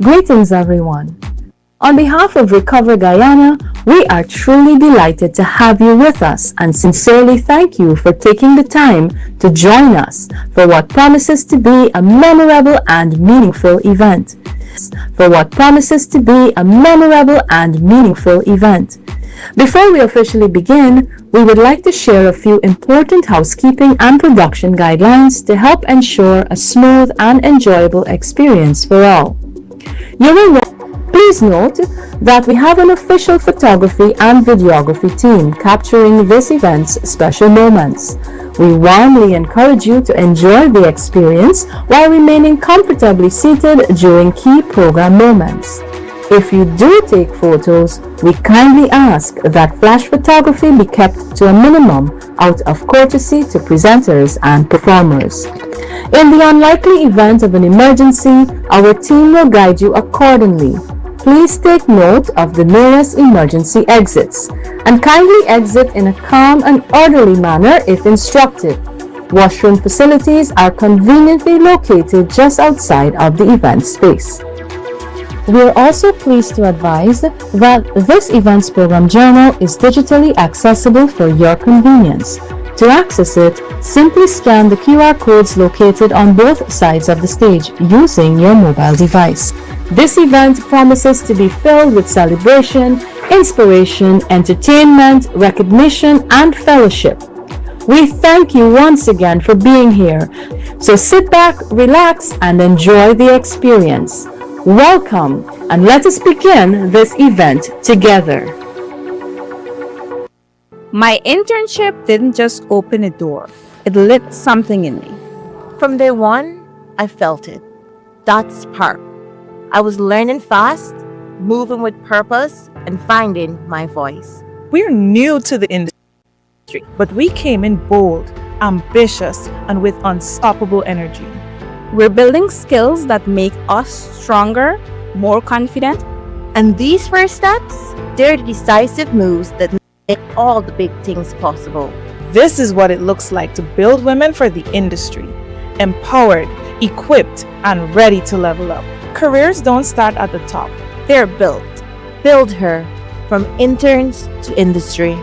Greetings, everyone. On behalf of Recover Guyana, we are truly delighted to have you with us and sincerely thank you for taking the time to join us for what promises to be a memorable and meaningful event. Before we officially begin, we would like to share a few important housekeeping and production guidelines to help ensure a smooth and enjoyable experience for all. Please note that we have an official photography and videography team capturing this event's special moments. We warmly encourage you to enjoy the experience while remaining comfortably seated during key program moments. If you do take photos, we kindly ask that flash photography be kept to a minimum out of courtesy to presenters and performers. In the unlikely event of an emergency, our team will guide you accordingly. Please take note of the nearest emergency exits and kindly exit in a calm and orderly manner if instructed. Washroom facilities are conveniently located just outside of the event space. We are also pleased to advise that this event's program journal is digitally accessible for your convenience. To access it, simply scan the QR codes located on both sides of the stage using your mobile device. This event promises to be filled with celebration, inspiration, entertainment, recognition, and fellowship. We thank you once again for being here. So sit back, relax, and enjoy the experience. Welcome, and let us begin this event together. My internship didn't just open a door, it lit something in me. From day one, I felt it. That spark. I was learning fast, moving with purpose, and finding my voice. We're new to the industry, but we came in bold, ambitious, and with unstoppable energy. We're building skills that make us stronger, more confident. And these first steps, they're the decisive moves that make all the big things possible. This is what it looks like to build women for the industry, empowered, equipped, and ready to level up. Careers don't start at the top. They're built. Build her from interns to industry.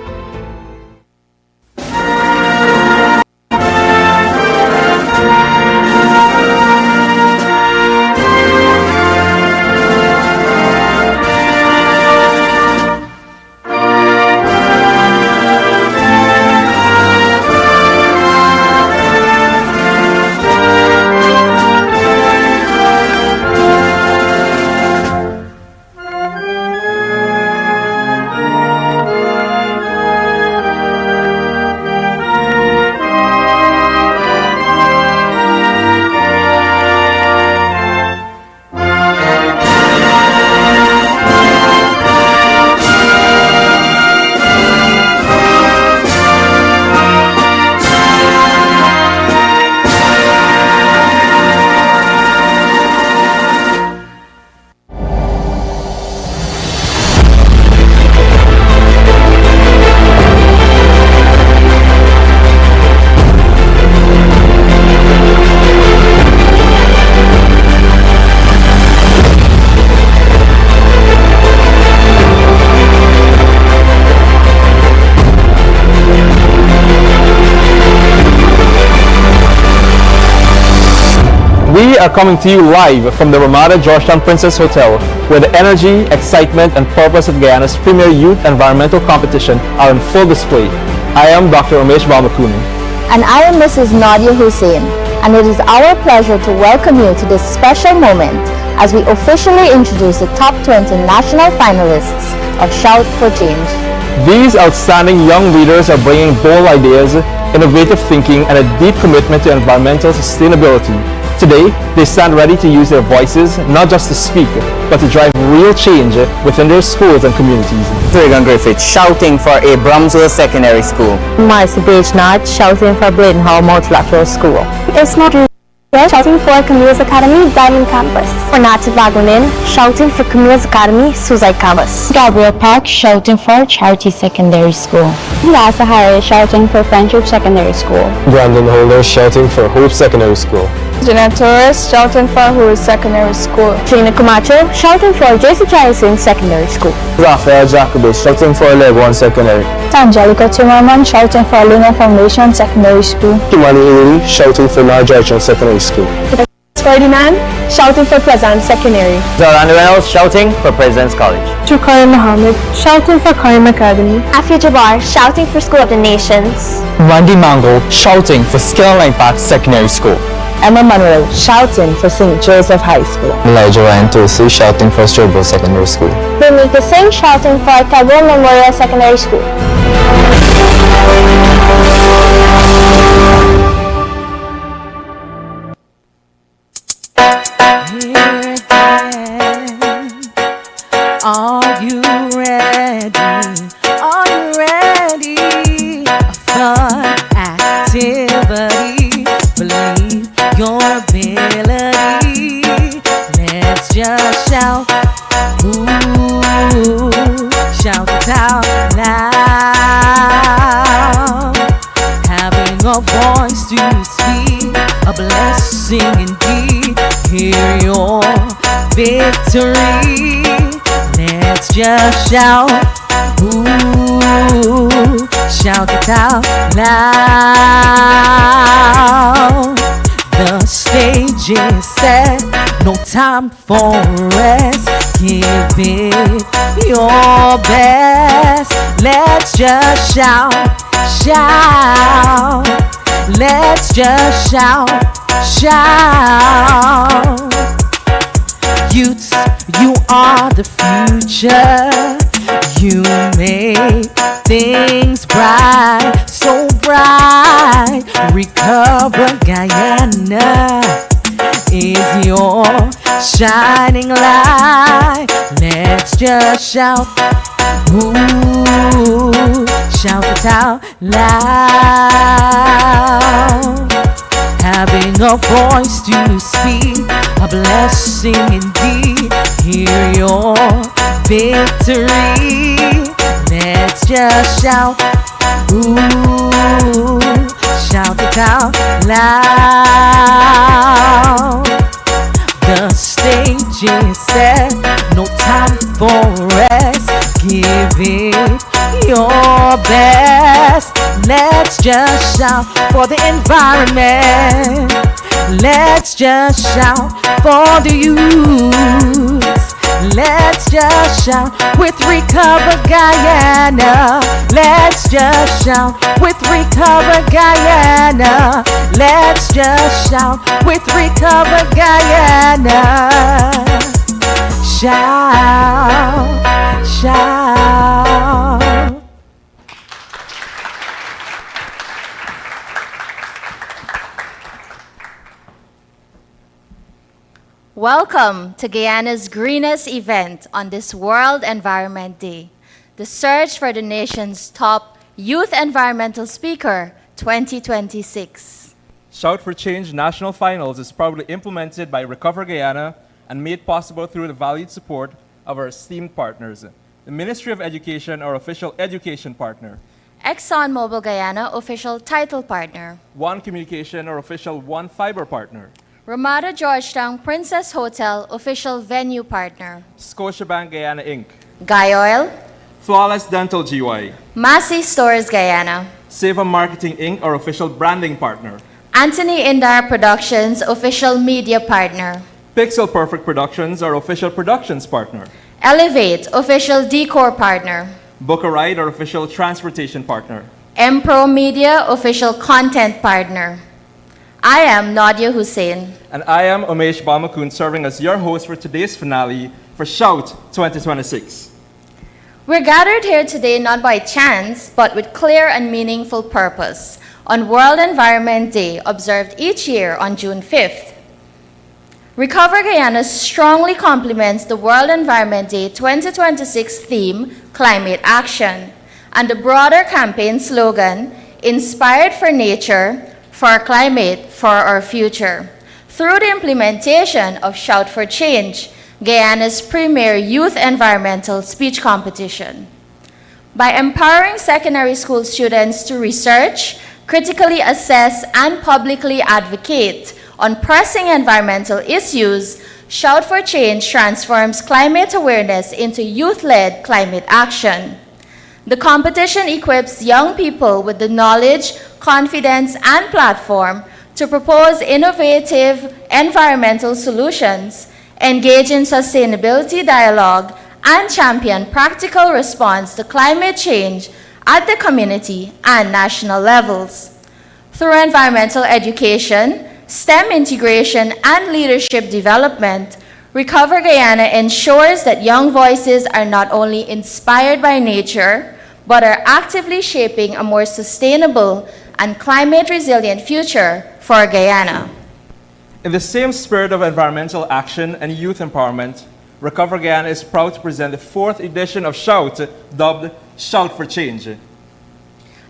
We are coming to you live from the Ramada Georgetown Princess Hotel, where the energy, excitement, and purpose of Guyana's premier youth environmental competition are in full display. I am Dr. Umesh Balmakuni. And I am Mrs. Nadia Hussain, and it is our pleasure to welcome you to this special moment as we officially introduce the top 20 national finalists of SHOUT4Change. These outstanding young leaders are bringing bold ideas, innovative thinking, and a deep commitment to environmental sustainability. Today, they stand ready to use their voices not just to speak, but to drive real change within their schools and communities. Regan Griffith, shouting for a Bromswell Secondary School. Marcy Beachnard, shouting for Bladenhall Multilateral School. It's not shouting for Camille's Academy, Diamond Campus. Renata Vagonin, shouting for Camille's Academy, Suicide Campus. Gabriel Park, shouting for Charity Secondary School. Lassa Harris, shouting for Friendship Secondary School. Brandon Holder, shouting for Hope Secondary School. Jeanette Torres, shouting for Huru Secondary School. Trina Camacho, shouting for SHOUT4Change Secondary School. Rafael Jacobus, shouting for Legon Secondary. Angelica Timmerman, shouting for Luna Foundation Secondary School. Kimani Ely, shouting for Large Archer Secondary School. Ferdinand, shouting for Pleasant Secondary. Zoran Reynolds, shouting for President's College. Chukari Mohammed, shouting for Karim Academy. Afia Jabbar, shouting for School of the Nations. Randy Mango, shouting for Skill and Impact Secondary School. Emma Manuel, shouting for St. Joseph High School. Elijah Ryan Tosi, shouting for Strobel Secondary School. Bhumika Singh, shouting for Kabul Memorial Secondary School. Are you ready? Are you ready? A fun activity. Believe your ability. Let's just shout. Ooh, shout it out loud. Having a voice to speak, a blessing indeed. Hear your victory. Let's just shout, ooh, shout it out loud. The stage is set, no time for rest. Give it your best. Let's just shout, shout. Let's just shout, shout. Youths, you are the future. You make things bright, so bright. Recover Guyana is your shining light. Let's just shout, ooh, shout it out loud. Having a voice to speak, a blessing indeed. Hear your victory. Let's just shout, ooh, shout it out loud. The stage is set, no time for rest. Give it your best. Let's just shout for the environment. Let's just shout for the youth. Let's just shout with Recover Guyana. Let's just shout with Recover Guyana. Let's just shout with Recover Guyana. Shout, shout. Welcome to Guyana's greenest event on this World Environment Day, the search for the nation's top youth environmental speaker 2026. SHOUT4Change National Finals is proudly implemented by Recover Guyana and made possible through the valued support of our esteemed partners. The Ministry of Education, our official education partner. ExxonMobil Guyana, official title partner. One Communication, our official One Fiber partner. Ramada Georgetown Princess Hotel, official venue partner. Scotiabank Guyana Inc. Guy Oil. Flawless Dental GY. Massey Stores Guyana. Seva Marketing Inc., our official branding partner. Anthony Indar Productions, official media partner. Pixel Perfect Productions, our official productions partner. Elevate, official decor partner. Book a Ride, our official transportation partner. Empro Media, official content partner. I am Nadia Hussein. And I am Umesh Balmakun, serving as your host for today's finale for Shout 2026. We're gathered here today not by chance, but with clear and meaningful purpose on World Environment Day, observed each year on June 5th. Recover Guyana strongly complements the World Environment Day 2026 theme, Climate Action, and the broader campaign slogan, Inspired for Nature, for our climate, for our future, through the implementation of Shout4Change, Guyana's premier youth environmental speech competition. By empowering secondary school students to research, critically assess, and publicly advocate on pressing environmental issues, Shout4Change transforms climate awareness into youth-led climate action. The competition equips young people with the knowledge, confidence, and platform to propose innovative environmental solutions, engage in sustainability dialogue, and champion practical response to climate change at the community and national levels. Through environmental education, STEM integration, and leadership development, Recover Guyana ensures that young voices are not only inspired by nature, but are actively shaping a more sustainable and climate-resilient future for Guyana. In the same spirit of environmental action and youth empowerment, Recover Guyana is proud to present the 4th edition of Shout, dubbed Shout4Change.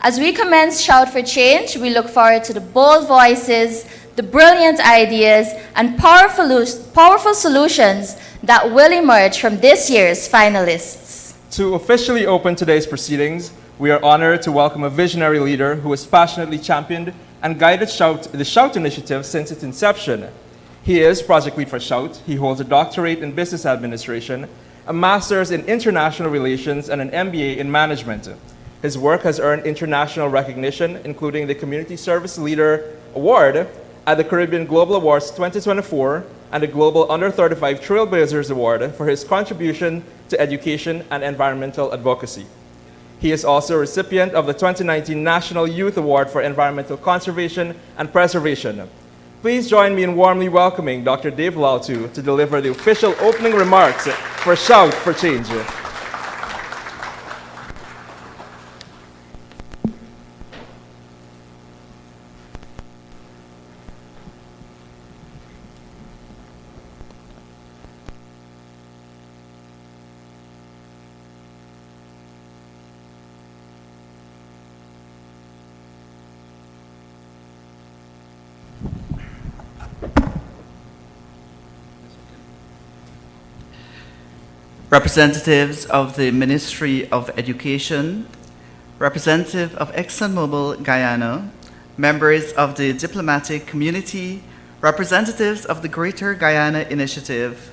As we commence Shout4Change, we look forward to the bold voices, the brilliant ideas, and powerful solutions that will emerge from this year's finalists. To officially open today's proceedings, we are honored to welcome a visionary leader who has passionately championed and guided the Shout initiative since its inception. He is project lead for Shout. He holds a doctorate in business administration, a master's in international relations, and an MBA in management. His work has earned international recognition, including the Community Service Leader Award at the Caribbean Global Awards 2024 and the Global Under 35 Trailblazers Award for his contribution to education and environmental advocacy. He is also a recipient of the 2019 National Youth Award for Environmental Conservation and Preservation. Please join me in warmly welcoming Dr. Dave Lautu to deliver the official opening remarks for Shout4Change. Representatives of the Ministry of Education, representative of ExxonMobil Guyana, members of the diplomatic community, representatives of the Greater Guyana Initiative,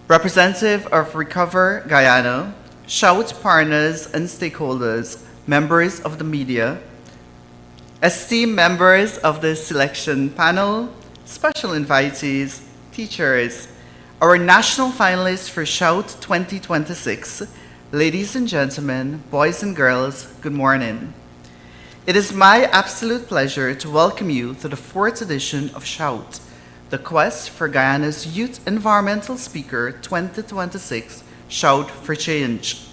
representative of Recover Guyana, Shout partners and stakeholders, members of the media, esteemed members of the selection panel, special invitees, teachers, our national finalists for Shout 2026, ladies and gentlemen, boys and girls, good morning. It is my absolute pleasure to welcome you to the 4th edition of Shout, the quest for Guyana's Youth Environmental Speaker 2026, Shout4Change.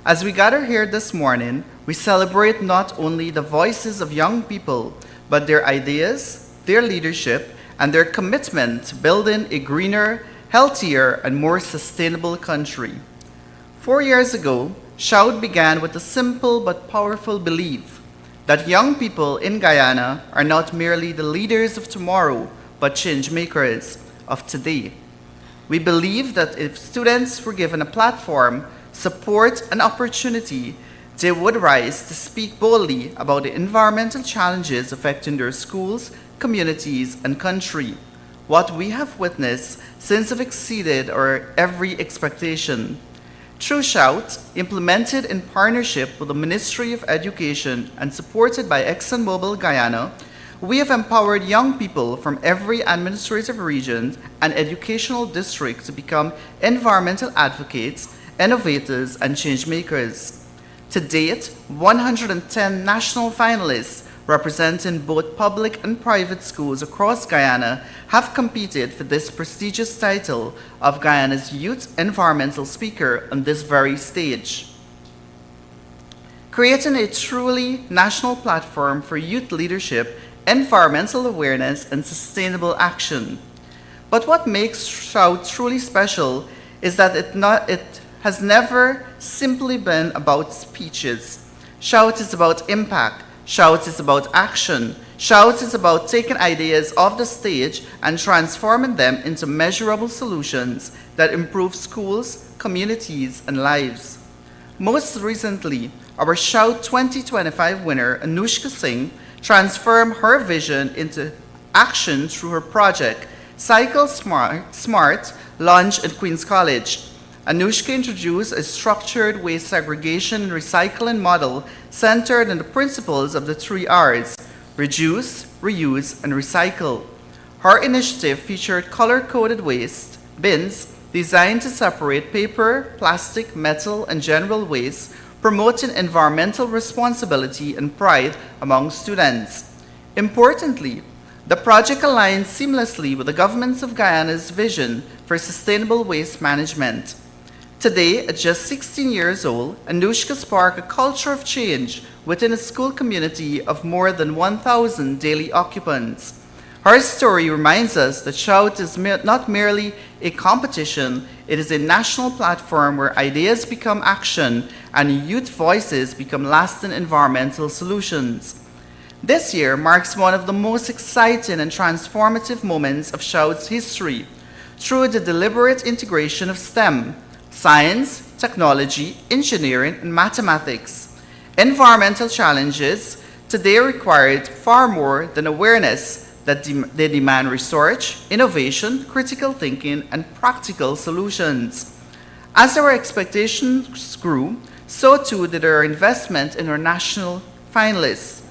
As we gather here this morning, we celebrate not only the voices of young people, but their ideas, their leadership, and their commitment to building a greener, healthier, and more sustainable country. 4 years ago, Shout began with a simple but powerful belief that young people in Guyana are not merely the leaders of tomorrow, but change makers of today. We believe that if students were given a platform, support, and opportunity, they would rise to speak boldly about the environmental challenges affecting their schools, communities, and country. What we have witnessed since have exceeded our every expectation. Through Shout, implemented in partnership with the Ministry of Education and supported by ExxonMobil Guyana, we have empowered young people from every administrative region and educational district to become environmental advocates, innovators, and change makers. To date, 110 national finalists representing both public and private schools across Guyana have competed for this prestigious title of Guyana's Youth Environmental Speaker on this very stage. Creating a truly national platform for youth leadership, environmental awareness, and sustainable action. But what makes Shout truly special is that it has never simply been about speeches. Shout is about impact. Shout is about action. Shout is about taking ideas off the stage and transforming them into measurable solutions that improve schools, communities, and lives. Most recently, our Shout 2025 winner, Anushka Singh, transformed her vision into action through her project, Cycle Smart, launched at Queen's College. Anushka introduced a structured waste segregation and recycling model centered on the principles of the 3 R's: reduce, reuse, and recycle. Her initiative featured color-coded waste bins designed to separate paper, plastic, metal, and general waste, promoting environmental responsibility and pride among students. Importantly, the project aligns seamlessly with the government of Guyana's vision for sustainable waste management. Today, at just 16 years old, Anushka sparked a culture of change within a school community of more than 1,000 daily occupants. Her story reminds us that SHOUT is not merely a competition, it is a national platform where ideas become action and youth voices become lasting environmental solutions. This year marks one of the most exciting and transformative moments of SHOUT's history through the deliberate integration of STEM, science, technology, engineering, and mathematics. Environmental challenges today require far more than awareness that they demand research, innovation, critical thinking, and practical solutions. As our expectations grew, so too did our investment in our national finalists.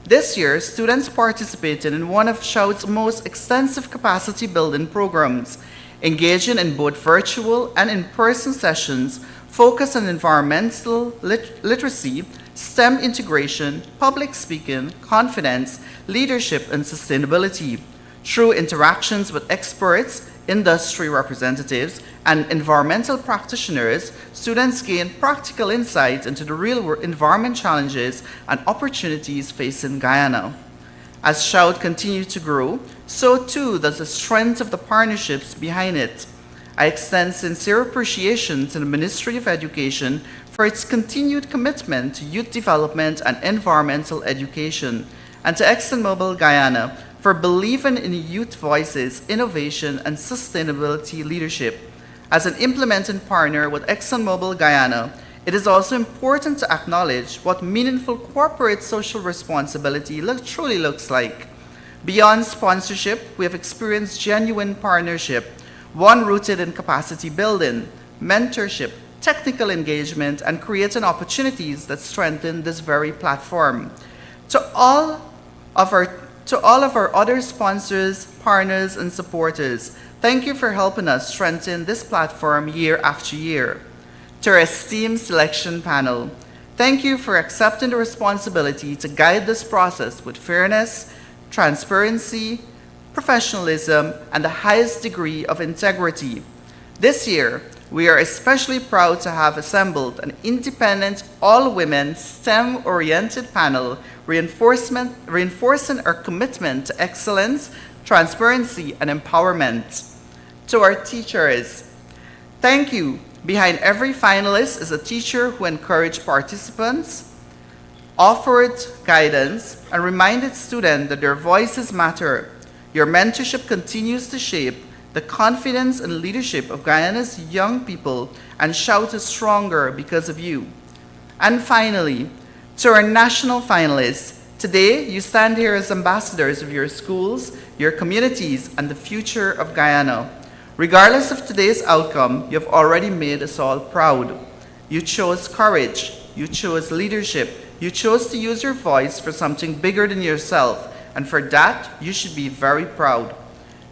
This year, students participated in one of SHOUT's most extensive capacity building programs, engaging in both virtual and in-person sessions focused on environmental literacy, STEM integration, public speaking, confidence, leadership, and sustainability. Through interactions with experts, industry representatives, and environmental practitioners, students gain practical insight into the real environment challenges and opportunities facing Guyana. As SHOUT continues to grow, so too does the strength of the partnerships behind it. I extend sincere appreciation to the Ministry of Education for its continued commitment to youth development and environmental education, and to ExxonMobil Guyana for believing in youth voices, innovation, and sustainability leadership. As an implementing partner with ExxonMobil Guyana, it is also important to acknowledge what meaningful corporate social responsibility truly looks like. Beyond sponsorship, we have experienced genuine partnership, one rooted in capacity building, mentorship, technical engagement, and creating opportunities that strengthen this very platform. To all of our other sponsors, partners, and supporters, thank you for helping us strengthen this platform year after year. To our esteemed selection panel, thank you for accepting the responsibility to guide this process with fairness, transparency, professionalism, and the highest degree of integrity. This year, we are especially proud to have assembled an independent, all-women, STEM-oriented panel reinforcing our commitment to excellence, transparency, and empowerment. To our teachers, thank you. Behind every finalist is a teacher who encouraged participants, offered guidance, and reminded students that their voices matter. Your mentorship continues to shape the confidence and leadership of Guyana's young people, and SHOUT is stronger because of you. And finally, to our national finalists, today you stand here as ambassadors of your schools, your communities, and the future of Guyana. Regardless of today's outcome, you have already made us all proud. You chose courage, you chose leadership, you chose to use your voice for something bigger than yourself, and for that, you should be very proud.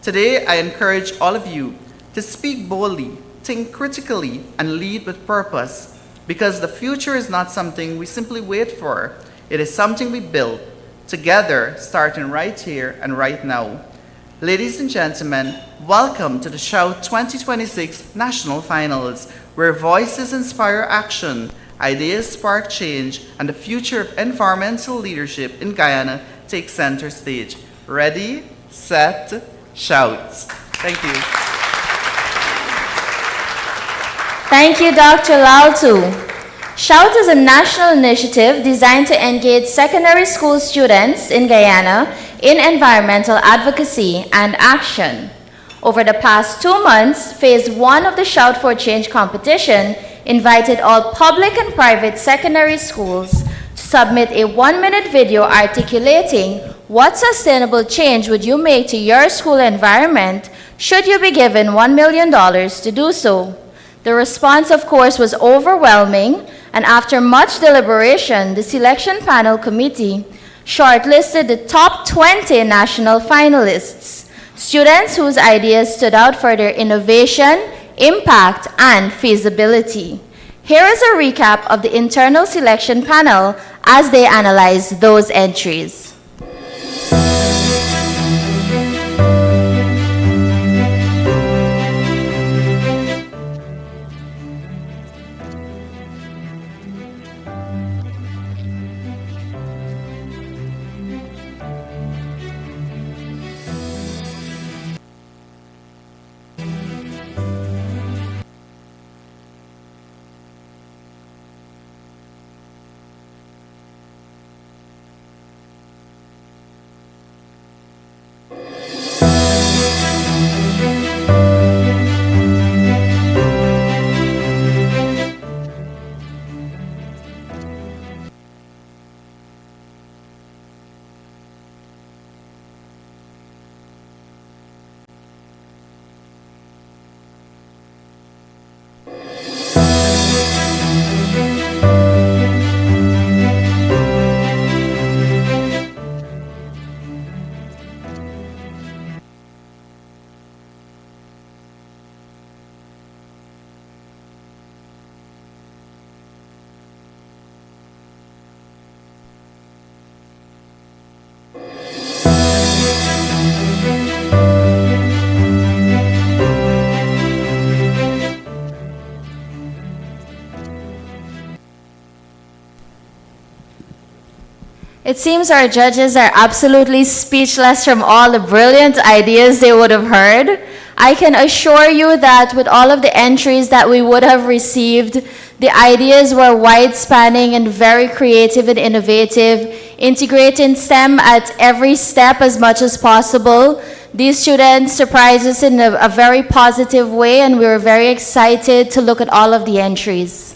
Today, I encourage all of you to speak boldly, think critically, and lead with purpose, because the future is not something we simply wait for. It is something we build together, starting right here and right now. Ladies and gentlemen, welcome to the SHOUT 2026 National Finals, where voices inspire action, ideas spark change, and the future of environmental leadership in Guyana takes center stage. Ready, set, SHOUT. Thank you. Thank you, Dr. Laltu. SHOUT is a national initiative designed to engage secondary school students in Guyana in environmental advocacy and action. Over the past 2 months, Phase 1 of the SHOUT4Change competition invited all public and private secondary schools to submit a 1-minute video articulating What sustainable change would you make to your school environment should you be given $1 million to do so? The response, of course, was overwhelming, and after much deliberation, the selection panel committee shortlisted the top 20 national finalists, students whose ideas stood out for their innovation, impact, and feasibility. Here is a recap of the internal selection panel as they analyzed those entries. It seems our judges are absolutely speechless from all the brilliant ideas they would have heard. I can assure you that with all of the entries that we would have received, the ideas were wide-spanning and very creative and innovative, integrating STEM at every step as much as possible. These students surprised us in a very positive way, and we were very excited to look at all of the entries.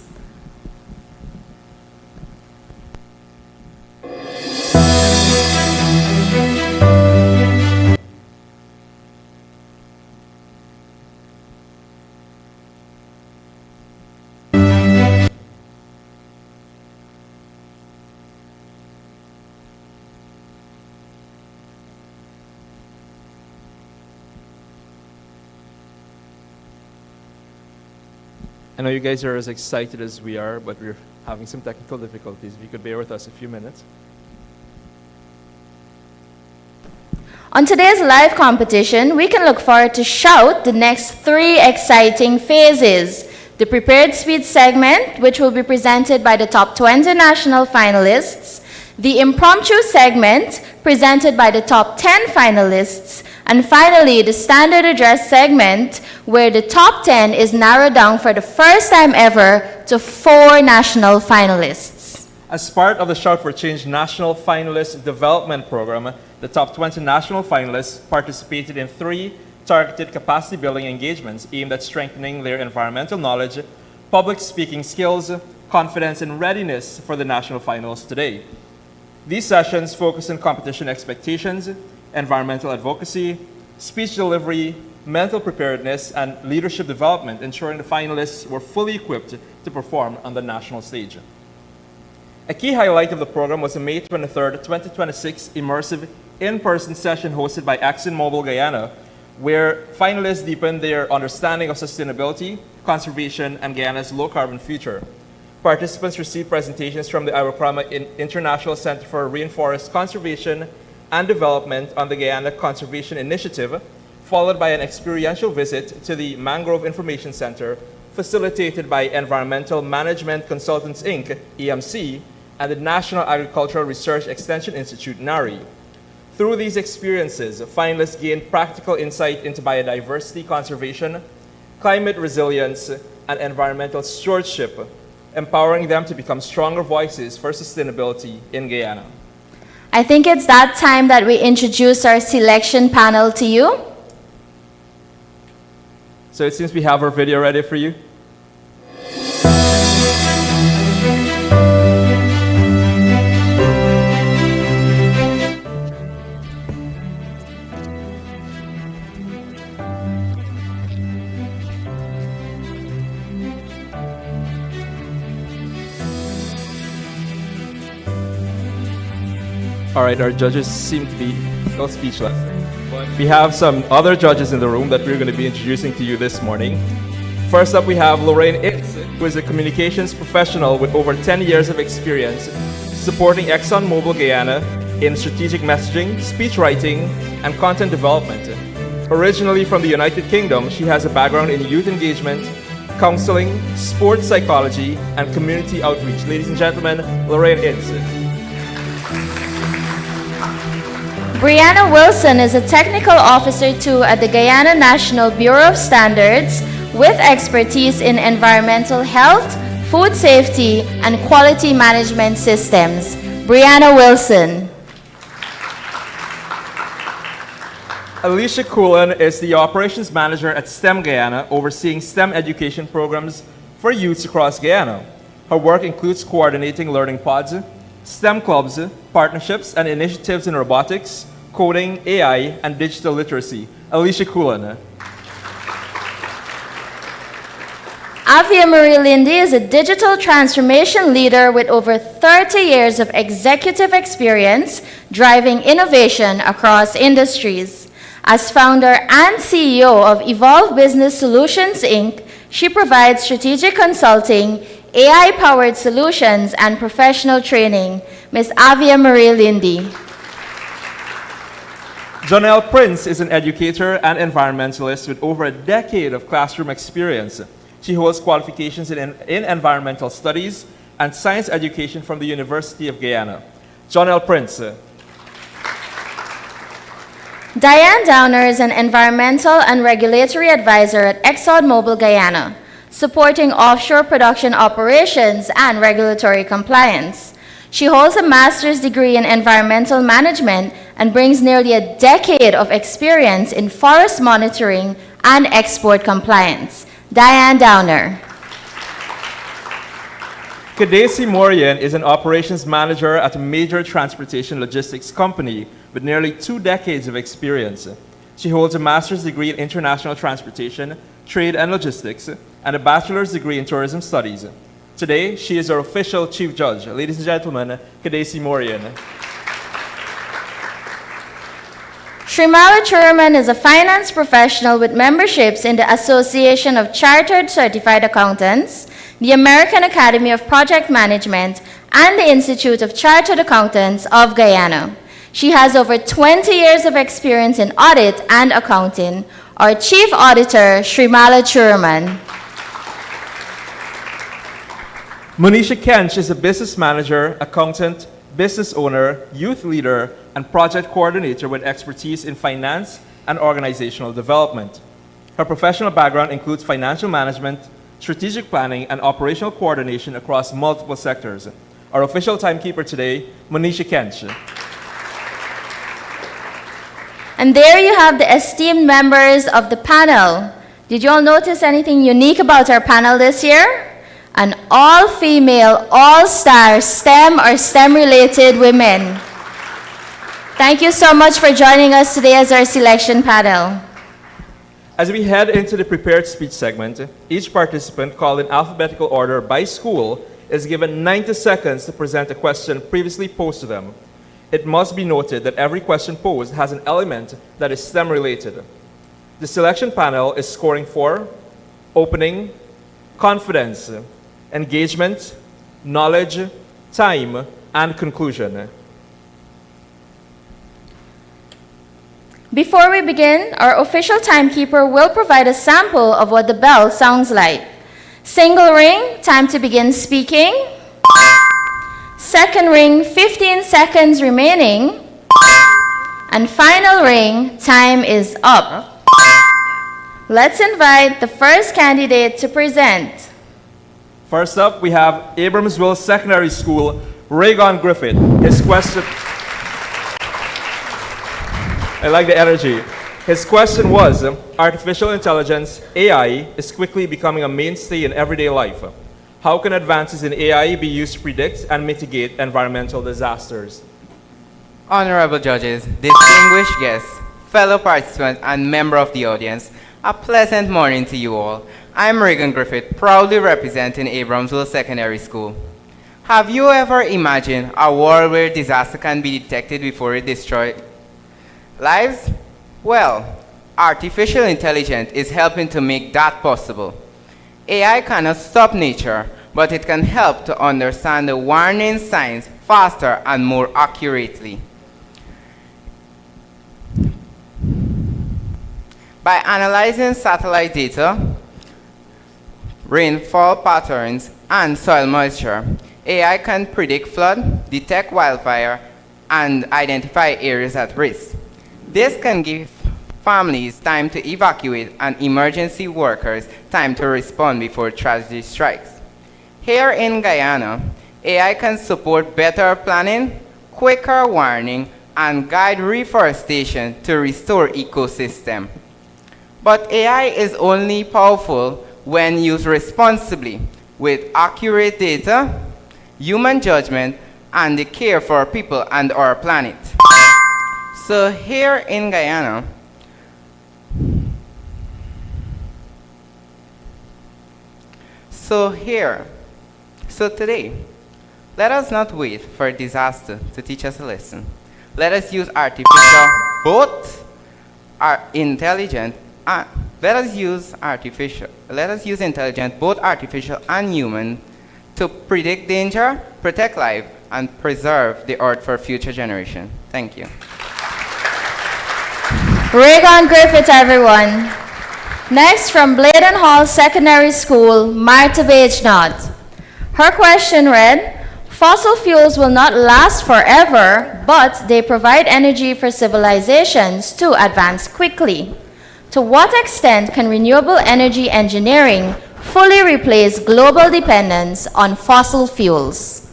I know you guys are as excited as we are, but we're having some technical difficulties. If you could bear with us a few minutes. On today's live competition, we can look forward to Shout the next 3 exciting phases. The prepared speech segment, which will be presented by the top 20 national finalists. The impromptu segment, presented by the top 10 finalists. And finally, the standard address segment, where the top 10 is narrowed down for the first time ever to 4 national finalists. As part of the Shout4Change National Finalist Development Program, the top 20 national finalists participated in 3 targeted capacity building engagements aimed at strengthening their environmental knowledge, public speaking skills, confidence, and readiness for the national finals today. These sessions focus on competition expectations, environmental advocacy, speech delivery, mental preparedness, and leadership development, ensuring the finalists were fully equipped to perform on the national stage. A key highlight of the program was the May 23, 2026 immersive in-person session hosted by ExxonMobil Guyana, where finalists deepened their understanding of sustainability, conservation, and Guyana's low-carbon future. Participants received presentations from the Arakrama International Center for Rainforest Conservation and Development on the Guyana Conservation Initiative, followed by an experiential visit to the Mangrove Information Center, facilitated by Environmental Management Consultants, Inc., EMC, and the National Agricultural Research Extension Institute, NARI. Through these experiences, finalists gained practical insight into biodiversity conservation, climate resilience, and environmental stewardship, empowering them to become stronger voices for sustainability in Guyana. I think it's that time that we introduce our selection panel to you. So it seems we have our video ready for you. All right, our judges seem to be all speechless. But we have some other judges in the room that we're going to be introducing to you this morning. First up, we have Lorraine Itz, who is a communications professional with over 10 years of experience supporting ExxonMobil Guyana in strategic messaging, speech writing, and content development. Originally from the United Kingdom, she has a background in youth engagement, counseling, sports psychology, and community outreach. Ladies and gentlemen, Lorraine Itz. Brianna Wilson is a technical officer 2 at the Guyana National Bureau of Standards with expertise in environmental health, food safety, and quality management systems. Brianna Wilson. Alicia Coolen is the operations manager at STEM Guyana, overseeing STEM education programs for youths across Guyana. Her work includes coordinating learning pods, STEM clubs, partnerships, and initiatives in robotics, coding, AI, and digital literacy. Alicia Coolen. Avia Marie Lindy is a digital transformation leader with over 30 years of executive experience driving innovation across industries. As founder and CEO of Evolve Business Solutions, Inc., she provides strategic consulting, AI-powered solutions, and professional training. Ms. Avia Marie Lindy. Jonelle Prince is an educator and environmentalist with over a decade of classroom experience. She holds qualifications in environmental studies and science education from the University of Guyana. Jonelle Prince. Diane Downer is an environmental and regulatory advisor at ExxonMobil Guyana, supporting offshore production operations and regulatory compliance. She holds a master's degree in environmental management and brings nearly a decade of experience in forest monitoring and export compliance. Diane Downer. Kadesi Morian is an operations manager at a major transportation logistics company with nearly 2 decades of experience. She holds a master's degree in international transportation, trade and logistics, and a bachelor's degree in tourism studies. Today, she is our official chief judge. Ladies and gentlemen, Kadesi Morian. Srimala Churaman is a finance professional with memberships in the Association of Chartered Certified Accountants, the American Academy of Project Management, and the Institute of Chartered Accountants of Guyana. She has over 20 years of experience in audit and accounting. Our Chief Auditor, Srimala Churaman. Monisha Kench is a business manager, accountant, business owner, youth leader, and project coordinator with expertise in finance and organizational development. Her professional background includes financial management, strategic planning, and operational coordination across multiple sectors. Our official timekeeper today, Monisha Kench. And there you have the esteemed members of the panel. Did you all notice anything unique about our panel this year? An all-female, all-star STEM or STEM-related women. Thank you so much for joining us today as our selection panel. As we head into the prepared speech segment, each participant, called in alphabetical order by school, is given 90 seconds to present a question previously posed to them. It must be noted that every question posed has an element that is STEM-related. The selection panel is scoring for opening, confidence, engagement, knowledge, time, and conclusion. Before we begin, our official timekeeper will provide a sample of what the bell sounds like. Single ring, time to begin speaking. Second ring, 15 seconds remaining. And final ring, time is up. Let's invite the first candidate to present. First up, we have Abramsville Secondary School, Reagan Griffith. His question... I like the energy. His question was, artificial intelligence, AI, is quickly becoming a mainstay in everyday life. How can advances in AI be used to predict and mitigate environmental disasters? Honorable judges, distinguished guests, fellow participants, and member of the audience, a pleasant morning to you all. I'm Reagan Griffith, proudly representing Abramsville Secondary School. Have you ever imagined a world where disaster can be detected before it destroys lives? Well, artificial intelligence is helping to make that possible. AI cannot stop nature, but it can help to understand the warning signs faster and more accurately. By analyzing satellite data, rainfall patterns, and soil moisture, AI can predict flood, detect wildfire, and identify areas at risk. This can give families time to evacuate and emergency workers time to respond before tragedy strikes. Here in Guyana, AI can support better planning, quicker warning, and guide reforestation to restore ecosystem. But AI is only powerful when used responsibly with accurate data, human judgment, and the care for our people and our planet. So here in Guyana, so today, let us not wait for a disaster to teach us a lesson. Let us use intelligent, both artificial and human, to predict danger, protect life, and preserve the earth for future generations. Thank you. Reagan Griffith, everyone. Next, from Bladen Hall Secondary School, Martha Bejnot. Her question read, fossil fuels will not last forever, but they provide energy for civilizations to advance quickly. To what extent can renewable energy engineering fully replace global dependence on fossil fuels?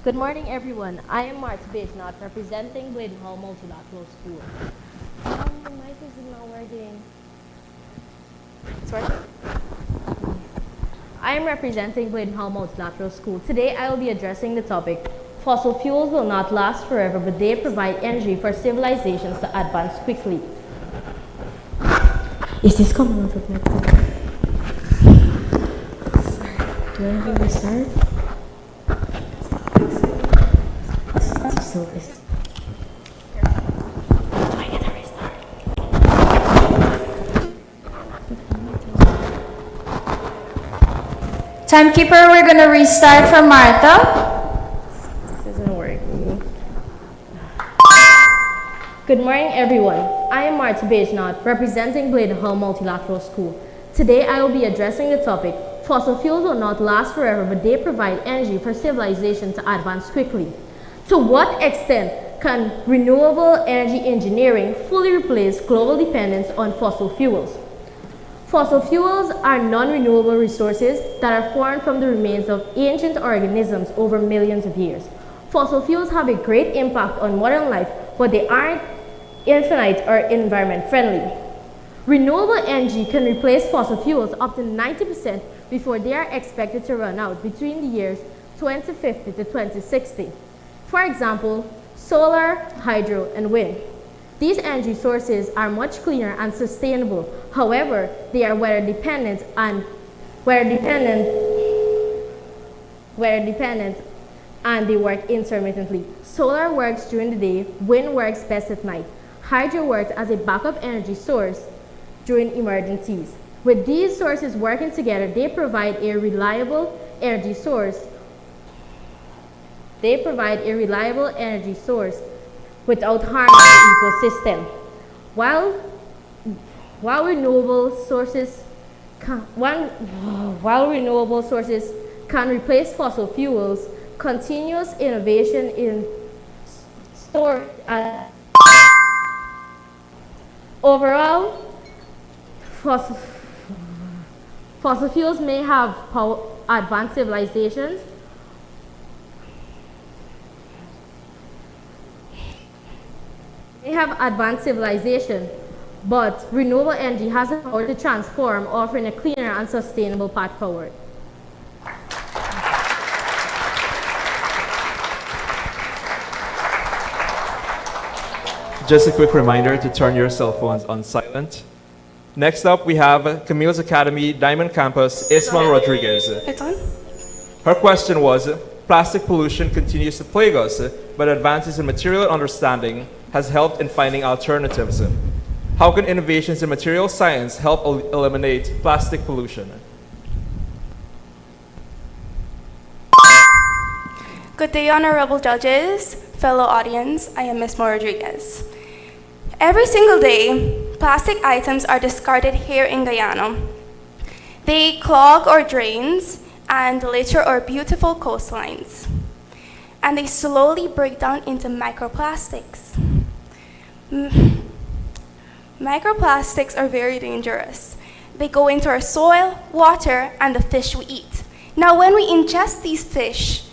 Good morning, everyone. I am Martha Bejnot, representing Bladen Hall Multilateral School. My mic is not working. It's working? I am representing Bladen Hall Multilateral School. Today, I will be addressing the topic, fossil fuels will not last forever, but they provide energy for civilizations to advance quickly. Is this coming out of my phone? Sorry, do I have to restart? Do I get a restart? Timekeeper, we're going to restart from Martha. This isn't working. Good morning, everyone. I am Martha Bejnot, representing Bladen Hall Multilateral School. Today, I will be addressing the topic, fossil fuels will not last forever, but they provide energy for civilization to advance quickly. To what extent can renewable energy engineering fully replace global dependence on fossil fuels? Fossil fuels are non-renewable resources that are formed from the remains of ancient organisms over millions of years. Fossil fuels have a great impact on modern life, but they aren't infinite or environment friendly. Renewable energy can replace fossil fuels up to 90% before they are expected to run out between the years 2050 to 2060. For example, solar, hydro, and wind. These energy sources are much cleaner and sustainable. However, they are weather dependent and they work intermittently. Solar works during the day, wind works best at night. Hydro works as a backup energy source during emergencies. With these sources working together, they provide a reliable energy source without harming the ecosystem. While renewable sources can replace fossil fuels, continuous innovation in storage overall, fossil fuels may have advanced civilizations, but renewable energy has the power to transform, offering a cleaner and sustainable path forward. Just a quick reminder to turn your cell phones on silent. Next up, we have Camille's Academy Diamond Campus, Ismael Rodriguez. It's on? Her question was, plastic pollution continues to plague us, but advances in material understanding has helped in finding alternatives. How can innovations in material science help eliminate plastic pollution? Good day, honorable judges, fellow audience. I am Ms. Rodriguez. Every single day, plastic items are discarded here in Guyana. They clog our drains and litter our beautiful coastlines. And they slowly break down into microplastics. Microplastics are very dangerous. They go into our soil, water, and the fish we eat. Now, when we ingest these fish,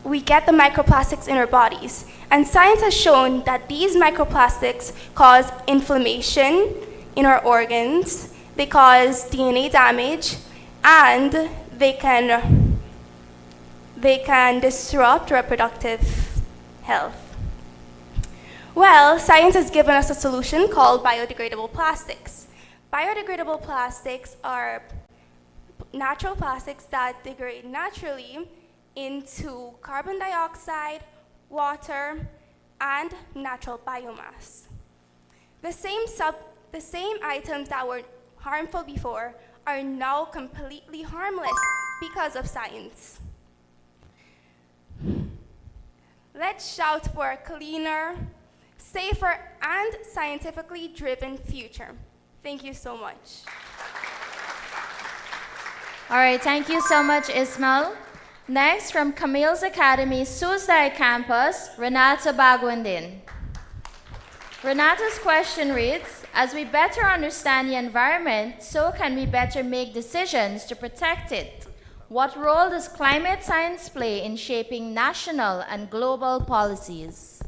we get the microplastics in our bodies. And science has shown that these microplastics cause inflammation in our organs, they cause DNA damage, and they can disrupt reproductive health. Well, science has given us a solution called biodegradable plastics. Biodegradable plastics are natural plastics that degrade naturally into carbon dioxide, water, and natural biomass. The same items that were harmful before are now completely harmless because of science. Let's shout for a cleaner, safer, and scientifically driven future. Thank you so much. All right, thank you so much, Ismael. Next, from Camille's Academy, Susai Campus, Renata Bagwandin. Renata's question reads, as we better understand the environment, so can we better make decisions to protect it. What role does climate science play in shaping national and global policies?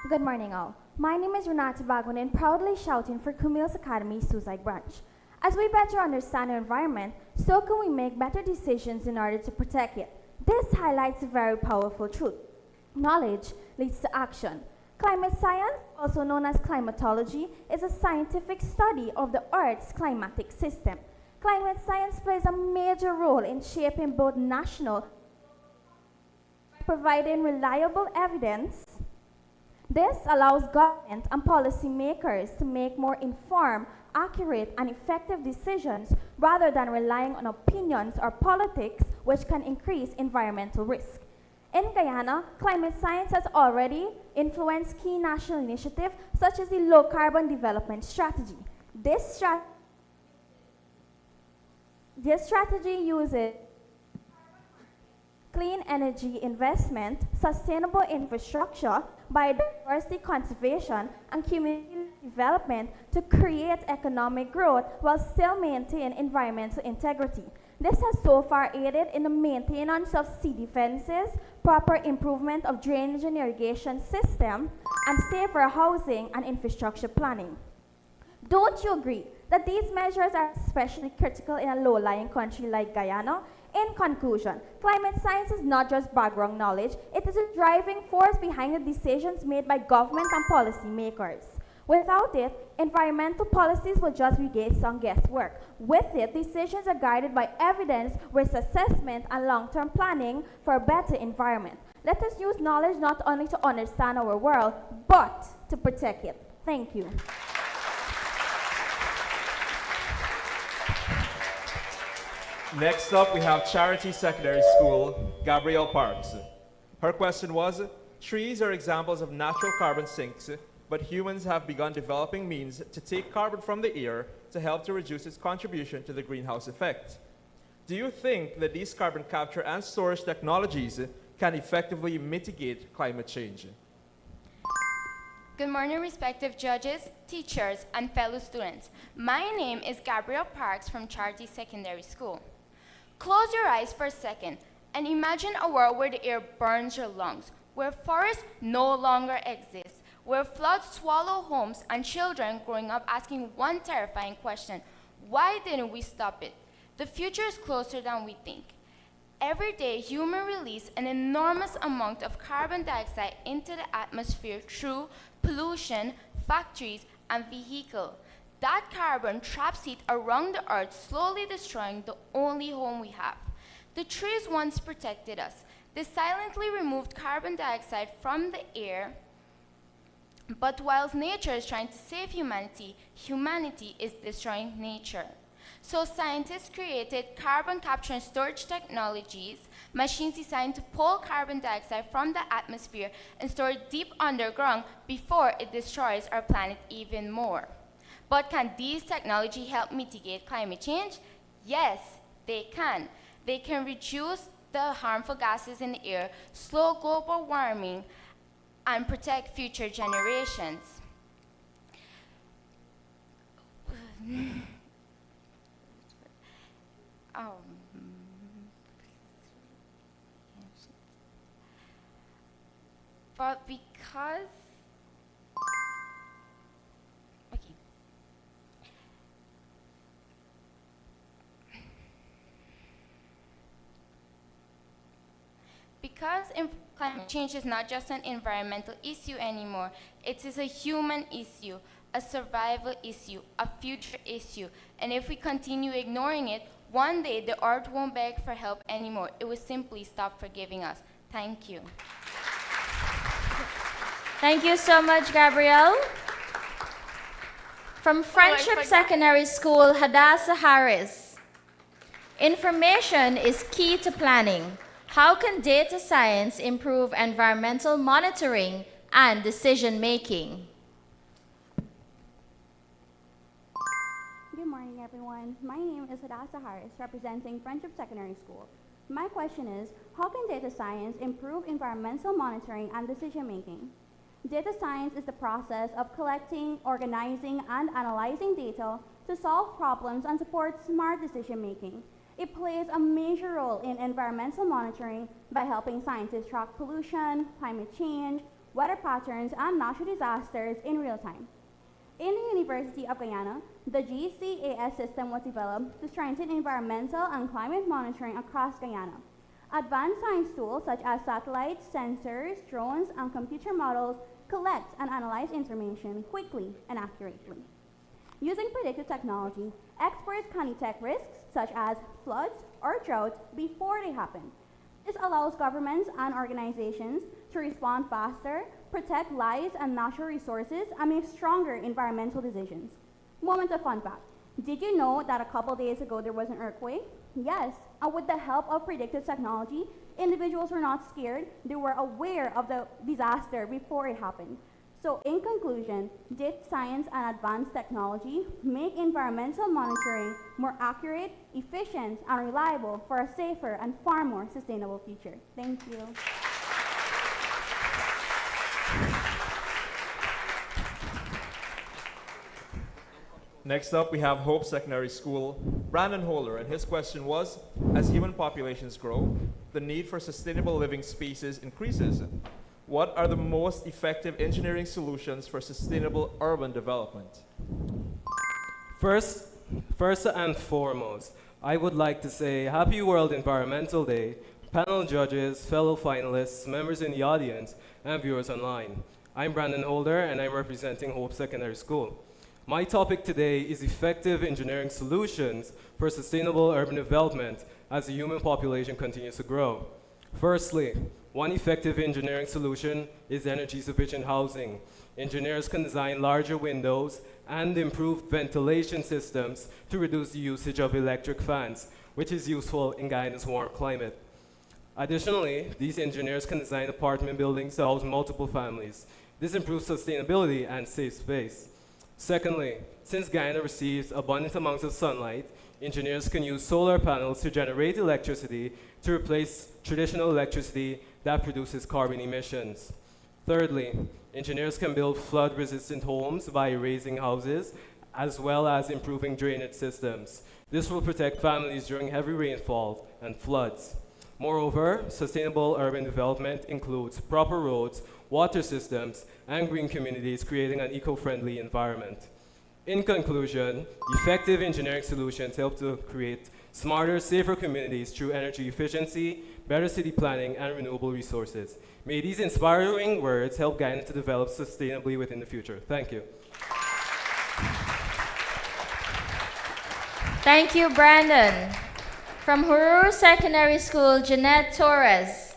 Good morning, all. My name is Renata Bagwandin, proudly shouting for Camille's Academy, Susai Branch. As we better understand our environment, so can we make better decisions in order to protect it. This highlights a very powerful truth. Knowledge leads to action. Climate science, also known as climatology, is a scientific study of the Earth's climatic system. Climate science plays a major role in shaping both national, providing reliable evidence. This allows government and policymakers to make more informed, accurate, and effective decisions rather than relying on opinions or politics, which can increase environmental risk. In Guyana, climate science has already influenced key national initiatives such as the Low Carbon Development Strategy. This strategy uses clean energy investment, sustainable infrastructure, biodiversity conservation, and community development to create economic growth while still maintaining environmental integrity. This has so far aided in the maintenance of sea defenses, proper improvement of drainage and irrigation system, and safer housing and infrastructure planning. Don't you agree that these measures are especially critical in a low-lying country like Guyana? In conclusion, climate science is not just background knowledge, it is a driving force behind the decisions made by government and policymakers. Without it, environmental policies will just be some guesswork. With it, decisions are guided by evidence, risk assessment, and long-term planning for a better environment. Let us use knowledge not only to understand our world, but to protect it. Thank you. Next up, we have Charity Secondary School, Gabrielle Parks. Her question was, trees are examples of natural carbon sinks, but humans have begun developing means to take carbon from the air to help to reduce its contribution to the greenhouse effect. Do you think that these carbon capture and storage technologies can effectively mitigate climate change? Good morning, respective judges, teachers, and fellow students. My name is Gabrielle Parks from Charity Secondary School. Close your eyes for a second and imagine a world where the air burns your lungs, where forests no longer exist, where floods swallow homes and children growing up asking one terrifying question: why didn't we stop it? The future is closer than we think. Every day, humans release an enormous amount of carbon dioxide into the atmosphere through pollution, factories, and vehicles. That carbon traps heat around the earth, slowly destroying the only home we have. The trees once protected us. They silently removed carbon dioxide from the air. But while nature is trying to save humanity, humanity is destroying nature. So scientists created carbon capture and storage technologies, machines designed to pull carbon dioxide from the atmosphere and store it deep underground before it destroys our planet even more. But can these technologies help mitigate climate change? Yes, they can. They can reduce the harmful gases in the air, slow global warming, and protect future generations. But because climate change is not just an environmental issue anymore, it is a human issue, a survival issue, a future issue. And if we continue ignoring it, one day the earth won't beg for help anymore. It will simply stop forgiving us. Thank you. Thank you so much, Gabrielle. From Friendship Secondary School, Hadassah Harris. Information is key to planning. How can data science improve environmental monitoring and decision making? Good morning, everyone. My name is Hadassah Harris, representing Friendship Secondary School. My question is, how can data science improve environmental monitoring and decision making? Data science is the process of collecting, organizing, and analyzing data to solve problems and support smart decision making. It plays a major role in environmental monitoring by helping scientists track pollution, climate change, weather patterns, and natural disasters in real time. In the University of Guyana, the GCAS system was developed to strengthen environmental and climate monitoring across Guyana. Advanced science tools such as satellites, sensors, drones, and computer models collect and analyze information quickly and accurately. Using predictive technology, experts can detect risks such as floods or droughts before they happen. This allows governments and organizations to respond faster, protect lives and natural resources, and make stronger environmental decisions. Moment of fun fact. Did you know that a couple days ago there was an earthquake? Yes, and with the help of predictive technology, individuals were not scared, they were aware of the disaster before it happened. So in conclusion, data science and advanced technology make environmental monitoring more accurate, efficient, and reliable for a safer and far more sustainable future. Thank you. Next up, we have Hope Secondary School, Brandon Holder, and his question was, as human populations grow, the need for sustainable living spaces increases. What are the most effective engineering solutions for sustainable urban development? First and foremost, I would like to say Happy World Environmental Day, panel judges, fellow finalists, members in the audience, and viewers online. I'm Brandon Holder, and I'm representing Hope Secondary School. My topic today is effective engineering solutions for sustainable urban development as the human population continues to grow. Firstly, one effective engineering solution is energy-sufficient housing. Engineers can design larger windows and improved ventilation systems to reduce the usage of electric fans, which is useful in Guyana's warm climate. Additionally, these engineers can design apartment buildings to house multiple families. This improves sustainability and saves space. Secondly, since Guyana receives abundant amounts of sunlight, engineers can use solar panels to generate electricity to replace traditional electricity that produces carbon emissions. Thirdly, engineers can build flood-resistant homes by raising houses, as well as improving drainage systems. This will protect families during heavy rainfall and floods. Moreover, sustainable urban development includes proper roads, water systems, and green communities, creating an eco-friendly environment. In conclusion, effective engineering solutions help to create smarter, safer communities through energy efficiency, better city planning, and renewable resources. May these inspiring words help Guyana to develop sustainably within the future. Thank you. Thank you, Brandon. From Hururu Secondary School, Jeanette Torres.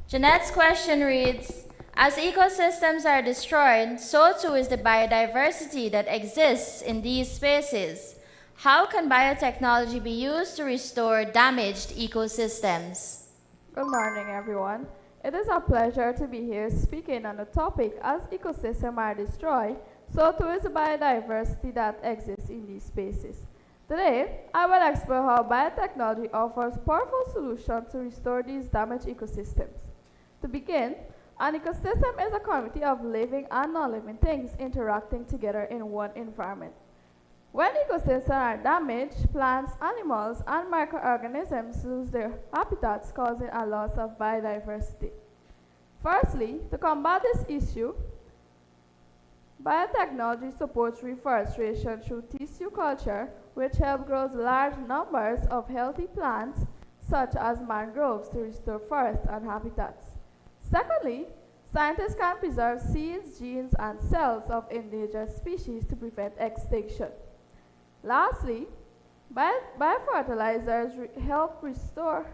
Jeanette's question reads, as ecosystems are destroyed, so too is the biodiversity that exists in these spaces. How can biotechnology be used to restore damaged ecosystems? Good morning, everyone. It is a pleasure to be here speaking on the topic as ecosystems are destroyed, so too is the biodiversity that exists in these spaces. Today, I will explore how biotechnology offers powerful solutions to restore these damaged ecosystems. To begin, an ecosystem is a community of living and non-living things interacting together in one environment. When ecosystems are damaged, plants, animals, and microorganisms lose their habitats, causing a loss of biodiversity. Firstly, to combat this issue, biotechnology supports reforestation through tissue culture, which helps grow large numbers of healthy plants, such as mangroves, to restore forests and habitats. Secondly, scientists can preserve seeds, genes, and cells of endangered species to prevent extinction. Lastly, biofertilizers help restore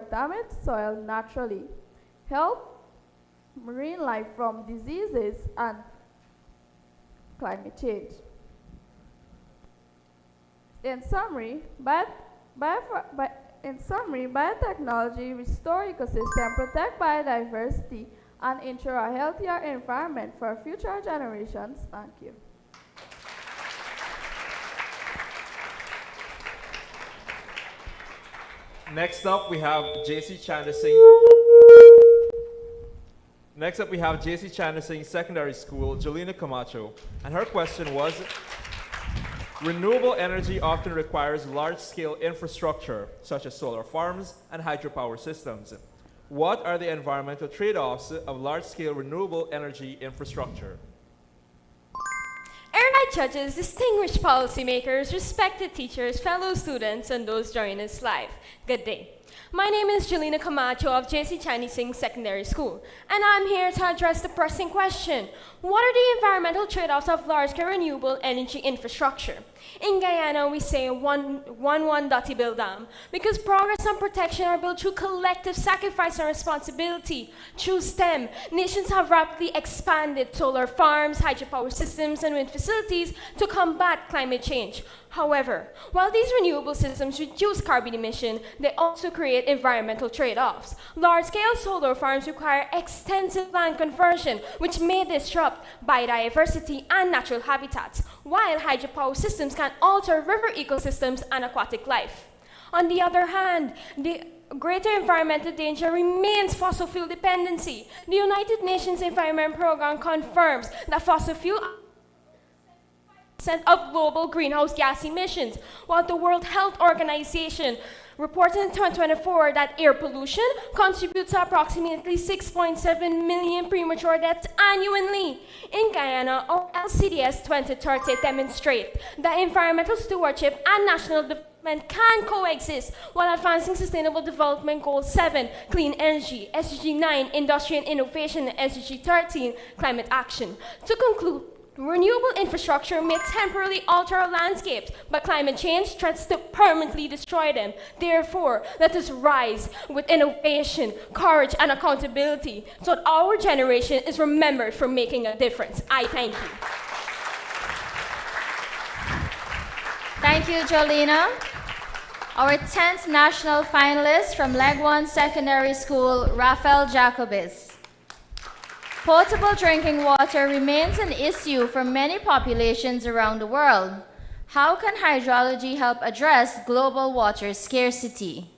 damaged soil naturally, help marine life from diseases and climate change. In summary, biotechnology restores ecosystem, protect biodiversity, and ensure a healthier environment for future generations. Thank you. Next up, we have JC Chandasing Secondary School, Jolina Camacho. And her question was, renewable energy often requires large-scale infrastructure, such as solar farms and hydropower systems. What are the environmental trade-offs of large-scale renewable energy infrastructure? Erudite judges, distinguished policymakers, respected teachers, fellow students, and those joining us live, good day. My name is Jolina Camacho of JC Chandasing Secondary School, and I'm here to address the pressing question: what are the environmental trade-offs of large-scale renewable energy infrastructure? In Guyana, we say one Dotty Bill Dam, because progress and protection are built through collective sacrifice and responsibility. Through STEM, nations have rapidly expanded solar farms, hydropower systems, and wind facilities to combat climate change. However, while these renewable systems reduce carbon emission, they also create environmental trade-offs. Large-scale solar farms require extensive land conversion, which may disrupt biodiversity and natural habitats, while hydropower systems can alter river ecosystems and aquatic life. On the other hand, the greater environmental danger remains fossil fuel dependency. The United Nations Environment Program confirms that fossil fuel of global greenhouse gas emissions, while the World Health Organization reported in 2024 that air pollution contributes to approximately 6.7 million premature deaths annually. In Guyana, our LCDS 2030 demonstrate that environmental stewardship and national development can coexist while advancing Sustainable Development Goal 7, Clean Energy, SDG 9, Industry and Innovation, and SDG 13, Climate Action. To conclude, renewable infrastructure may temporarily alter our landscapes, but climate change threatens to permanently destroy them. Therefore, let us rise with innovation, courage, and accountability so that our generation is remembered for making a difference. I thank you. Thank you, Jolina. Our 10th national finalist from Leg 1 Secondary School, Rafael Jacobis. Potable drinking water remains an issue for many populations around the world. How can hydrology help address global water scarcity?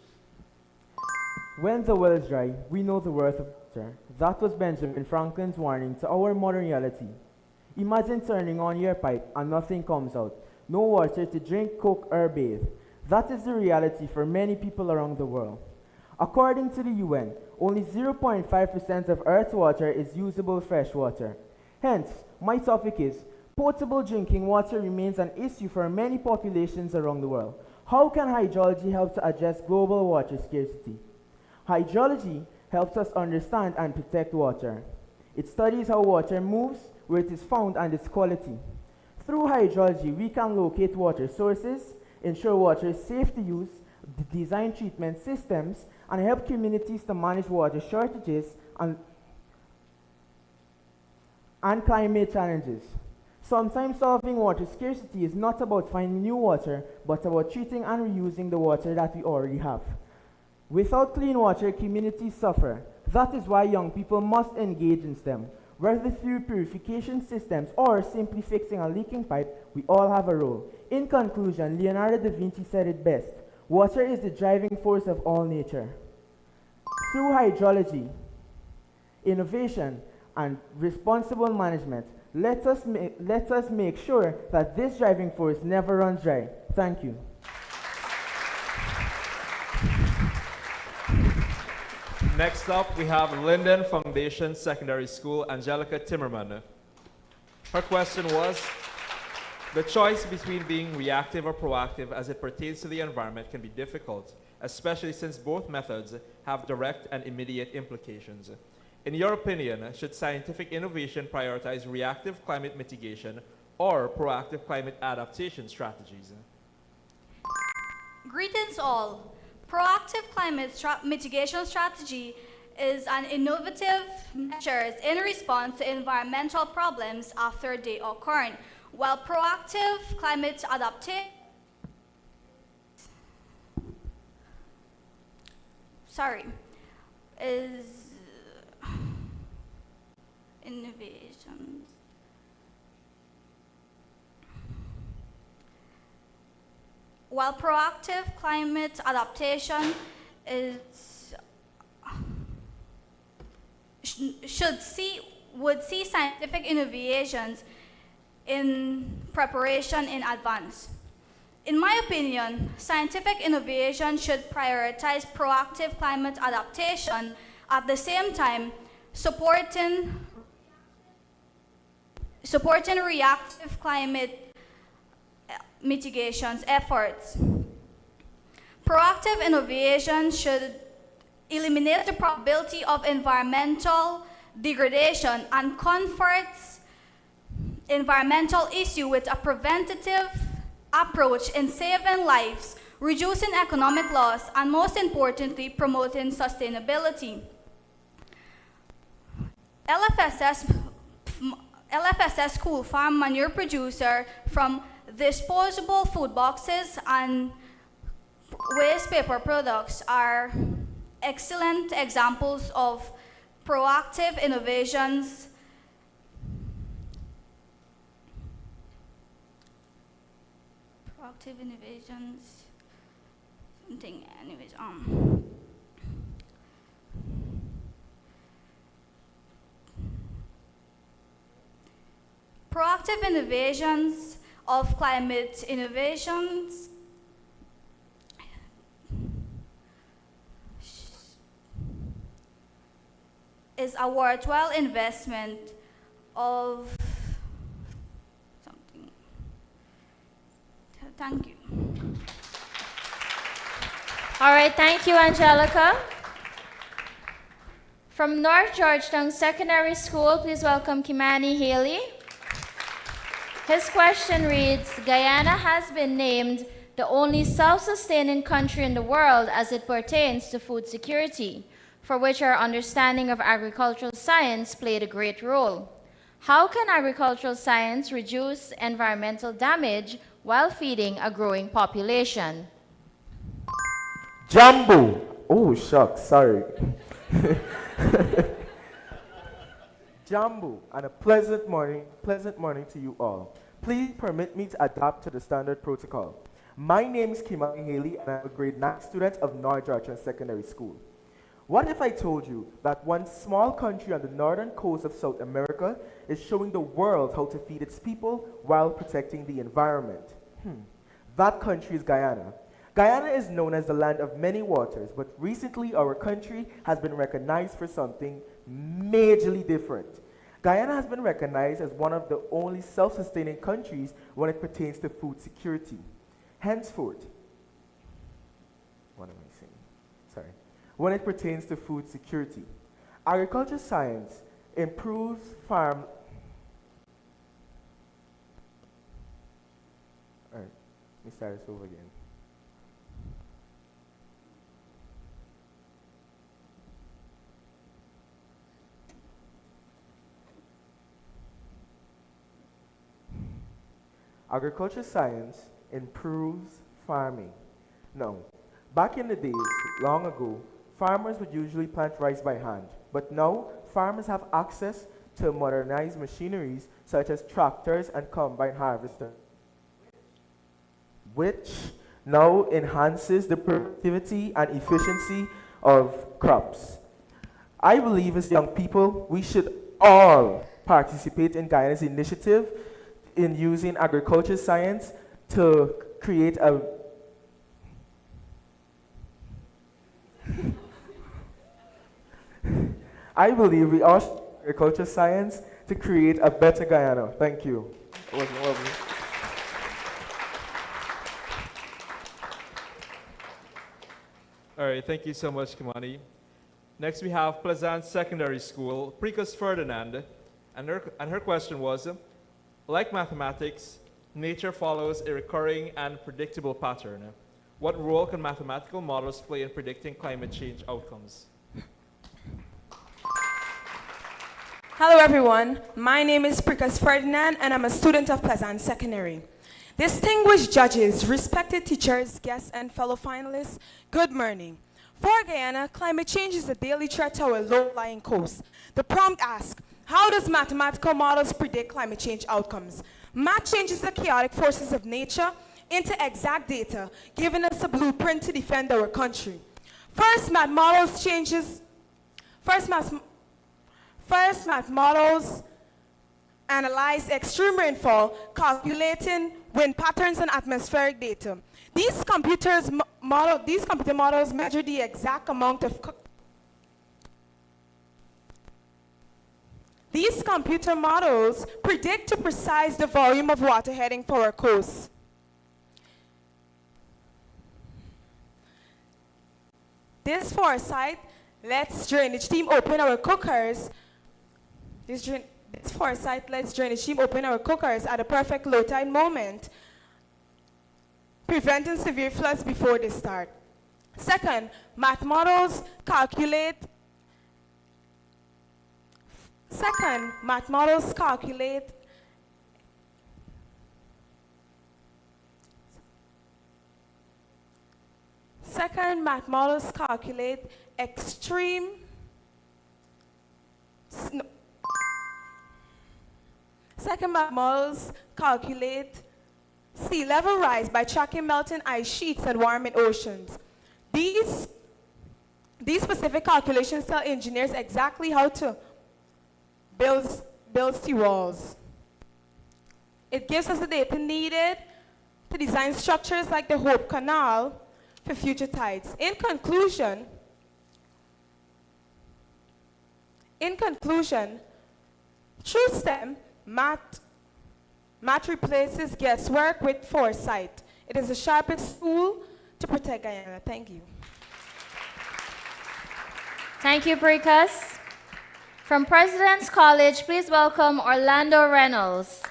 When the well is dry, we know the worth of water. That was Benjamin Franklin's warning to our modern reality. Imagine turning on your pipe and nothing comes out. No water to drink, cook, or bathe. That is the reality for many people around the world. According to the UN, only 0.5% of Earth's water is usable fresh water. Hence, my topic is, potable drinking water remains an issue for many populations around the world. How can hydrology help to address global water scarcity? Hydrology helps us understand and protect water. It studies how water moves, where it is found, and its quality. Through hydrology, we can locate water sources, ensure water is safe to use, design treatment systems, and help communities to manage water shortages and climate challenges. Sometimes solving water scarcity is not about finding new water, but about treating and reusing the water that we already have. Without clean water, communities suffer. That is why young people must engage in STEM. Whether through purification systems or simply fixing a leaking pipe, we all have a role. In conclusion, Leonardo da Vinci said it best: water is the driving force of all nature. Through hydrology, innovation, and responsible management, let us make sure that this driving force never runs dry. Thank you. Next up, we have Linden Foundation Secondary School, Angelica Timmerman. Her question was, the choice between being reactive or proactive as it pertains to the environment can be difficult, especially since both methods have direct and immediate implications. In your opinion, should scientific innovation prioritize reactive climate mitigation or proactive climate adaptation strategies? Greetings all. Proactive climate mitigation strategy is an innovative measure in response to environmental problems after they occur, while proactive climate adaptation is innovations. While proactive climate adaptation would see scientific innovations in preparation in advance. In my opinion, scientific innovation should prioritize proactive climate adaptation at the same time supporting reactive climate mitigations efforts. Proactive innovation should eliminate the probability of environmental degradation and confronts environmental issue with a preventative approach in saving lives, reducing economic loss, and most importantly, promoting sustainability. LFSS school farm manure producer from disposable food boxes and waste paper products are excellent examples of proactive innovations proactive innovations of climate innovations is a worthwhile investment of something. Thank you. All right, thank you, Angelica. From North Georgetown Secondary School, please welcome Kimani Haley. His question reads, Guyana has been named the only self-sustaining country in the world as it pertains to food security, for which our understanding of agricultural science played a great role. How can agricultural science reduce environmental damage while feeding a growing population? Jumbo! Oh, shucks, sorry. Jambo, and a pleasant morning to you all. Please permit me to adapt to the standard protocol. My name is Kimani Haley, and I'm a grade 9 student of North Georgetown Secondary School. What if I told you that one small country on the northern coast of South America is showing the world how to feed its people while protecting the environment? That country is Guyana. Guyana is known as the land of many waters, but recently our country has been recognized for something majorly different. Guyana has been recognized as one of the only self-sustaining countries when it pertains to food security. Henceforth, when it pertains to food security. Agriculture science improves farm... All right, let me start this over again. Agriculture science improves farming. Now, back in the days, long ago, farmers would usually plant rice by hand, but now farmers have access to modernized machineries such as tractors and combine harvesters, which now enhances the productivity and efficiency of crops. I believe as young people, we should all participate in Guyana's initiative in using agriculture science to create a I believe we all should use agriculture science to create a better Guyana. Thank you. It was lovely. All right, thank you so much, Kimani. Next, we have Pleasant Secondary School, Precus Ferdinand, and her question was, like mathematics, nature follows a recurring and predictable pattern. What role can mathematical models play in predicting climate change outcomes? Hello everyone, my name is Precus Ferdinand and I'm a student of Pleasant Secondary. Distinguished judges, respected teachers, guests, and fellow finalists, good morning. For Guyana, climate change is a daily threat to our low-lying coast. The prompt asks, how does mathematical models predict climate change outcomes? Math changes the chaotic forces of nature into exact data, giving us a blueprint to defend our country. First, math models analyze extreme rainfall, calculating wind patterns and atmospheric data. These computer models measure the exact amount of These computer models predict to precise the volume of water heading for our coast. This foresight lets drainage team open our cookers. This foresight lets drainage team open our cookers at a perfect low tide moment, preventing severe floods before they start. Second, math models calculate extreme sea level rise by tracking melting ice sheets and warming oceans. These specific calculations tell engineers exactly how to build seawalls. It gives us the data needed to design structures like the Hope Canal for future tides. In conclusion, through STEM, math replaces guesswork with foresight. It is the sharpest tool to protect Guyana. Thank you. Thank you, Precus. From President's College, please welcome Orlando Reynolds.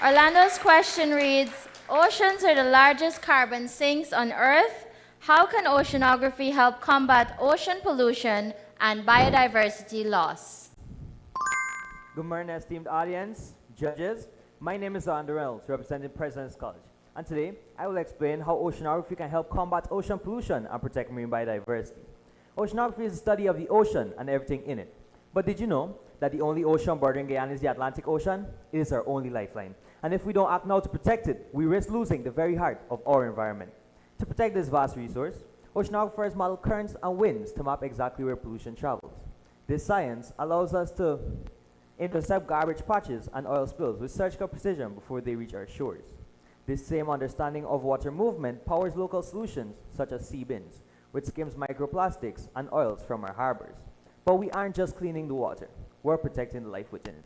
Orlando's question reads, oceans are the largest carbon sinks on Earth. How can oceanography help combat ocean pollution and biodiversity loss? Good morning, esteemed audience, judges. My name is Orlando Reynolds, representing President's College. And today, I will explain how oceanography can help combat ocean pollution and protect marine biodiversity. Oceanography is the study of the ocean and everything in it. But did you know that the only ocean bordering Guyana is the Atlantic Ocean? It is our only lifeline. And if we don't act now to protect it, we risk losing the very heart of our environment. To protect this vast resource, oceanographers model currents and winds to map exactly where pollution travels. This science allows us to intercept garbage patches and oil spills with surgical precision before they reach our shores. This same understanding of water movement powers local solutions such as sea bins, which skims microplastics and oils from our harbors. But we aren't just cleaning the water, we're protecting the life within it.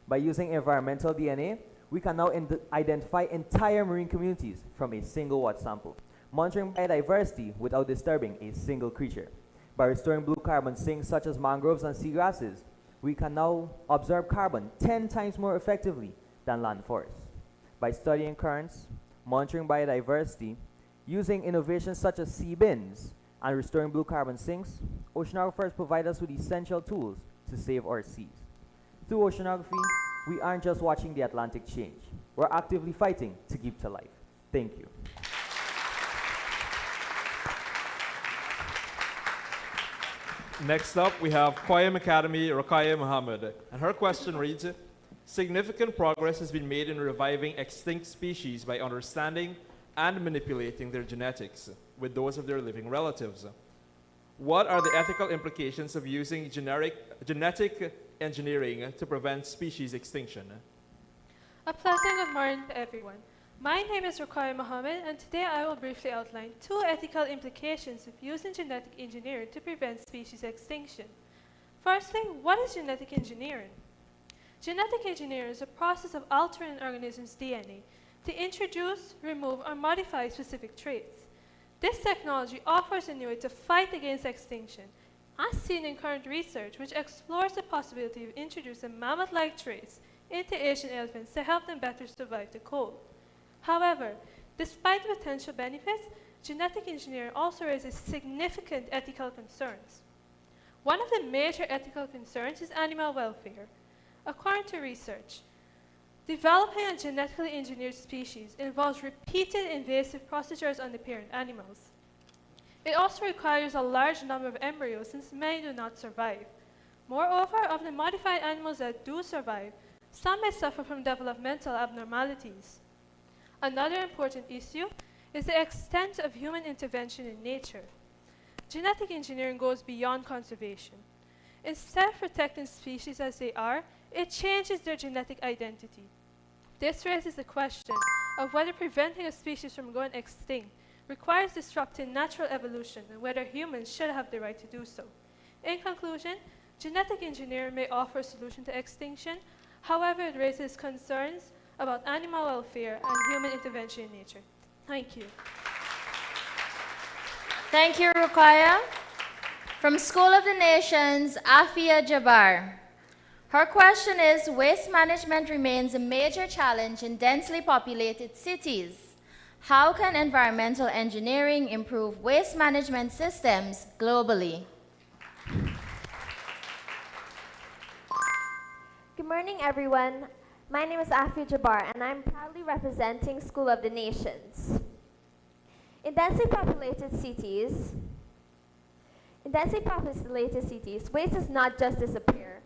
By using environmental DNA, we can now identify entire marine communities from a single water sample. monitoring biodiversity without disturbing a single creature. By restoring blue carbon sinks such as mangroves and seagrasses, we can now absorb carbon 10 times more effectively than land forests. By studying currents, monitoring biodiversity, using innovations such as sea bins, and restoring blue carbon sinks, oceanographers provide us with essential tools to save our seas. Through oceanography, we aren't just watching the Atlantic change. We're actively fighting to keep to life. Thank you. Next up, we have Quayam Academy, Rakaya Muhammad, and her question reads, significant progress has been made in reviving extinct species by understanding and manipulating their genetics with those of their living relatives. What are the ethical implications of using genetic engineering to prevent species extinction? A pleasant good morning to everyone. My name is Rakaya Muhammad, and today I will briefly outline 2 ethical implications of using genetic engineering to prevent species extinction. Firstly, what is genetic engineering? Genetic engineering is a process of altering an organism's DNA to introduce, remove, or modify specific traits. This technology offers a new way to fight against extinction, as seen in current research, which explores the possibility of introducing mammoth-like traits into Asian elephants to help them better survive the cold. However, despite the potential benefits, genetic engineering also raises significant ethical concerns. One of the major ethical concerns is animal welfare. According to research, developing a genetically engineered species involves repeated invasive procedures on the parent animals. It also requires a large number of embryos, since many do not survive. Moreover, of the modified animals that do survive, some may suffer from developmental abnormalities. Another important issue is the extent of human intervention in nature. Genetic engineering goes beyond conservation. Instead of protecting species as they are, it changes their genetic identity. This raises the question of whether preventing a species from going extinct requires disrupting natural evolution and whether humans should have the right to do so. In conclusion, genetic engineering may offer a solution to extinction. However, it raises concerns about animal welfare and human intervention in nature. Thank you. Thank you, Rukaya. From School of the Nations, Afia Jabbar. Her question is, waste management remains a major challenge in densely populated cities. How can environmental engineering improve waste management systems globally? Good morning, everyone. My name is Afia Jabbar, and I'm proudly representing School of the Nations. In densely populated cities, waste does not just disappear.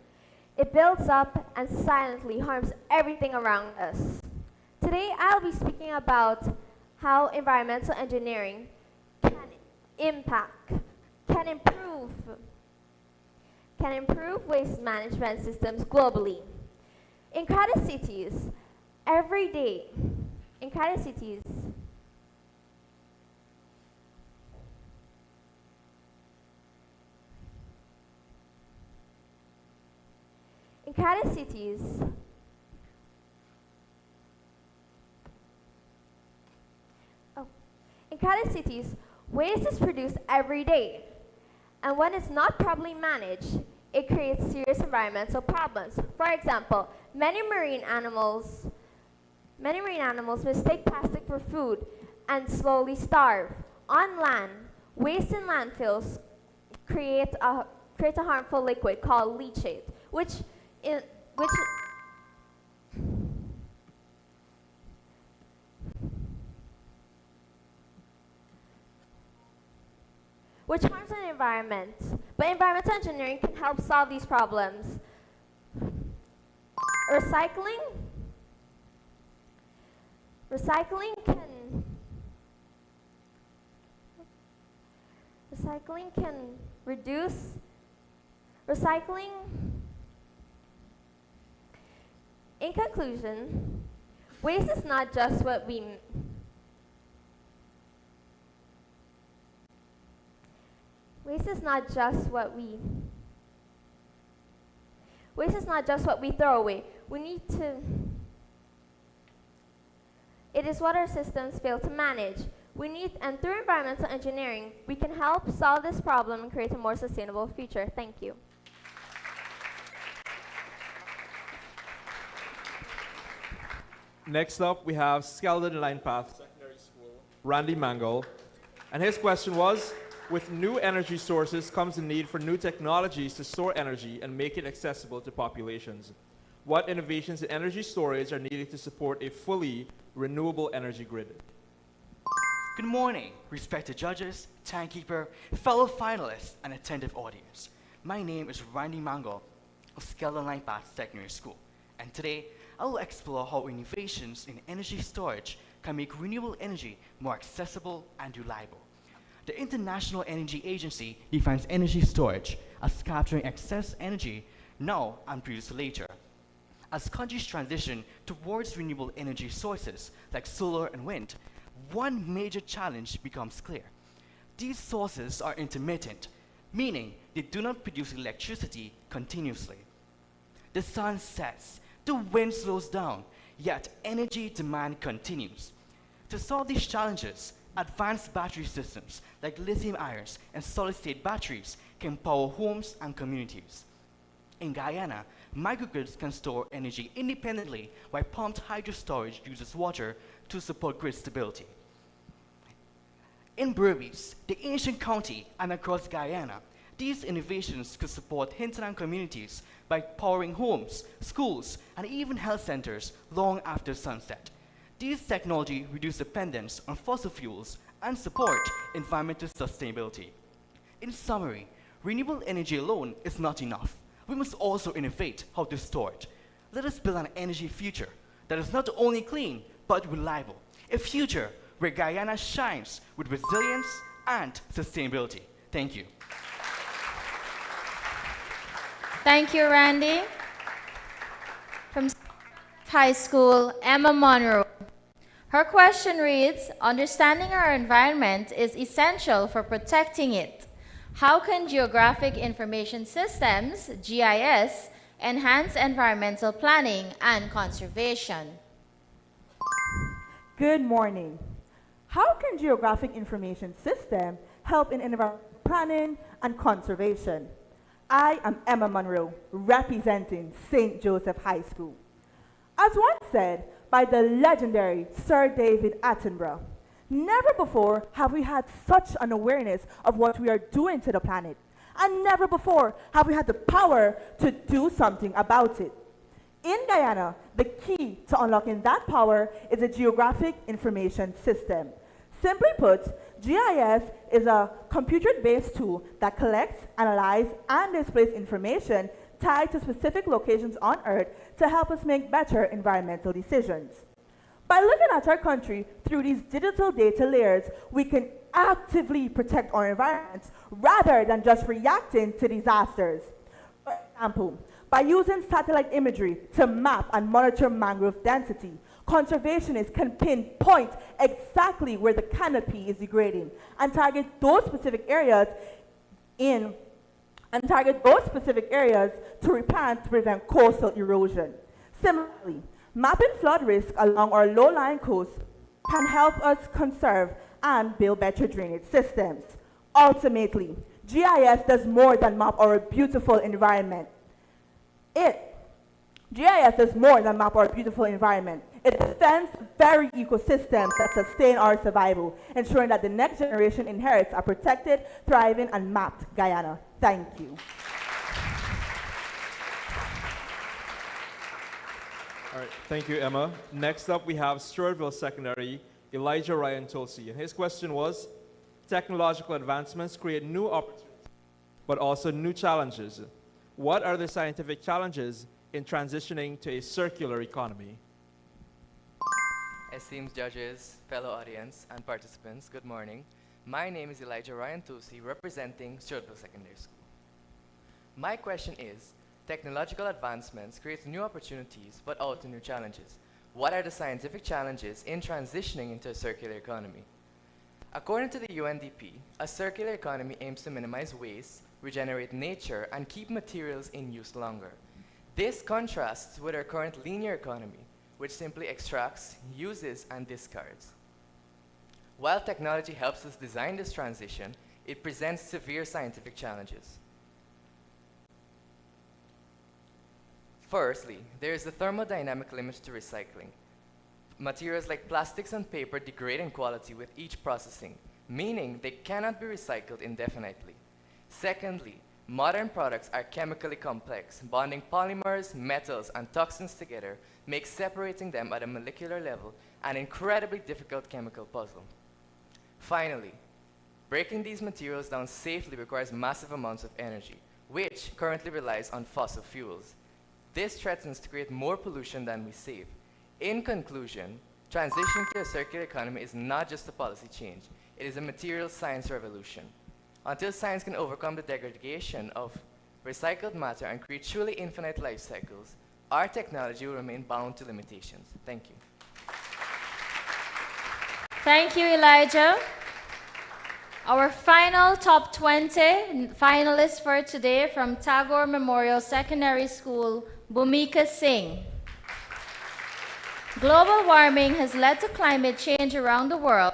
It builds up and silently harms everything around us. Today, I'll be speaking about how environmental engineering can improve waste management systems globally. In crowded cities, every day, in crowded cities, waste is produced every day. And when it's not properly managed, it creates serious environmental problems. For example, many marine animals mistake plastic for food and slowly starve. On land, waste in landfills create a harmful liquid called leachate, which harms the environment. But environmental engineering can help solve these problems. Recycling can reduce. In conclusion, waste is not just what we throw away. It is what our systems fail to manage. And through environmental engineering, we can help solve this problem and create a more sustainable future. Thank you. Next up, we have Skeldon Line Path Secondary School, Randy Mangle. And his question was, with new energy sources comes the need for new technologies to store energy and make it accessible to populations. What innovations in energy storage are needed to support a fully renewable energy grid? Good morning, respected judges, timekeeper, fellow finalists, and attentive audience. My name is Randy Mangle of Skeldon Line Path Secondary School, and today I will explore how innovations in energy storage can make renewable energy more accessible and reliable. The International Energy Agency defines energy storage as capturing excess energy now and produced later. As countries transition towards renewable energy sources like solar and wind, one major challenge becomes clear. These sources are intermittent, meaning they do not produce electricity continuously. The sun sets, the wind slows down, yet energy demand continues. To solve these challenges, advanced battery systems like lithium ions and solid-state batteries can power homes and communities. In Guyana, microgrids can store energy independently, while pumped hydro storage uses water to support grid stability. In Berbice, the ancient county, and across Guyana, these innovations could support hinterland communities by powering homes, schools, and even health centers long after sunset. These technologies reduce dependence on fossil fuels and support environmental sustainability. In summary, renewable energy alone is not enough. We must also innovate how to store it. Let us build an energy future that is not only clean, but reliable. A future where Guyana shines with resilience and sustainability. Thank you. Thank you, Randy. From High School, Emma Monroe. Her question reads, understanding our environment is essential for protecting it. How can Geographic Information Systems, GIS, enhance environmental planning and conservation? Good morning. How can Geographic Information System help in environmental planning and conservation? I am Emma Monroe, representing St. Joseph High School. As once said by the legendary Sir David Attenborough, never before have we had such an awareness of what we are doing to the planet, and never before have we had the power to do something about it. In Guyana, the key to unlocking that power is a Geographic Information System. Simply put, GIS is a computer-based tool that collects, analyzes, and displays information tied to specific locations on Earth to help us make better environmental decisions. By looking at our country through these digital data layers, we can actively protect our environments rather than just reacting to disasters. For example, by using satellite imagery to map and monitor mangrove density, conservationists can pinpoint exactly where the canopy is degrading and target those specific areas to replant to prevent coastal erosion. Similarly, mapping flood risk along our low-lying coast can help us conserve and build better drainage systems. Ultimately, GIS does more than map our beautiful environment. GIS does more than map our beautiful environment. It defends very ecosystems that sustain our survival, ensuring that the next generation inherits a protected, thriving, and mapped Guyana. Thank you. All right, thank you, Emma. Next up, we have Stewartville Secondary, Elijah Ryan Tulsi. And his question was, technological advancements create new opportunities, but also new challenges. What are the scientific challenges in transitioning to a circular economy? Esteemed judges, fellow audience, and participants, good morning. My name is Elijah Ryan Tulsi, representing Stewartville Secondary School. My question is, technological advancements create new opportunities, but also new challenges. What are the scientific challenges in transitioning into a circular economy? According to the UNDP, a circular economy aims to minimize waste, regenerate nature, and keep materials in use longer. This contrasts with our current linear economy, which simply extracts, uses, and discards. While technology helps us design this transition, it presents severe scientific challenges. Firstly, there is the thermodynamic limit to recycling. Materials like plastics and paper degrade in quality with each processing, meaning they cannot be recycled indefinitely. Secondly, modern products are chemically complex. Bonding polymers, metals, and toxins together makes separating them at a molecular level an incredibly difficult chemical puzzle. Finally, breaking these materials down safely requires massive amounts of energy, which currently relies on fossil fuels. This threatens to create more pollution than we save. In conclusion, transitioning to a circular economy is not just a policy change, it is a material science revolution. Until science can overcome the degradation of recycled matter and create truly infinite life cycles, our technology will remain bound to limitations. Thank you. Thank you, Elijah. Our final top 20 finalists for today from Tagore Memorial Secondary School, Bhumika Singh. Global warming has led to climate change around the world.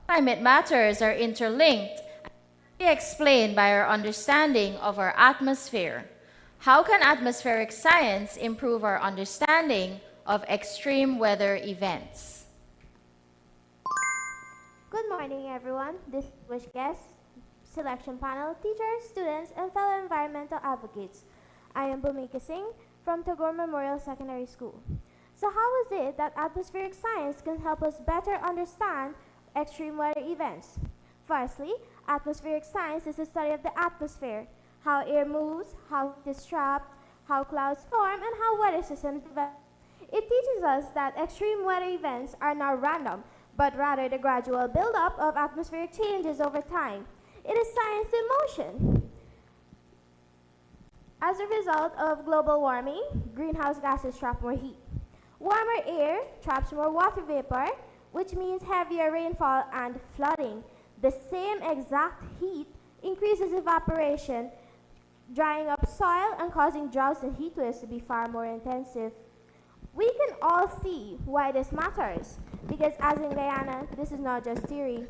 Climate matters are interlinked and can be explained by our understanding of our atmosphere. How can atmospheric science improve our understanding of extreme weather events? Good morning, everyone. Distinguished guests, selection panel, teachers, students, and fellow environmental advocates. I am Bhumika Singh from Tagore Memorial Secondary School. So how is it that atmospheric science can help us better understand extreme weather events? Firstly, atmospheric science is the study of the atmosphere, how air moves, how it is trapped, how clouds form, and how weather systems develop. It teaches us that extreme weather events are not random, but rather the gradual buildup of atmospheric changes over time. It is science in motion. As a result of global warming, greenhouse gases trap more heat. Warmer air traps more water vapor, which means heavier rainfall and flooding. The same exact heat increases evaporation, drying up soil and causing droughts and heat waves to be far more intensive. We can all see why this matters, because as in Guyana, this is not just theory.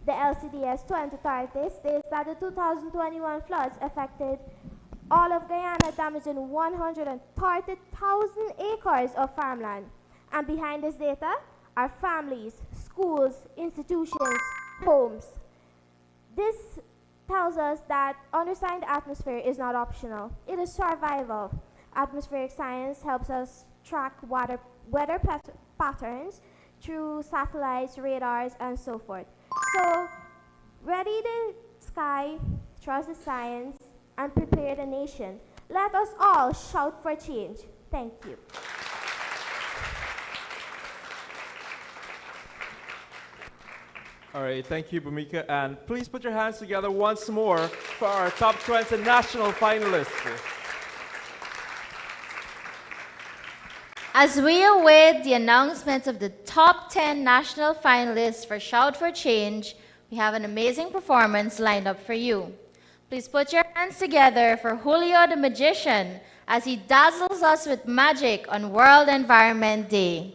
The LCDS 2030 states that the 2021 floods affected all of Guyana, damaging 130,000 acres of farmland. And behind this data are families, schools, institutions, homes. This tells us that understanding the atmosphere is not optional. It is survival. Atmospheric science helps us track weather patterns through satellites, radars, and so forth. So, ready the sky, trust the science, and prepare the nation. Let us all shout for change. Thank you. All right, thank you, Bhumika. And please put your hands together once more for our top 20 national finalists. As we await the announcement of the top 10 national finalists for Shout4Change, we have an amazing performance lined up for you. Please put your hands together for Julio the Magician as he dazzles us with magic on World Environment Day.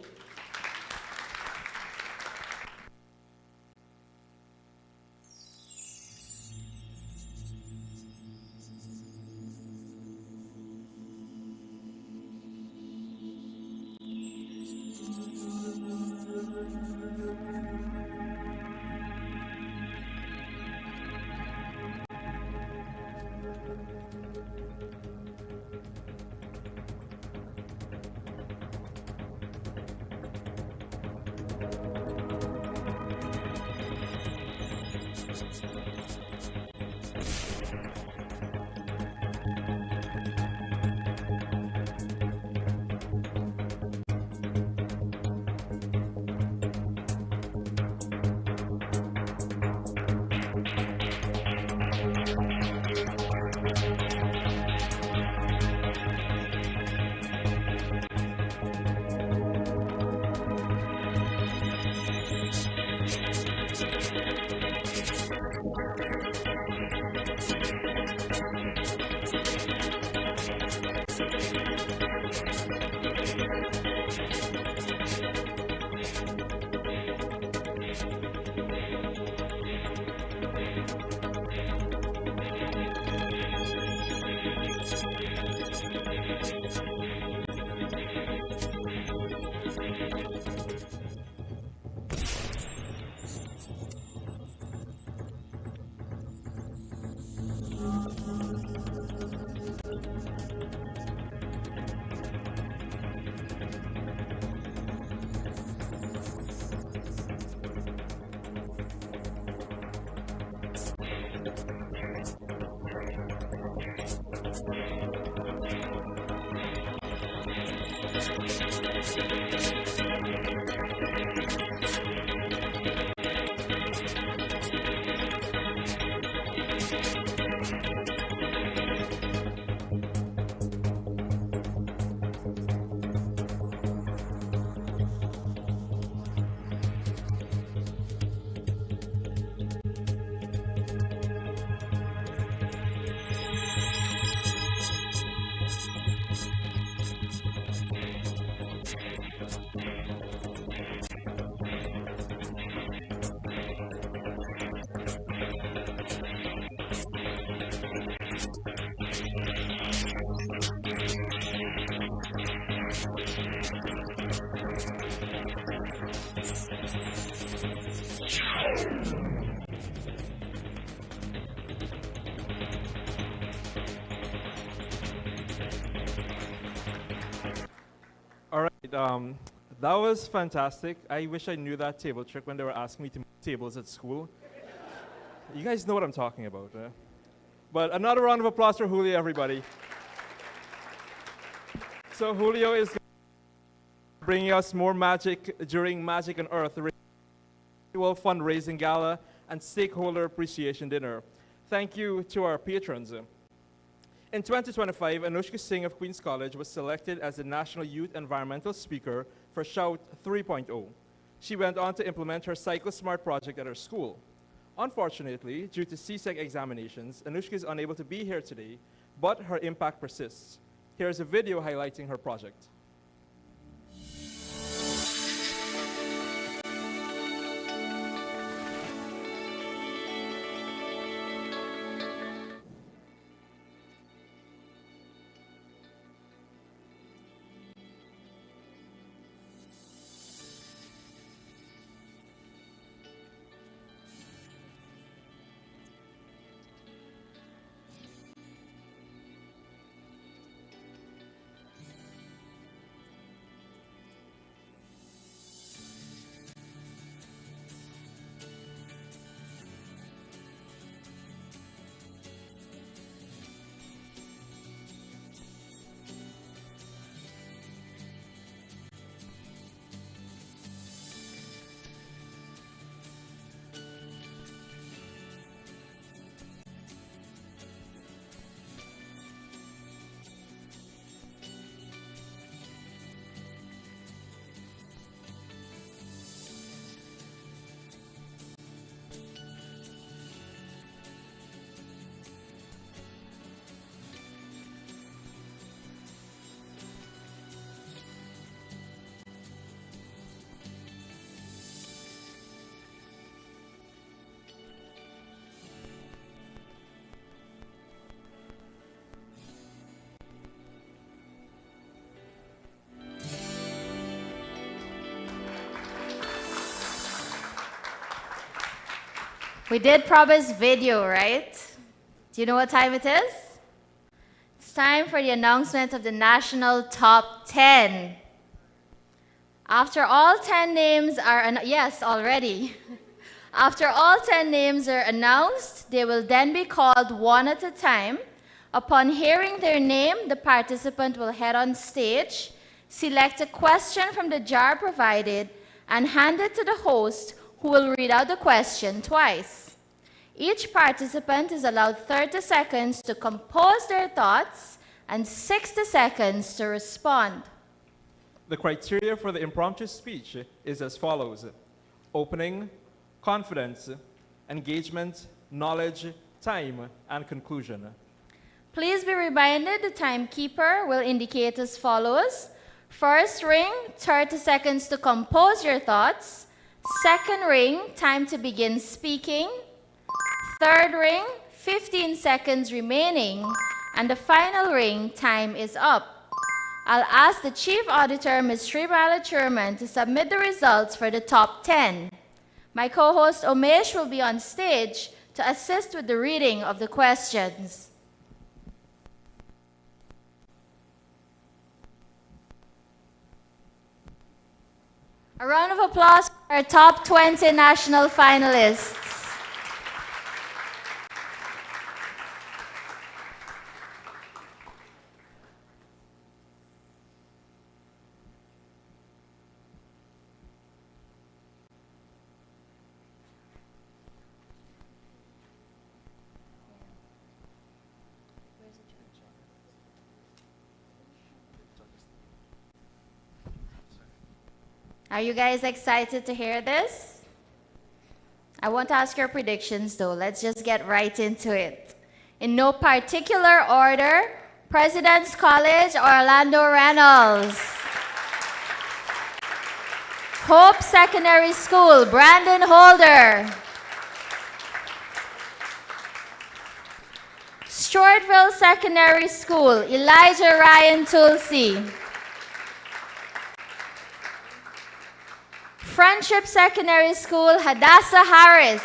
All right, that was fantastic. I wish I knew that table trick when they were asking me to move tables at school. You guys know what I'm talking about, eh? But another round of applause for Julio, everybody. So Julio is bringing us more magic during Magic on Earth, the annual fundraising gala and stakeholder appreciation dinner. Thank you to our patrons. In 2025, Anushka Singh of Queen's College was selected as the National Youth Environmental Speaker for SHOUT 3.0. She went on to implement her Cycle Smart project at her school. Unfortunately, due to CSEC examinations, Anushka is unable to be here today, but her impact persists. Here's a video highlighting her project. We did promise video, right? Do you know what time it is? It's time for the announcement of the national top 10. After all 10 names are, yes, already. After all 10 names are announced, they will then be called one at a time. Upon hearing their name, the participant will head on stage, select a question from the jar provided, and hand it to the host, who will read out the question twice. Each participant is allowed 30 seconds to compose their thoughts and 60 seconds to respond. The criteria for the impromptu speech is as follows: opening, confidence, engagement, knowledge, time, and conclusion. Please be reminded the timekeeper will indicate as follows. First ring, 30 seconds to compose your thoughts. Second ring, time to begin speaking. Third ring, 15 seconds remaining. And the final ring, time is up. I'll ask the Chief Auditor, Ms. Sribala Churman, to submit the results for the top 10. My co-host Omesh will be on stage to assist with the reading of the questions. A round of applause for our top 20 national finalists. Are you guys excited to hear this? I won't ask your predictions though. Let's just get right into it. In no particular order, President's College, Orlando Reynolds. Hope Secondary School, Brandon Holder. Stewartville Secondary School, Elijah Ryan Tulsi. Friendship Secondary School, Hadassah Harris.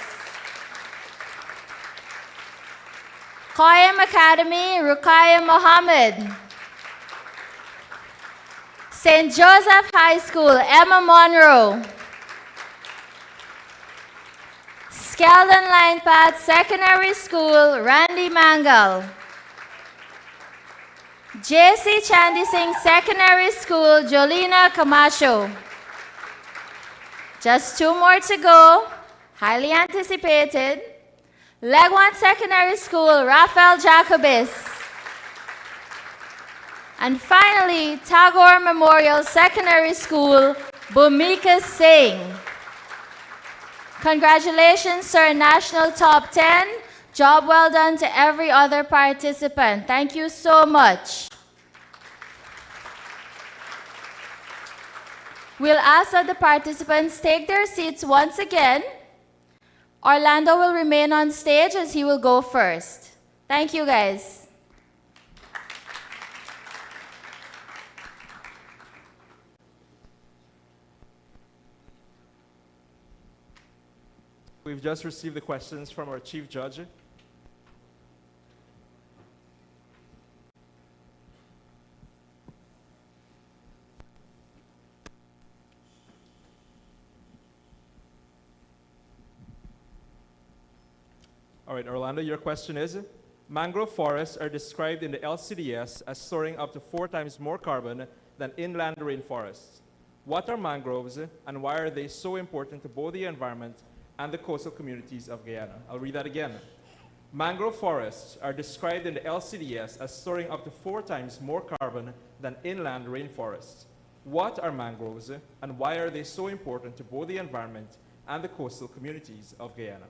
Koyam Academy, Ruqayya Mohammed. St. Joseph High School, Emma Monroe. Skeldon Line Path Secondary School, Randy Mangal. J.C. Chandy Singh Secondary School, Jolina Camacho. Just 2 more to go, highly anticipated. Leg 1 Secondary School, Rafael Jacobis. And finally, Tagore Memorial Secondary School, Bhumika Singh. Congratulations, sir, national top 10. Job well done to every other participant. Thank you so much. We'll ask that the participants take their seats once again. Orlando will remain on stage as he will go first. Thank you, guys. We've just received the questions from our Chief Judge. All right, Orlando, your question is, mangrove forests are described in the LCDS as storing up to 4 times more carbon than inland rainforests. What are mangroves and why are they so important to both the environment and the coastal communities of Guyana? I'll read that again. Mangrove forests are described in the LCDS as storing up to 4 times more carbon than inland rainforests. What are mangroves and why are they so important to both the environment and the coastal communities of Guyana?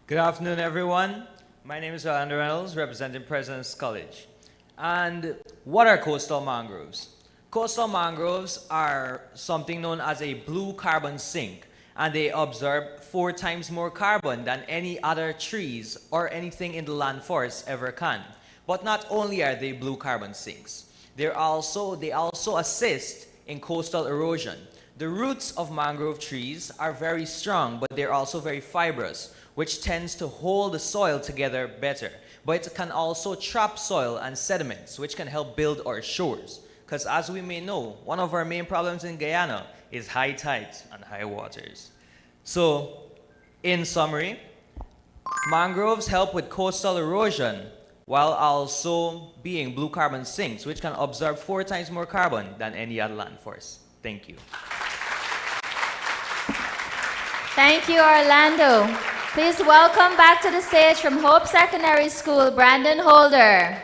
Good afternoon, everyone. My name is Orlando Reynolds, representing President's College. And what are coastal mangroves? Coastal mangroves are something known as a blue carbon sink, and they absorb 4 times more carbon than any other trees or anything in the land forest ever can. But not only are they blue carbon sinks, they also assist in coastal erosion. The roots of mangrove trees are very strong, but they're also very fibrous, which tends to hold the soil together better. But it can also trap soil and sediments, which can help build our shores. Because as we may know, one of our main problems in Guyana is high tides and high waters. So, in summary, mangroves help with coastal erosion while also being blue carbon sinks, which can absorb 4 times more carbon than any other land forest. Thank you. Thank you, Orlando. Please welcome back to the stage from Hope Secondary School, Brandon Holder.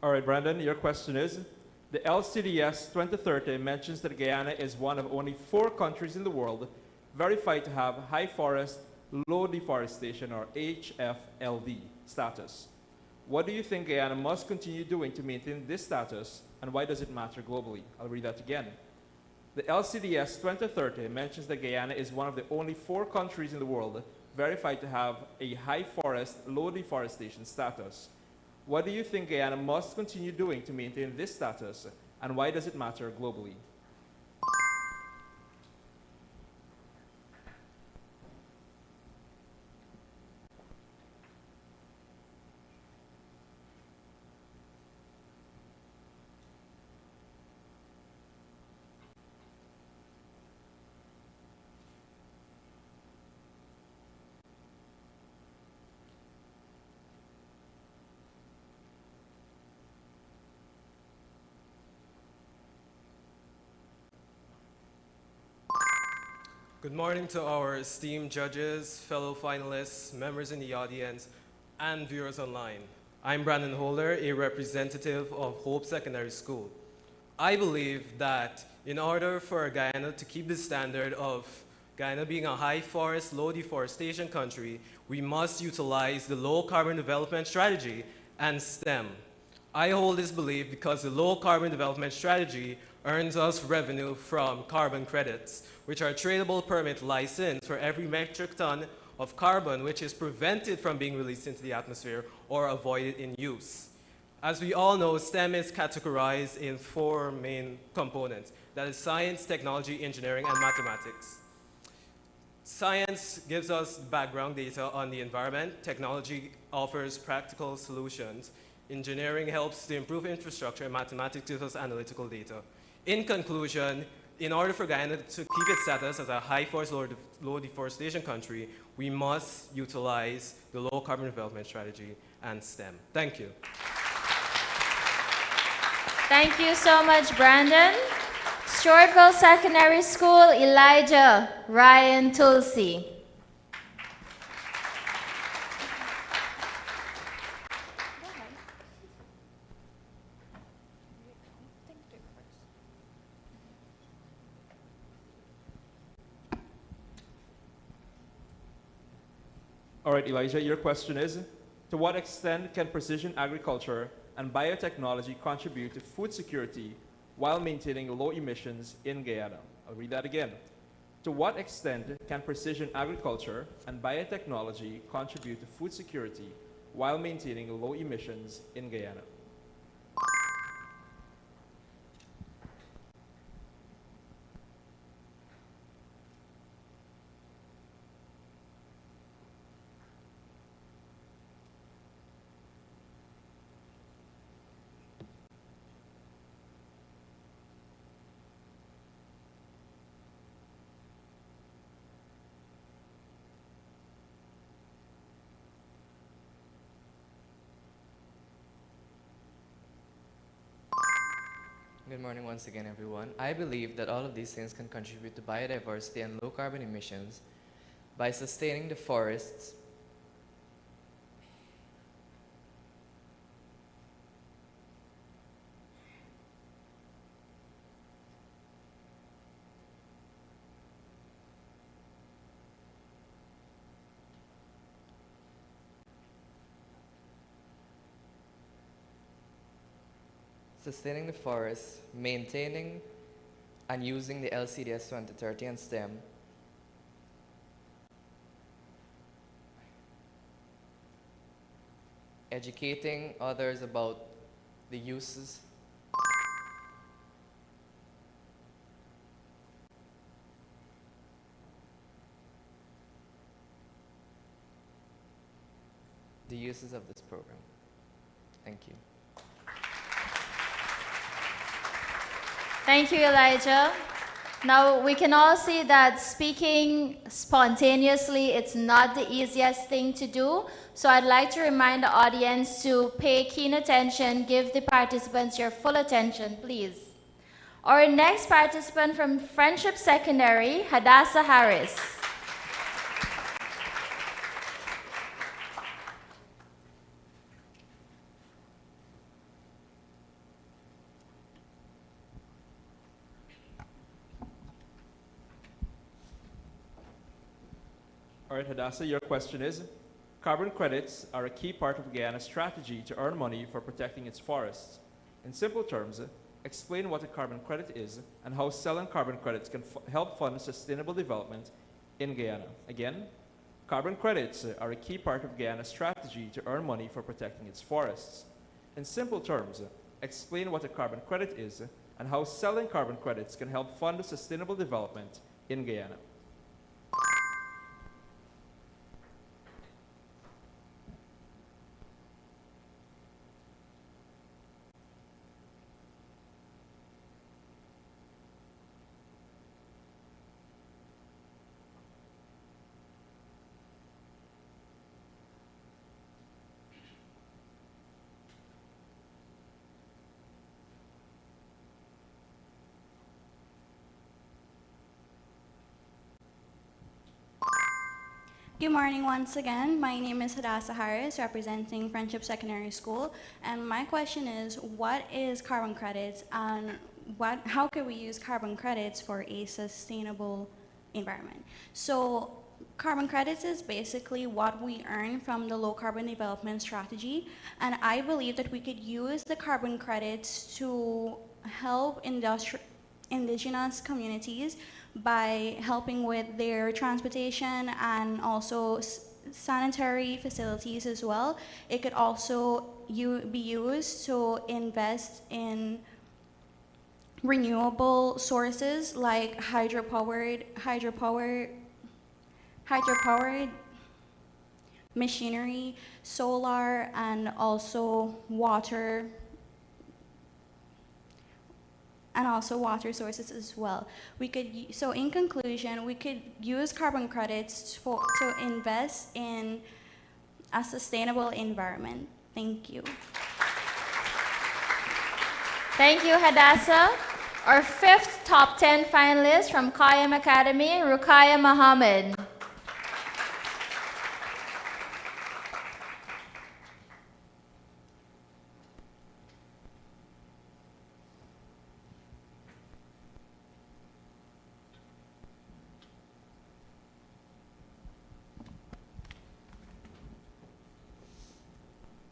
All right, Brandon, your question is, the LCDS 2030 mentions that Guyana is one of only 4 countries in the world verified to have high forest, low deforestation, or HFLD status. What do you think Guyana must continue doing to maintain this status, and why does it matter globally? I'll read that again. The LCDS 2030 mentions that Guyana is one of the only 4 countries in the world verified to have a high forest, low deforestation status. What do you think Guyana must continue doing to maintain this status, and why does it matter globally? Good morning to our esteemed judges, fellow finalists, members in the audience, and viewers online. I'm Brandon Holder, a representative of Hope Secondary School. I believe that in order for Guyana to keep the standard of Guyana being a high forest, low deforestation country, we must utilize the low carbon development strategy and STEM. I hold this belief because the low carbon development strategy earns us revenue from carbon credits, which are tradable permit license for every metric ton of carbon which is prevented from being released into the atmosphere or avoided in use. As we all know, STEM is categorized in 4 main components. That is science, technology, engineering, and mathematics. Science gives us background data on the environment. Technology offers practical solutions. Engineering helps to improve infrastructure, and mathematics gives us analytical data. In conclusion, in order for Guyana to keep its status as a high forest, low deforestation country, we must utilize the low carbon development strategy and STEM. Thank you. Thank you so much, Brandon. Stewartville Secondary School, Elijah Ryan Tulsi. All right, Elijah, your question is, to what extent can precision agriculture and biotechnology contribute to food security while maintaining low emissions in Guyana? I'll read that again. To what extent can precision agriculture and biotechnology contribute to food security while maintaining low emissions in Guyana? Good morning once again, everyone. I believe that all of these things can contribute to biodiversity and low carbon emissions by sustaining the forests, maintaining and using the LCDS 2030 and STEM, educating others about the uses, of this program. Thank you. Thank you, Elijah. Now, we can all see that speaking spontaneously, it's not the easiest thing to do. So I'd like to remind the audience to pay keen attention, give the participants your full attention, please. Our next participant from Friendship Secondary, Hadassah Harris. All right, Hadassah, your question is, carbon credits are a key part of Guyana's strategy to earn money for protecting its forests. In simple terms, explain what a carbon credit is and how selling carbon credits can help fund sustainable development in Guyana. Again, carbon credits are a key part of Guyana's strategy to earn money for protecting its forests. In simple terms, explain what a carbon credit is and how selling carbon credits can help fund sustainable development in Guyana. Good morning once again. My name is Hadassah Harris, representing Friendship Secondary School. And my question is, what is carbon credits and how can we use carbon credits for a sustainable environment? So carbon credits is basically what we earn from the low carbon development strategy. And I believe that we could use the carbon credits to help indigenous communities by helping with their transportation and also sanitary facilities as well. It could also be used to invest in renewable sources like hydropowered machinery, solar, and also water sources as well. So in conclusion, we could use carbon credits to invest in a sustainable environment. Thank you. Thank you, Hadassah. Our fifth top 10 finalist from Qayyam Academy, Ruqayya Muhammad.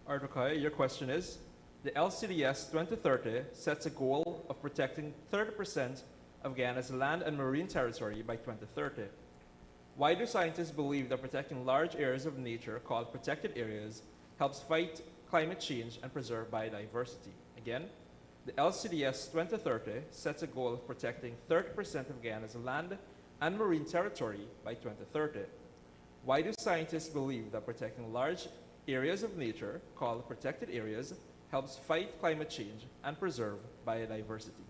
Ruqayya, your question is, the LCDS 2030 sets a goal of protecting 30% of Guyana's land and marine territory by 2030. Why do scientists believe that protecting large areas of nature called protected areas helps fight climate change and preserve biodiversity? Again, the LCDS 2030 sets a goal of protecting 30% of Guyana's land and marine territory by 2030. Why do scientists believe that protecting large areas of nature, called protected areas, helps fight climate change and preserve biodiversity?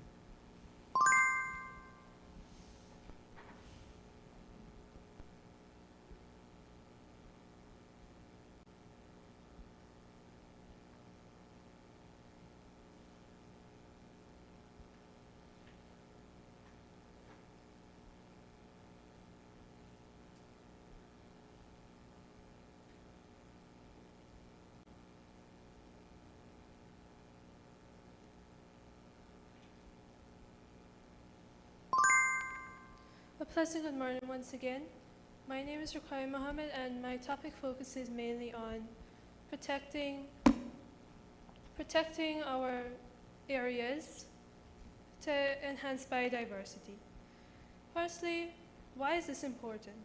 A pleasant good morning once again. My name is Ruqayya Muhammad and my topic focuses mainly on protecting our areas to enhance biodiversity. Firstly, why is this important?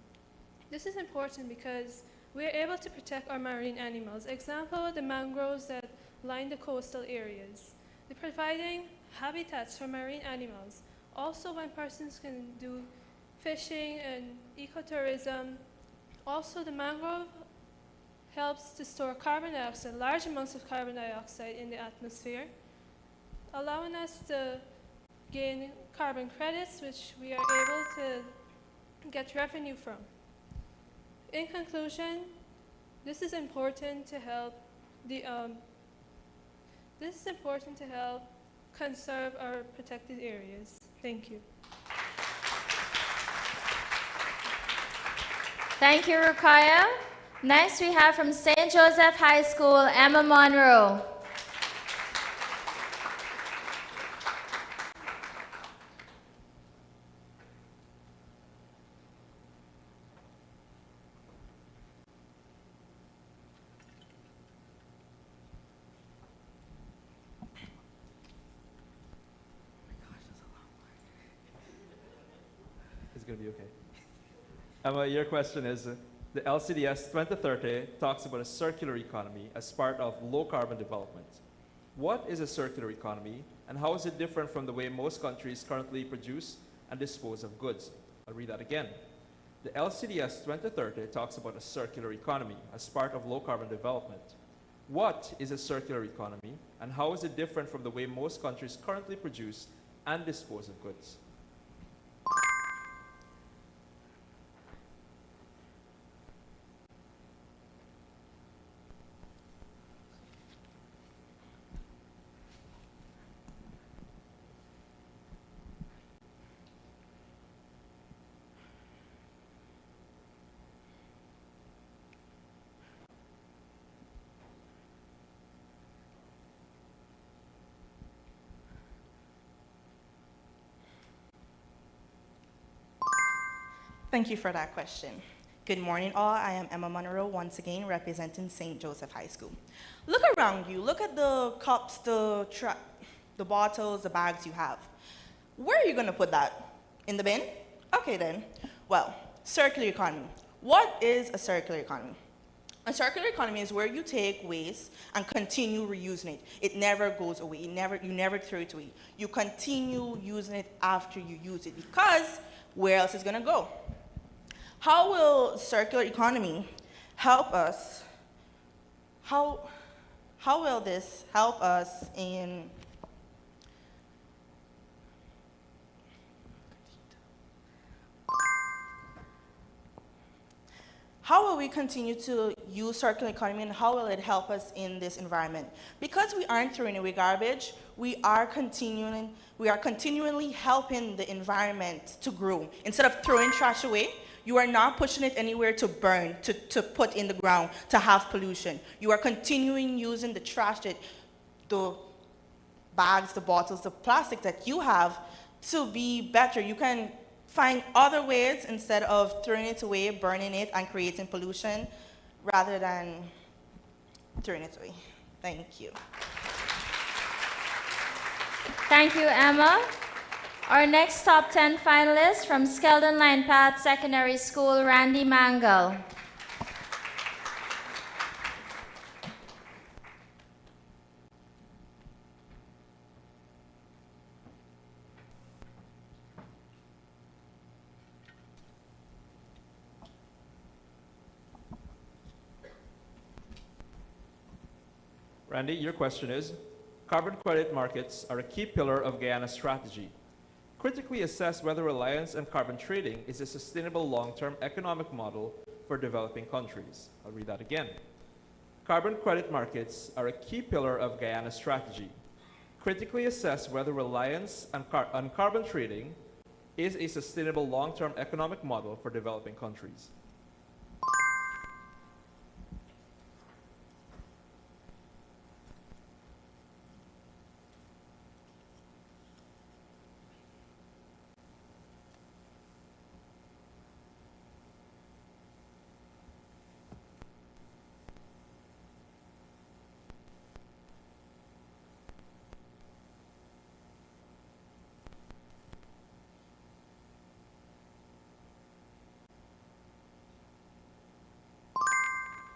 This is important because we are able to protect our marine animals. Example, the mangroves that line the coastal areas. They're providing habitats for marine animals. Also, when persons can do fishing and ecotourism. Also, the mangrove helps to store carbon dioxide, large amounts of carbon dioxide in the atmosphere, allowing us to gain carbon credits, which we are able to get revenue from. In conclusion, this is important to help conserve our protected areas. Thank you. Thank you, Ruqayya. Next, we have from St. Joseph High School, Emma Monroe. It's going to be okay. Emma, your question is, the LCDS 2030 talks about a circular economy as part of low-carbon development. What is a circular economy, and how is it different from the way most countries currently produce and dispose of goods? I'll read that again. The LCDS 2030 talks about a circular economy as part of low-carbon development. What is a circular economy, and how is it different from the way most countries currently produce and dispose of goods? Thank you for that question. Good morning, all. I am Emma Monroe, once again representing St. Joseph High School. Look around you. Look at the cups, the bottles, the bags you have. Where are you going to put that? In the bin? Okay, then. Well, circular economy. What is a circular economy? A circular economy is where you take waste and continue reusing it. It never goes away. You never throw it away. You continue using it after you use it, because where else is it going to go? How will circular economy help us? How will this help us in how will we continue to use circular economy, and how will it help us in this environment? Because we aren't throwing away garbage, we are continually helping the environment to grow. Instead of throwing trash away, you are not pushing it anywhere to burn, to put in the ground, to have pollution. You are continuing using the trash, the bags, the bottles, the plastic that you have to be better. You can find other ways instead of throwing it away, burning it, and creating pollution, rather than throwing it away. Thank you. Thank you, Emma. Our next top 10 finalist from Skeldon Line Path Secondary School, Randy Mangle. Randy, your question is, carbon credit markets are a key pillar of Guyana's strategy. Critically assess whether reliance on carbon trading is a sustainable long-term economic model for developing countries. I'll read that again. Carbon credit markets are a key pillar of Guyana's strategy. Critically assess whether reliance on carbon trading is a sustainable long-term economic model for developing countries.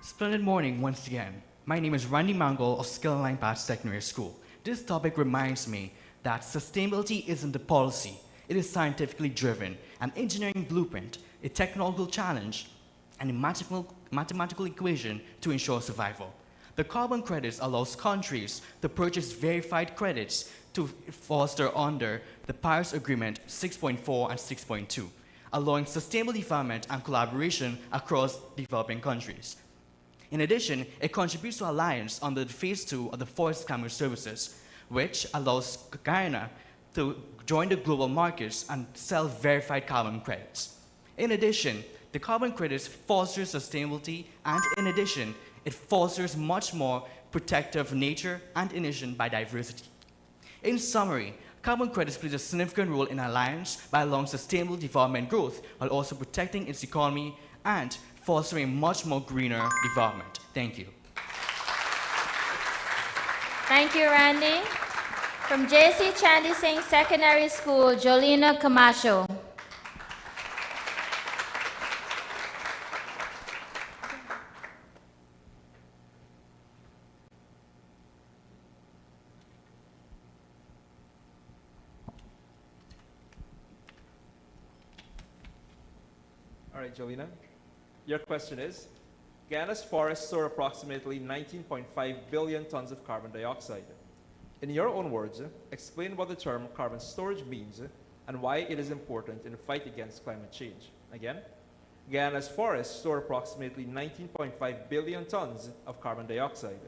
Splendid morning once again. My name is Randy Mangle of Skeldon Line Path Secondary School. This topic reminds me that sustainability isn't a policy. It is scientifically driven, an engineering blueprint, a technological challenge, and a mathematical equation to ensure survival. The carbon credits allows countries to purchase verified credits to foster under the Paris Agreement 6.4 and 6.2, allowing sustainable development and collaboration across developing countries. In addition, it contributes to alliance under the Phase 2 of the Forest Climate Services, which allows Guyana to join the global markets and sell verified carbon credits. In addition, the carbon credits foster sustainability, and in addition, it fosters much more protective nature and in addition biodiversity. In summary, carbon credits plays a significant role in alliance by allowing sustainable development growth while also protecting its economy and fostering much more greener development. Thank you. Thank you, Randy. From J.C. Chandy Singh Secondary School, Jolina Camacho. All right, Jolina. Your question is, Guyana's forests store approximately 19.5 billion tons of carbon dioxide. In your own words, explain what the term carbon storage means and why it is important in the fight against climate change. Again, Guyana's forests store approximately 19.5 billion tons of carbon dioxide.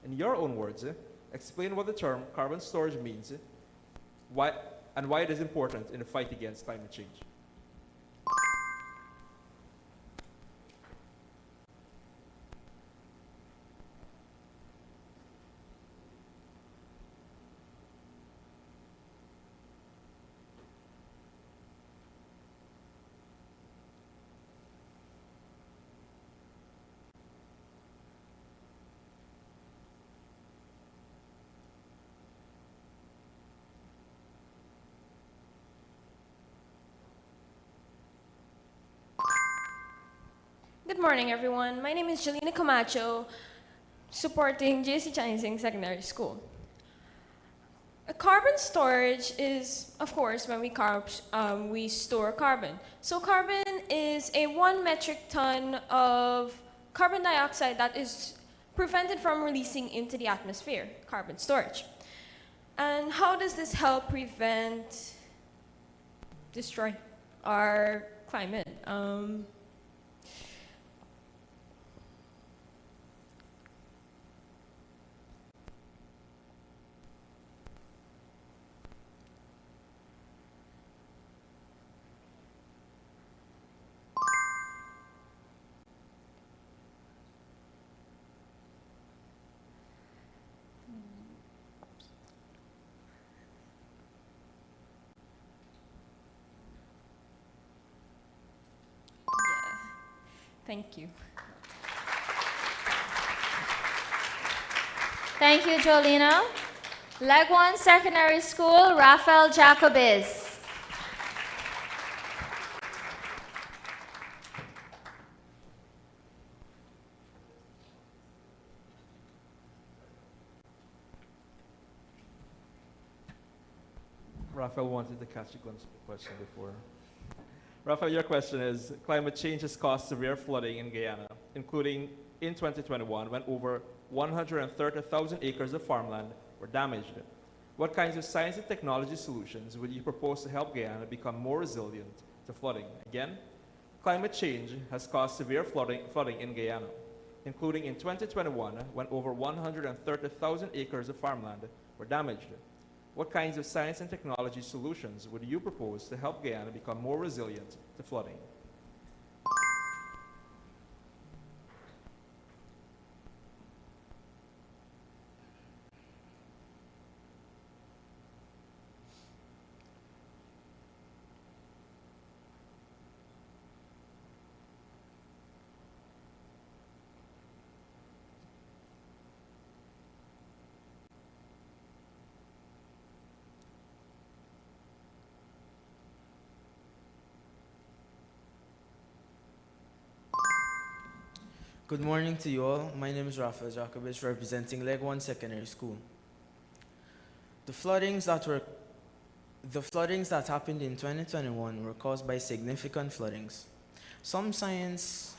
In your own words, explain what the term carbon storage means and why it is important in the fight against climate change. Good morning, everyone. My name is Jelena Camacho, supporting JC Chinese Secondary School. A carbon storage is, of course, when we store carbon. So carbon is a 1 metric ton of carbon dioxide that is prevented from releasing into the atmosphere, carbon storage. And how does this help destroy our climate? Thank you. Thank you, Jolina. Leg 1 Secondary School, Rafael Jacobis. Raphael wanted to catch a glimpse of the question before. Raphael, your question is, climate change has caused severe flooding in Guyana, including in 2021 when over 130,000 acres of farmland were damaged. What kinds of science and technology solutions would you propose to help Guyana become more resilient to flooding? Again, climate change has caused severe flooding in Guyana, including in 2021 when over 130,000 acres of farmland were damaged. What kinds of science and technology solutions would you propose to help Guyana become more resilient to flooding? Good morning to you all. My name is Rafael Jacobis, representing Leg 1 Secondary School. The floodings that happened in 2021 were caused by significant floodings. Some science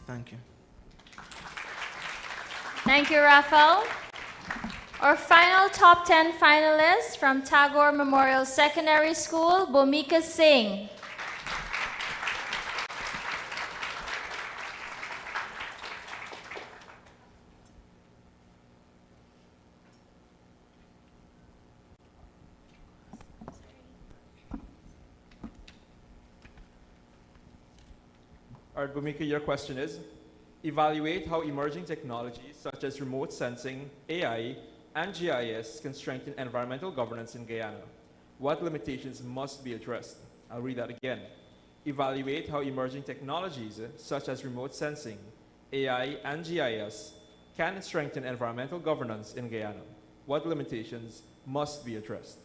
thank you. Thank you, Rafael. Our final top 10 finalists from Tagore Memorial Secondary School, Bhumika Singh. All right, Bhumika, your question is, evaluate how emerging technologies such as remote sensing, AI, and GIS can strengthen environmental governance in Guyana. What limitations must be addressed? I'll read that again. Evaluate how emerging technologies such as remote sensing, AI, and GIS can strengthen environmental governance in Guyana. What limitations must be addressed?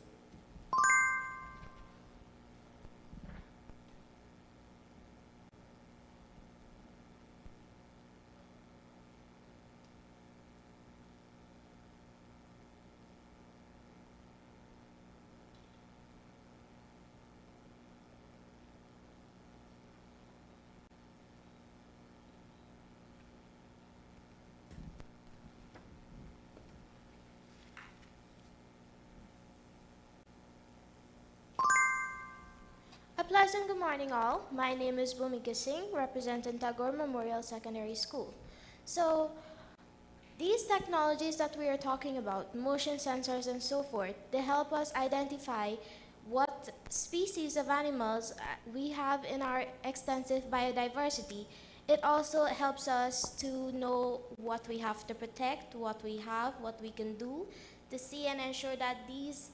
A pleasant good morning all. My name is Bhumika Singh, representing Tagore Memorial Secondary School. So, these technologies that we are talking about, motion sensors and so forth, they help us identify what species of animals we have in our extensive biodiversity. It also helps us to know what we have to protect, what we have, what we can do to see and ensure that these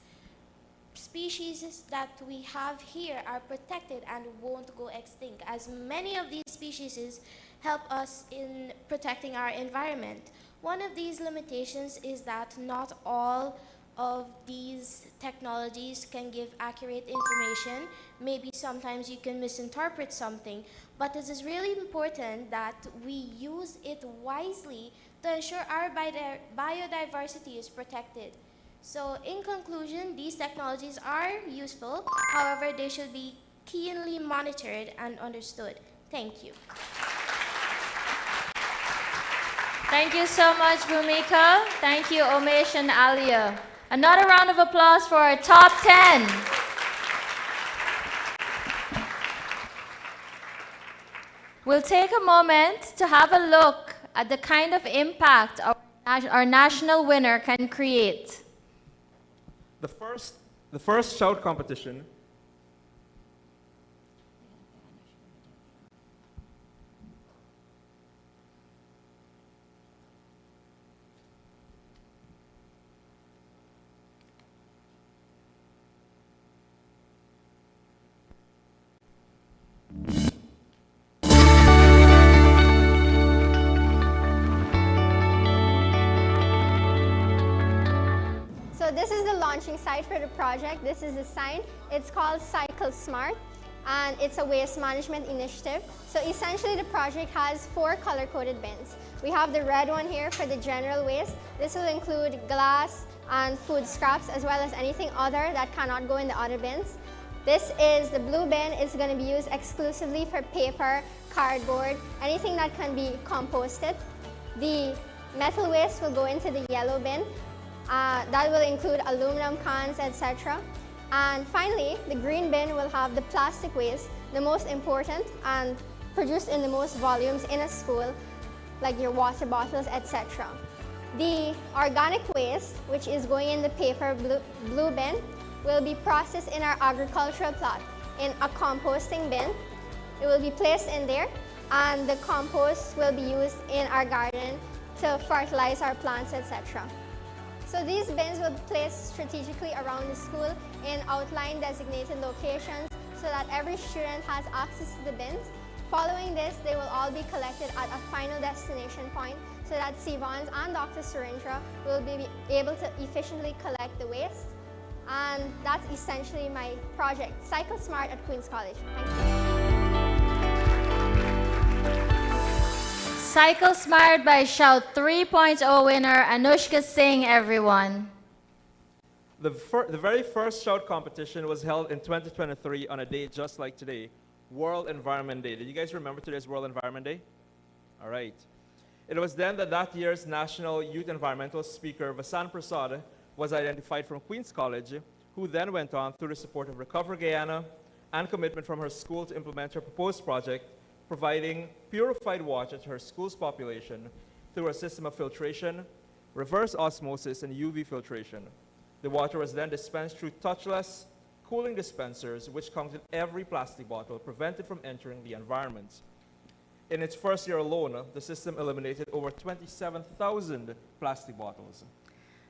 species that we have here are protected and won't go extinct, as many of these species help us in protecting our environment. One of these limitations is that not all of these technologies can give accurate information. Maybe sometimes you can misinterpret something, but it is really important that we use it wisely to ensure our biodiversity is protected. So in conclusion, these technologies are useful. However, they should be keenly monitored and understood. Thank you. Thank you so much, Bhumika. Thank you, Omesh and Alia. Another round of applause for our top 10. We'll take a moment to have a look at the kind of impact our national winner can create. The first shout competition So this is the launching site for the project. This is the sign. It's called Cycle Smart, and it's a waste management initiative. So essentially the project has 4 color-coded bins. We have the red one here for the general waste. This will include glass and food scraps, as well as anything other that cannot go in the other bins. This is the blue bin. It's going to be used exclusively for paper, cardboard, anything that can be composted. The metal waste will go into the yellow bin. That will include aluminum cans, etc. And finally, the green bin will have the plastic waste, the most important and produced in the most volumes in a school, like your water bottles, etc. The organic waste, which is going in the paper blue bin, will be processed in our agricultural plot in a composting bin. It will be placed in there, and the compost will be used in our garden to fertilize our plants, etc. So these bins will be placed strategically around the school in outline designated locations so that every student has access to the bins. Following this, they will all be collected at a final destination point so that Sivans and Dr. Surendra will be able to efficiently collect the waste. And that's essentially my project, Cycle Smart at Queen's College. Thank you. Cycle Smart by Shout 3.0 winner Anushka Singh, everyone. The very first Shout competition was held in 2023 on a day just like today, World Environment Day. Did you guys remember today's World Environment Day? All right. It was then that year's National Youth Environmental Speaker, Vasan Prasad, was identified from Queen's College, who then went on through the support of Recover Guyana and commitment from her school to implement her proposed project, providing purified water to her school's population through a system of filtration, reverse osmosis, and UV filtration. The water was then dispensed through touchless cooling dispensers, which comes in every plastic bottle, prevented from entering the environment. In its first year alone, the system eliminated over 27,000 plastic bottles.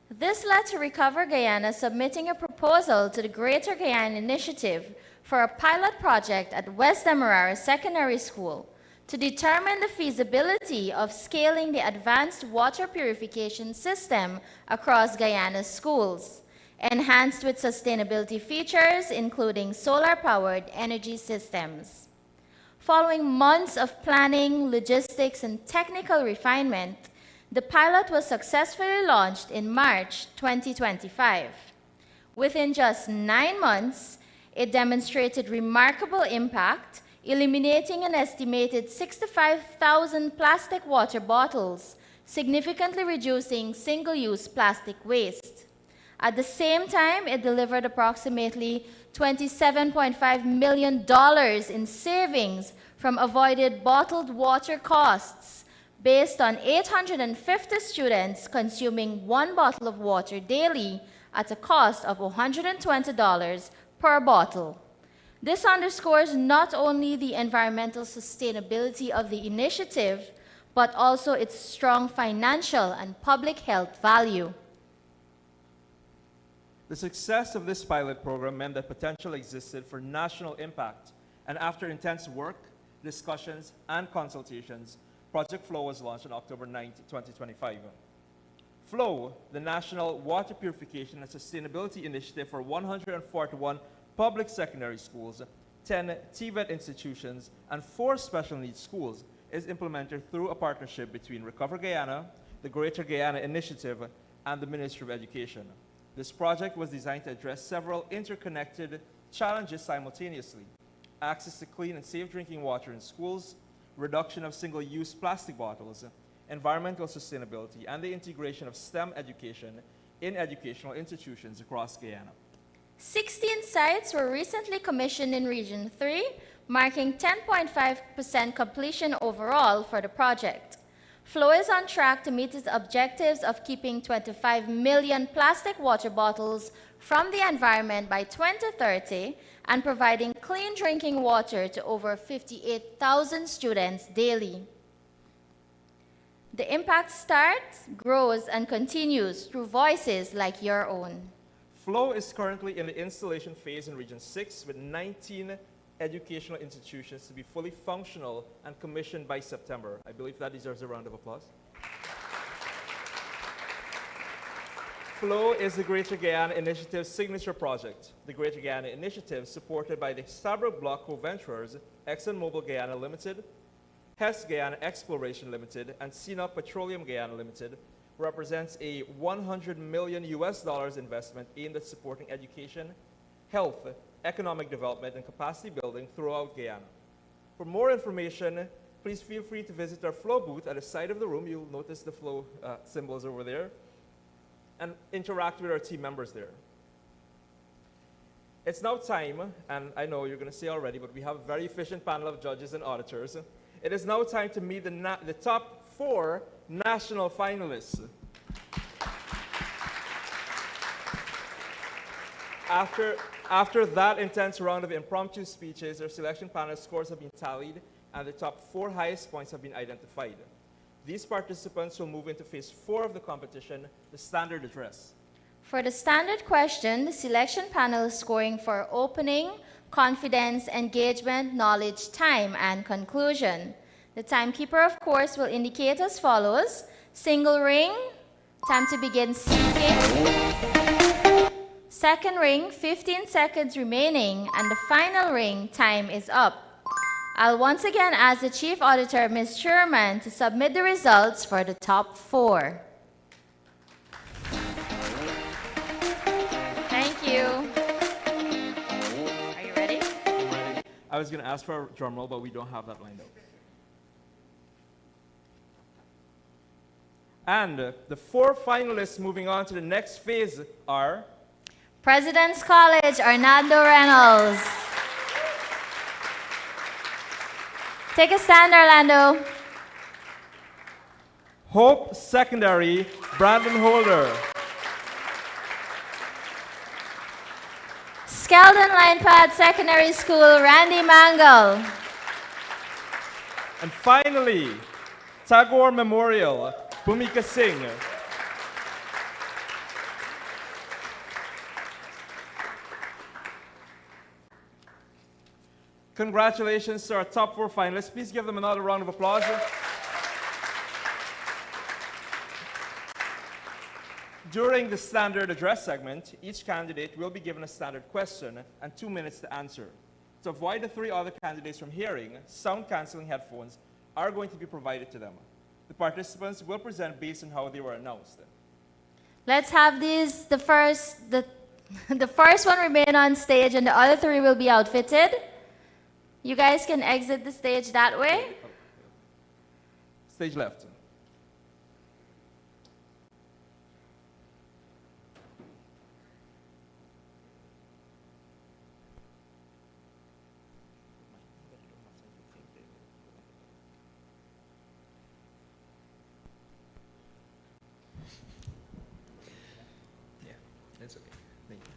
This led to Recover Guyana submitting a proposal to the Greater Guyana Initiative for a pilot project at West Demerara Secondary School to determine the feasibility of scaling the advanced water purification system across Guyana's schools, enhanced with sustainability features including solar-powered energy systems. Following months of planning, logistics, and technical refinement, the pilot was successfully launched in March 2025. Within just 9 months, it demonstrated remarkable impact, eliminating an estimated 65,000 plastic water bottles, significantly reducing single-use plastic waste. At the same time, it delivered approximately $27.5 million in savings from avoided bottled water costs, based on 850 students consuming 1 bottle of water daily at a cost of $120 per bottle. This underscores not only the environmental sustainability of the initiative, but also its strong financial and public health value. The success of this pilot program meant that potential existed for national impact, and after intense work, discussions, and consultations, Project FLOW was launched on October 9, 2025. FLOW, the National Water Purification and Sustainability Initiative for 141 public secondary schools, 10 TVET institutions, and 4 special needs schools, is implemented through a partnership between Recover Guyana, the Greater Guyana Initiative, and the Ministry of Education. This project was designed to address several interconnected challenges simultaneously: access to clean and safe drinking water in schools, reduction of single-use plastic bottles, environmental sustainability, and the integration of STEM education in educational institutions across Guyana. 16 sites were recently commissioned in Region 3, marking 10.5% completion overall for the project. FLOW is on track to meet its objectives of keeping 25 million plastic water bottles from the environment by 2030 and providing clean drinking water to over 58,000 students daily. The impact starts, grows, and continues through voices like your own. FLOW is currently in the installation phase in Region 6 with 19 educational institutions to be fully functional and commissioned by September. I believe that deserves a round of applause. FLOW is the Greater Guyana Initiative's signature project. The Greater Guyana Initiative, supported by the Stabroek Block co-venturers, ExxonMobil Guyana Limited, Hess Guyana Exploration Limited, and CNOOC Petroleum Guyana Limited, represents a $100 million investment aimed at supporting education, health, economic development, and capacity building throughout Guyana. For more information, please feel free to visit our FLOW booth at the side of the room. You'll notice the FLOW symbols over there, and interact with our team members there. It's now time, and I know you're going to say already, but we have a very efficient panel of judges and auditors. It is now time to meet the top 4 national finalists. After that intense round of impromptu speeches, our selection panel scores have been tallied, and the top 4 highest points have been identified. These participants will move into phase 4 of the competition, the standard address. For the standard question, the selection panel is scoring for opening, confidence, engagement, knowledge, time, and conclusion. The timekeeper, of course, will indicate as follows: single ring, time to begin speaking. Second ring, 15 seconds remaining, and the final ring, time is up. I'll once again ask the Chief Auditor, Ms. Sherman, to submit the results for the top 4. Thank you. Are you ready? I was going to ask for a drum roll, but we don't have that lined up. And the 4 finalists moving on to the next phase are President's College, Orlando Reynolds. Take a stand, Orlando. Hope Secondary, Brandon Holder. Skeldon Linepad Secondary School, Randy Mangle. And finally, Tagore Memorial, Bhumika Singh. Congratulations to our top 4 finalists. Please give them another round of applause. During the standard address segment, each candidate will be given a standard question and 2 minutes to answer. To avoid the 3 other candidates from hearing, sound-canceling headphones are going to be provided to them. The participants will present based on how they were announced. Let's have these, the first one remain on stage and the other 3 will be outfitted. You guys can exit the stage that way. Stage left.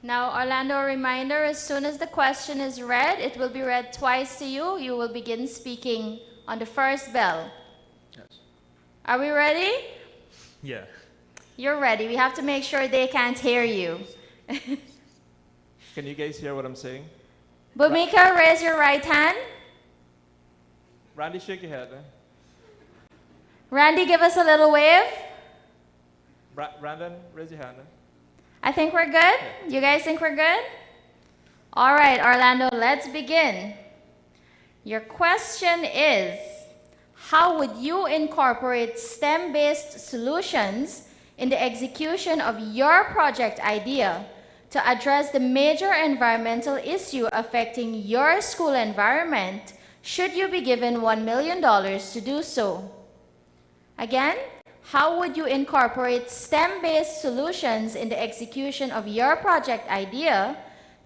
Now, Orlando, a reminder, as soon as the question is read, it will be read twice to you. You will begin speaking on the first bell. Yes. Are we ready? Yeah. You're ready. We have to make sure they can't hear you. Can you guys hear what I'm saying? Bhumika, raise your right hand. Randy, shake your head. Randy, give us a little wave. Brandon, raise your hand. I think we're good. You guys think we're good? All right, Orlando, let's begin. Your question is, how would you incorporate STEM-based solutions in the execution of your project idea to address the major environmental issue affecting your school environment should you be given $1 million to do so? Again, how would you incorporate STEM-based solutions in the execution of your project idea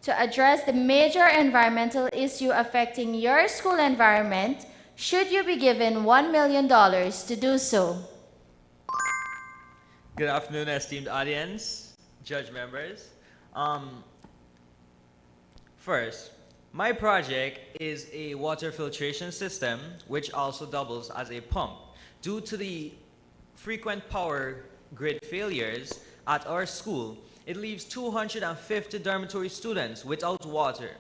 to address the major environmental issue affecting your school environment should you be given $1 million to do so? Good afternoon, esteemed audience, judge members. First, my project is a water filtration system which also doubles as a pump. Due to the frequent power grid failures at our school, it leaves 250 dormitory students without water,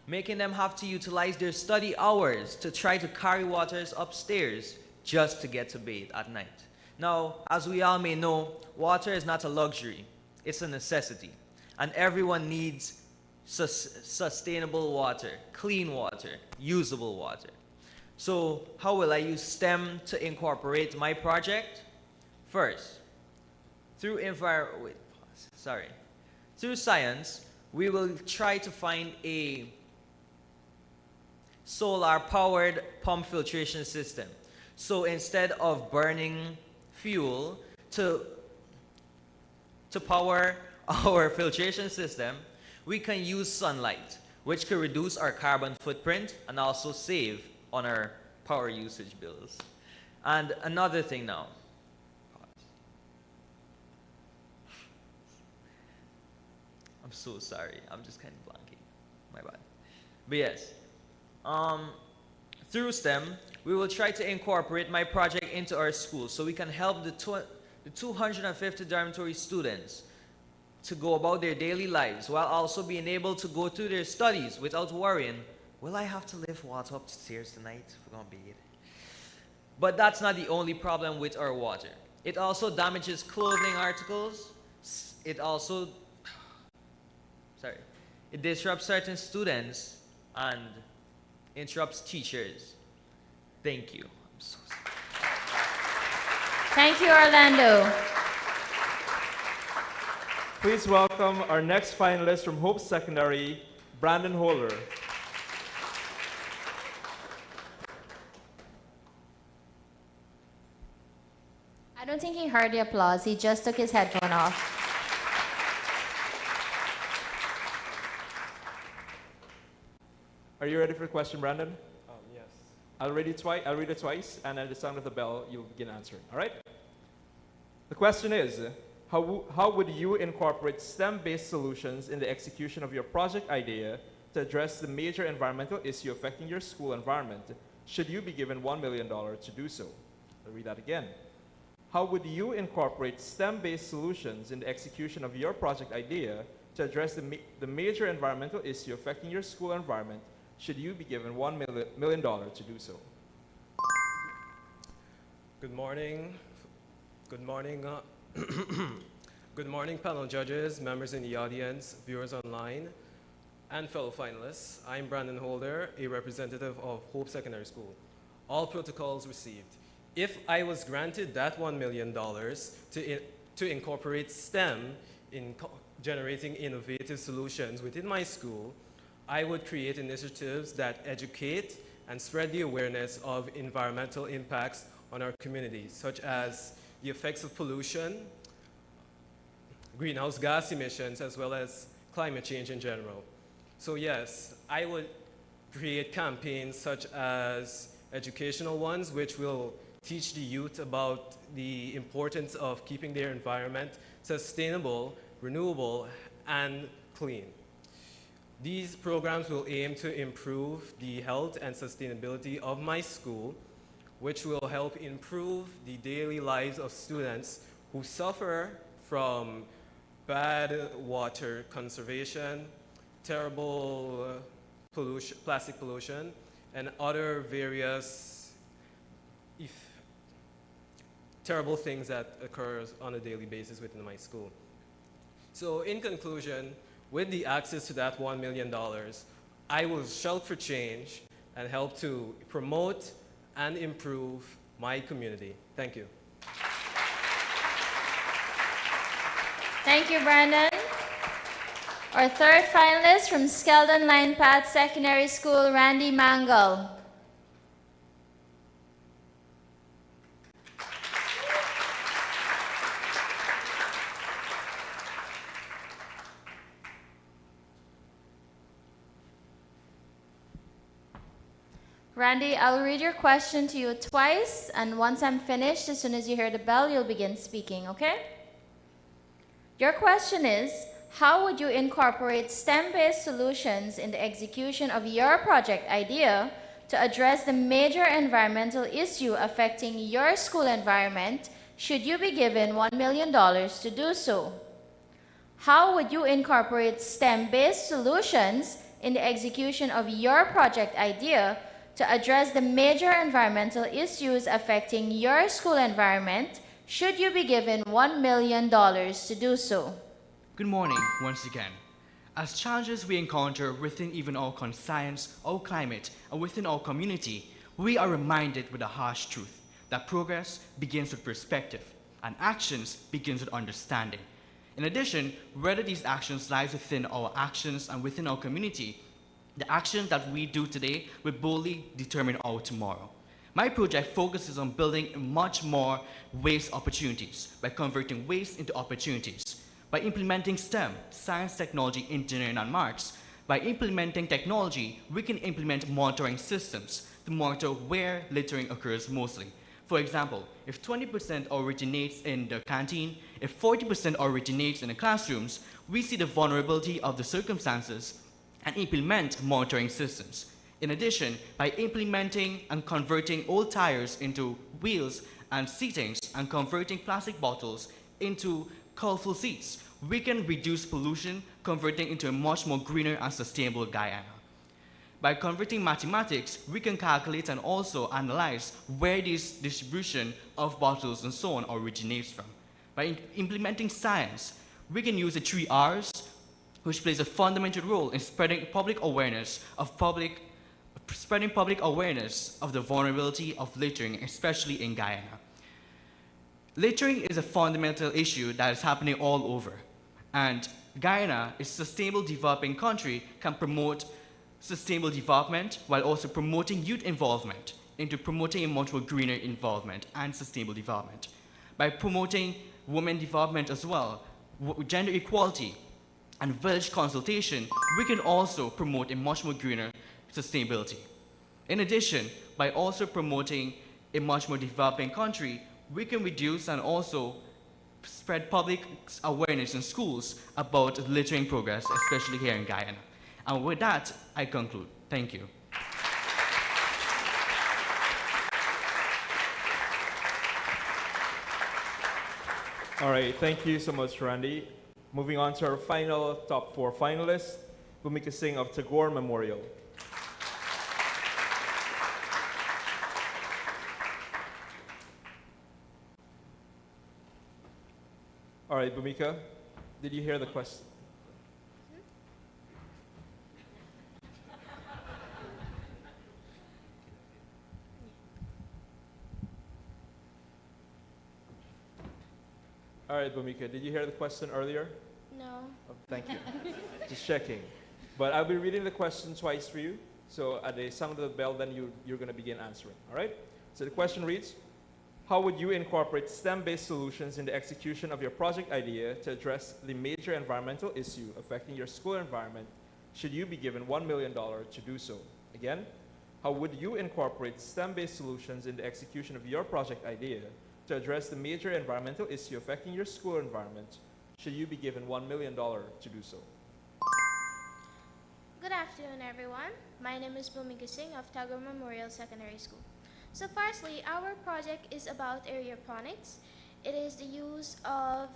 making them have to utilize their study hours to try to carry waters upstairs just to get to bathe at night. Now, as we all may know, water is not a luxury, it's a necessity. And everyone needs sustainable water, clean water, usable water. So how will I use STEM to incorporate my project? First, through science, we will try to find a solar-powered pump filtration system. So instead of burning fuel to power our filtration system, we can use sunlight, which can reduce our carbon footprint and also save on our power usage bills. And another thing now. I'm so sorry. I'm just kind of blanking. My bad. But yes, through STEM, we will try to incorporate my project into our school so we can help the 250 dormitory students to go about their daily lives while also being able to go through their studies without worrying, will I have to lift water upstairs tonight if we're going to bathe? But that's not the only problem with our water. It also damages clothing articles. It also it disrupts certain students and interrupts teachers. Thank you. I'm so sorry. Thank you, Orlando. Please welcome our next finalist from Hope Secondary, Brandon Holder. I don't think he heard the applause. He just took his headphone off. Are you ready for the question, Brandon? Yes. I'll read it twice, and at the sound of the bell, you'll begin answering. All right? The question is, how would you incorporate STEM-based solutions in the execution of your project idea to address the major environmental issue affecting your school environment should you be given $1 million to do so? I'll read that again. How would you incorporate STEM-based solutions in the execution of your project idea to address the major environmental issue affecting your school environment should you be given $1 million to do so? Good morning. Good morning. Good morning, panel judges, members in the audience, viewers online, and fellow finalists. I'm Brandon Holder, a representative of Hope Secondary School. All protocols received. If I was granted that $1 million to incorporate STEM in generating innovative solutions within my school, I would create initiatives that educate and spread the awareness of environmental impacts on our communities, such as the effects of pollution, greenhouse gas emissions, as well as climate change in general. So yes, I would create campaigns such as educational ones, which will teach the youth about the importance of keeping their environment sustainable, renewable, and clean. These programs will aim to improve the health and sustainability of my school, which will help improve the daily lives of students who suffer from bad water conservation, terrible plastic pollution, and other various terrible things that occurs on a daily basis within my school. So in conclusion, with the access to that $1 million, I will shout for change and help to promote and improve my community. Thank you. Thank you, Brandon. Our third finalist from Skeldon Line Path Secondary School, Randy Mangle. Randy, I'll read your question to you twice, and once I'm finished, as soon as you hear the bell, you'll begin speaking, okay? Your question is, how would you incorporate STEM-based solutions in the execution of your project idea to address the major environmental issue affecting your school environment should you be given $1 million to do so? How would you incorporate STEM-based solutions in the execution of your project idea to address the major environmental issues affecting your school environment should you be given $1 million to do so? Good morning once again. As challenges we encounter within even our science, our climate, and within our community, we are reminded with a harsh truth that progress begins with perspective and actions begins with understanding. In addition, whether these actions lie within our actions and within our community, the actions that we do today will boldly determine our tomorrow. My project focuses on building much more waste opportunities by converting waste into opportunities, by implementing STEM, science, technology, engineering, and maths. By implementing technology, we can implement monitoring systems to monitor where littering occurs mostly. For example, if 20% originates in the canteen, if 40% originates in the classrooms, we see the vulnerability of the circumstances and implement monitoring systems. In addition, by implementing and converting old tires into wheels and seatings and converting plastic bottles into colorful seats, we can reduce pollution, converting into a much more greener and sustainable Guyana. By converting mathematics, we can calculate and also analyze where this distribution of bottles and so on originates from. By implementing science, we can use the 3 R's, which plays a fundamental role in spreading public awareness of the vulnerability of littering, especially in Guyana. Littering is a fundamental issue that is happening all over, and Guyana, a sustainable developing country, can promote sustainable development while also promoting youth involvement into promoting a much more greener involvement and sustainable development. By promoting women development as well, gender equality, and village consultation, we can also promote a much more greener sustainability. In addition, by also promoting a much more developing country, we can reduce and also spread public awareness in schools about littering progress, especially here in Guyana. And with that, I conclude. Thank you. All right, thank you so much, Randy. Moving on to our final top 4 finalists, Bhumika Singh of Tagore Memorial. All right, Bhumika, did you hear the question? All right, Bhumika, did you hear the question earlier? No. Oh, thank you. Just checking. But I'll be reading the question twice for you. So at the sound of the bell, then you're going to begin answering. All right? So the question reads, how would you incorporate STEM-based solutions in the execution of your project idea to address the major environmental issue affecting your school environment should you be given $1 million to do so? Again, how would you incorporate STEM-based solutions in the execution of your project idea to address the major environmental issue affecting your school environment should you be given $1 million to do so? Good afternoon, everyone. My name is Bhumika Singh of Tagore Memorial Secondary School. So firstly, our project is about aeroponics. It is the use of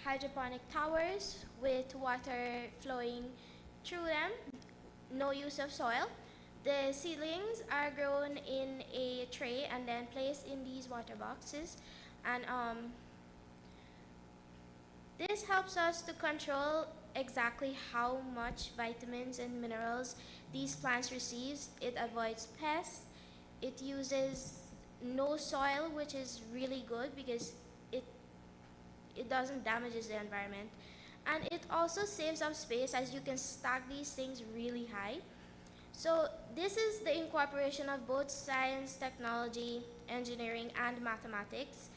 hydroponic towers with water flowing through them, no use of soil. The seedlings are grown in a tray and then placed in these water boxes. And this helps us to control exactly how much vitamins and minerals these plants receive. It avoids pests. It uses no soil, which is really good because it doesn't damage the environment. And it also saves up space as you can stack these things really high. So this is the incorporation of both science, technology, engineering, and mathematics.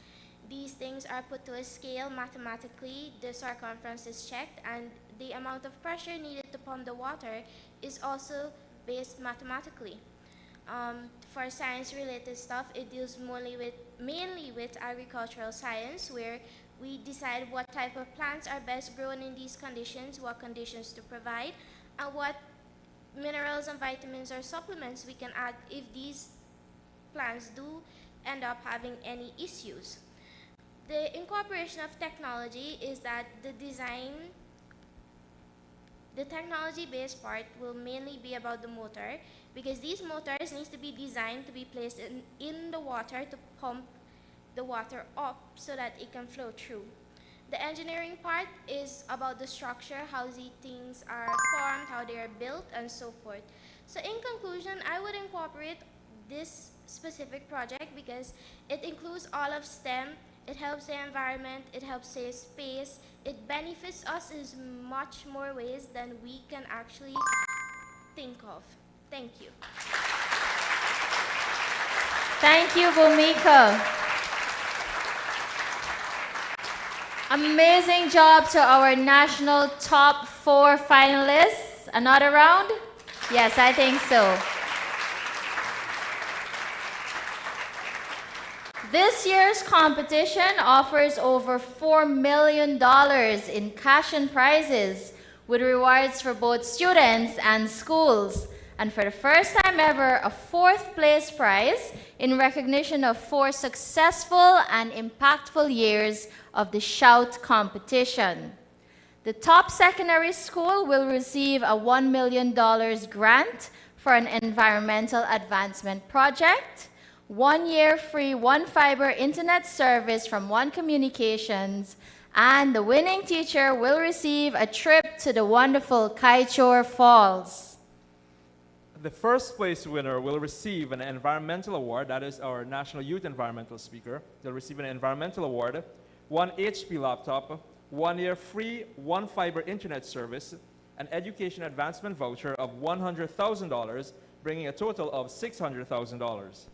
These things are put to a scale mathematically, the circumference is checked, and the amount of pressure needed to pump the water is also based mathematically. For science-related stuff, it deals mainly with agricultural science, where we decide what type of plants are best grown in these conditions, what conditions to provide, and what minerals and vitamins or supplements we can add if these plants do end up having any issues. The incorporation of technology is that the technology-based part will mainly be about the motor, because these motors need to be designed to be placed in the water to pump the water up so that it can flow through. The engineering part is about the structure, how these things are formed, how they are built, and so forth. So in conclusion, I would incorporate this specific project because it includes all of STEM. It helps the environment, it helps save space, it benefits us in much more ways than we can actually think of. Thank you. Thank you, Bhumika. Amazing job to our national top 4 finalists. Another round? Yes, I think so. This year's competition offers over $4 million in cash and prizes, with rewards for both students and schools. And for the first time ever, a 4th place prize in recognition of 4 successful and impactful years of the SHOUT competition. The top secondary school will receive a $1 million grant for an environmental advancement project, 1 year free one-fiber internet service from One Communications, and the winning teacher will receive a trip to the wonderful Kaichor Falls. The first place winner will receive an environmental award. That is our National Youth Environmental Speaker. They'll receive an environmental award, 1 HP laptop, 1 year free one-fiber internet service, an education advancement voucher of $100,000, bringing a total of $600,000.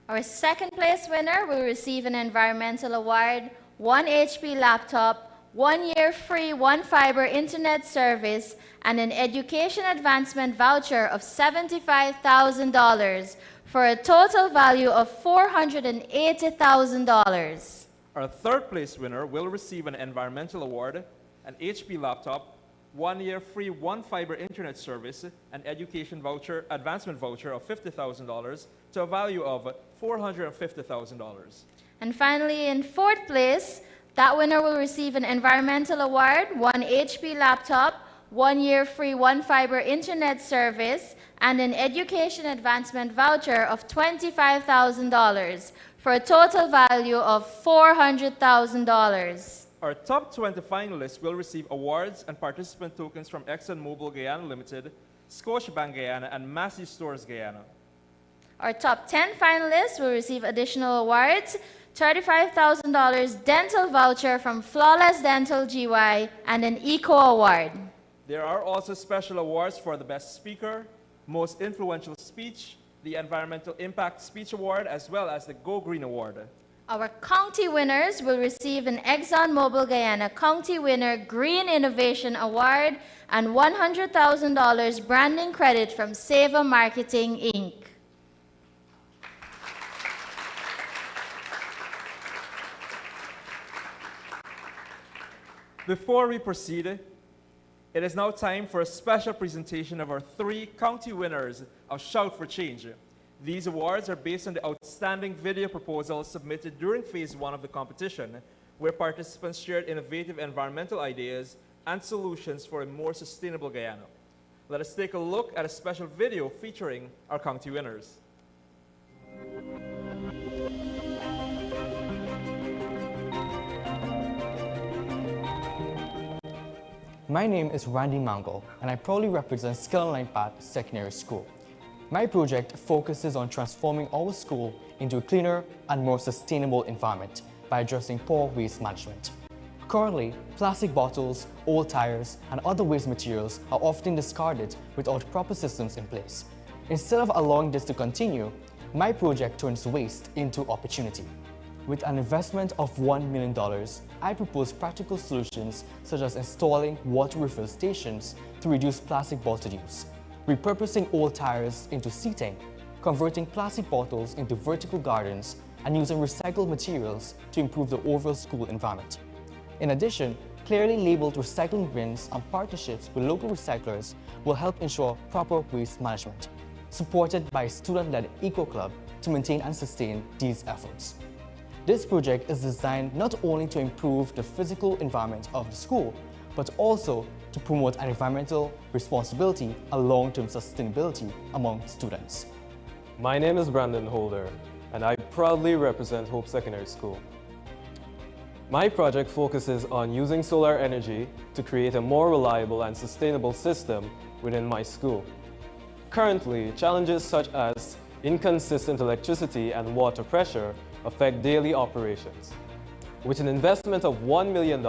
Our second place winner will receive an environmental award, 1 HP laptop, 1 year free one-fiber internet service, and an education advancement voucher of $75,000 for a total value of $480,000. Our third place winner will receive an environmental award, an HP laptop, 1 year free one-fiber internet service, an education advancement voucher of $50,000 to a value of $450,000. And finally, in fourth place, That winner will receive an environmental award, 1 HP laptop, 1 year free one fiber internet service, and an education advancement voucher of $25,000 for a total value of $400,000. Our top 20 finalists will receive awards and participant tokens from ExxonMobil Guyana Limited, Scotiabank Guyana, and Massey Stores Guyana. Our top 10 finalists will receive additional awards, $35,000 dental voucher from Flawless Dental GY, and an Eco Award. There are also special awards for the Best Speaker, Most Influential Speech, the Environmental Impact Speech Award, as well as the Go Green Award. Our county winners will receive an ExxonMobil Guyana County Winner Green Innovation Award and $100,000 branding credit from Seva Marketing, Inc. Before we proceed, it is now time for a special presentation of our 3 county winners of Shout4Change. These awards are based on the outstanding video proposals submitted during Phase 1 of the competition, where participants shared innovative environmental ideas and solutions for a more sustainable Guyana. Let us take a look at a special video featuring our county winners. My name is Randy Mangle, and I proudly represent Skill and Path Secondary School. My project focuses on transforming our school into a cleaner and more sustainable environment by addressing poor waste management. Currently, plastic bottles, old tires, and other waste materials are often discarded without proper systems in place. Instead of allowing this to continue, my project turns waste into opportunity. With an investment of $1 million, I propose practical solutions such as installing water refill stations to reduce plastic bottle use, repurposing old tires into seating, converting plastic bottles into vertical gardens, and using recycled materials to improve the overall school environment. In addition, clearly labeled recycling bins and partnerships with local recyclers will help ensure proper waste management, supported by a student-led eco-club to maintain and sustain these efforts. This project is designed not only to improve the physical environment of the school, but also to promote an environmental responsibility and long-term sustainability among students. My name is Brandon Holder, and I proudly represent Hope Secondary School. My project focuses on using solar energy to create a more reliable and sustainable system within my school. Currently, challenges such as inconsistent electricity and water pressure affect daily operations. With an investment of $1 million,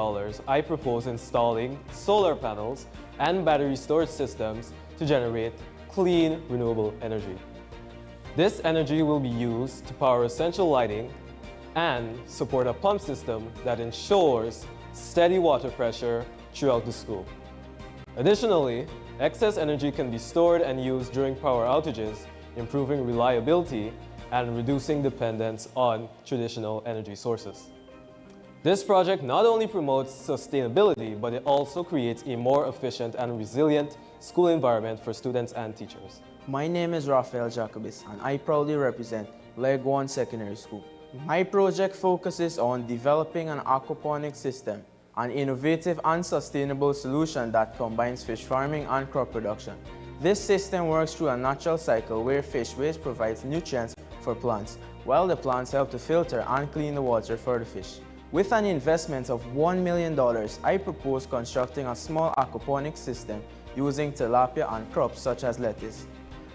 I propose installing solar panels and battery storage systems to generate clean, renewable energy. This energy will be used to power essential lighting and support a pump system that ensures steady water pressure throughout the school. Additionally, excess energy can be stored and used during power outages, improving reliability and reducing dependence on traditional energy sources. This project not only promotes sustainability, but it also creates a more efficient and resilient school environment for students and teachers. My name is Rafael Jacobis, and I proudly represent Leg 1 Secondary School. My project focuses on developing an aquaponics system, an innovative and sustainable solution that combines fish farming and crop production. This system works through a natural cycle where fish waste provides nutrients for plants, while the plants help to filter and clean the water for the fish. With an investment of $1 million, I propose constructing a small aquaponics system using tilapia and crops such as lettuce.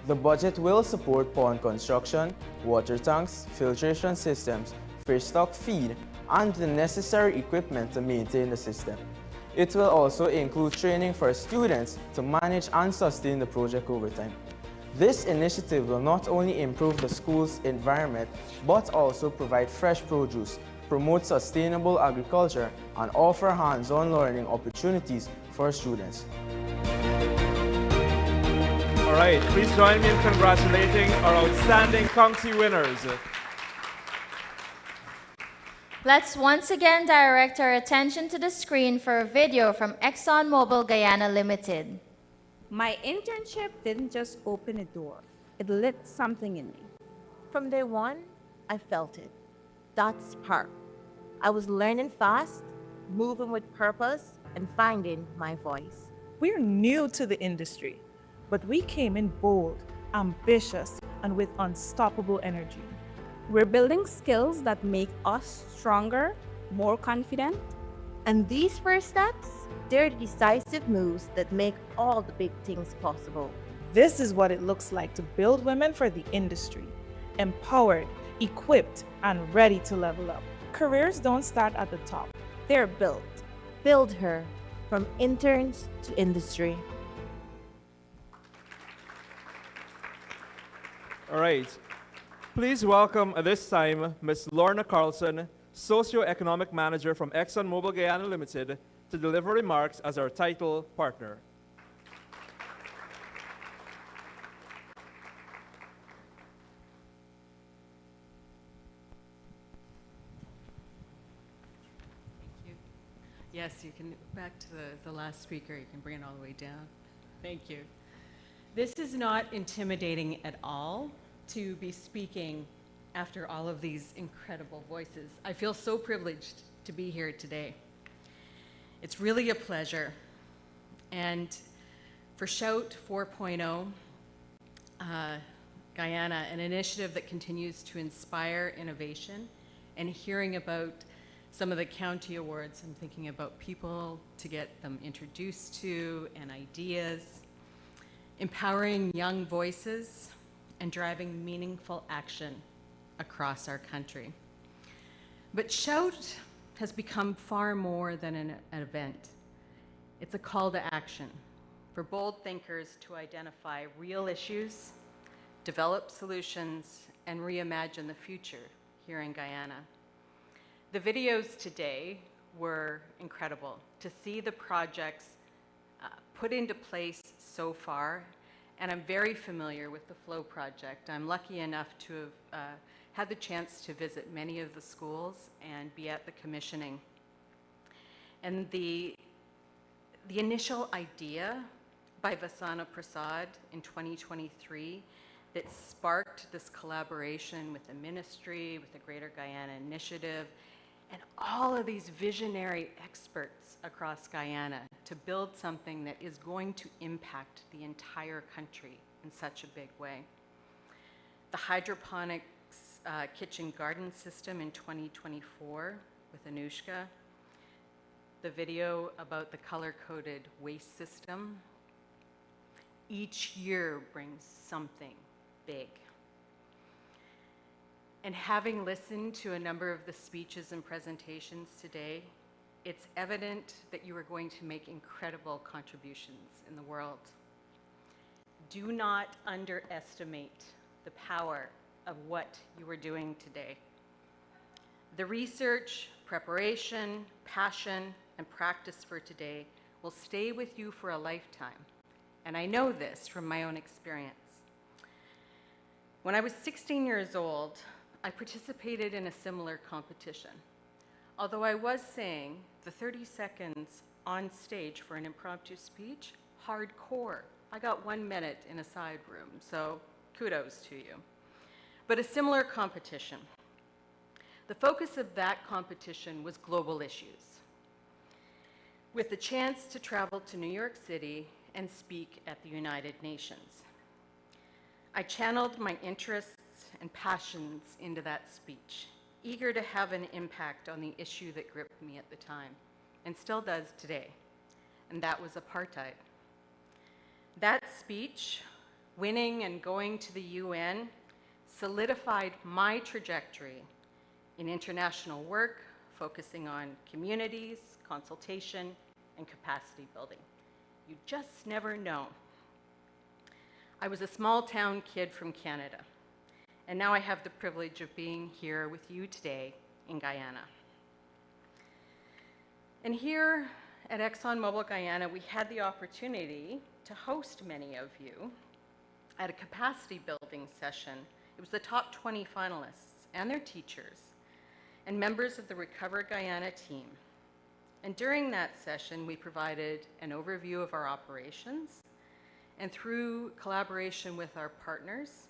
The budget will support pond construction, water tanks, filtration systems, fish stock feed, and the necessary equipment to maintain the system. It will also include training for students to manage and sustain the project over time. This initiative will not only improve the school's environment, but also provide fresh produce, promote sustainable agriculture, and offer hands-on learning opportunities for students. All right, please join me in congratulating our outstanding county winners. Let's once again direct our attention to the screen for a video from ExxonMobil Guyana Limited. My internship didn't just open a door, it lit something in me. From day one, I felt it. That spark. I was learning fast, moving with purpose, and finding my voice. We're new to the industry, but we came in bold, ambitious, and with unstoppable energy. We're building skills that make us stronger, more confident. And these first steps, they're the decisive moves that make all the big things possible. This is what it looks like to build women for the industry, empowered, equipped, and ready to level up. Careers don't start at the top, they're built. Build her from interns to industry. All right. Please welcome at this time Ms. Lorna Carlson, Socioeconomic Manager from ExxonMobil Guyana Limited, to deliver remarks as our title partner. Yes, you can, back to the last speaker, you can bring it all the way down. Thank you. This is not intimidating at all to be speaking after all of these incredible voices. I feel so privileged to be here today. It's really a pleasure. And for Shout 4.0, Guyana, an initiative that continues to inspire innovation, and hearing about some of the county awards, I'm thinking about people to get them introduced to and ideas, empowering young voices, and driving meaningful action across our country. But Shout has become far more than an event. It's a call to action for bold thinkers to identify real issues, develop solutions, and reimagine the future here in Guyana. The videos today were incredible. To see the projects put into place so far, and I'm very familiar with the FLOW project. I'm lucky enough to have had the chance to visit many of the schools and be at the commissioning. And the initial idea by Vasana Prasad in 2023 that sparked this collaboration with the ministry, with the Greater Guyana Initiative, and all of these visionary experts across Guyana to build something that is going to impact the entire country in such a big way. The hydroponics kitchen garden system in 2024 with Anushka. The video about the color-coded waste system. Each year brings something big. And having listened to a number of the speeches and presentations today, it's evident that you are going to make incredible contributions in the world. Do not underestimate the power of what you are doing today. The research, preparation, passion, and practice for today will stay with you for a lifetime. And I know this from my own experience. When I was 16 years old, I participated in a similar competition. Although I was saying the 30 seconds on stage for an impromptu speech, hardcore. I got 1 minute in a side room, so kudos to you. But a similar competition. The focus of that competition was global issues, with the chance to travel to New York City and speak at the United Nations. I channeled my interests and passions into that speech, eager to have an impact on the issue that gripped me at the time, and still does today, and that was apartheid. That speech, winning and going to the UN, solidified my trajectory in international work, focusing on communities, consultation, and capacity building. You just never know. I was a small town kid from Canada, and now I have the privilege of being here with you today in Guyana. And here at ExxonMobil Guyana, we had the opportunity to host many of you at a capacity building session. It was the top 20 finalists and their teachers and members of the Recover Guyana team. And during that session, we provided an overview of our operations, and through collaboration with our partners,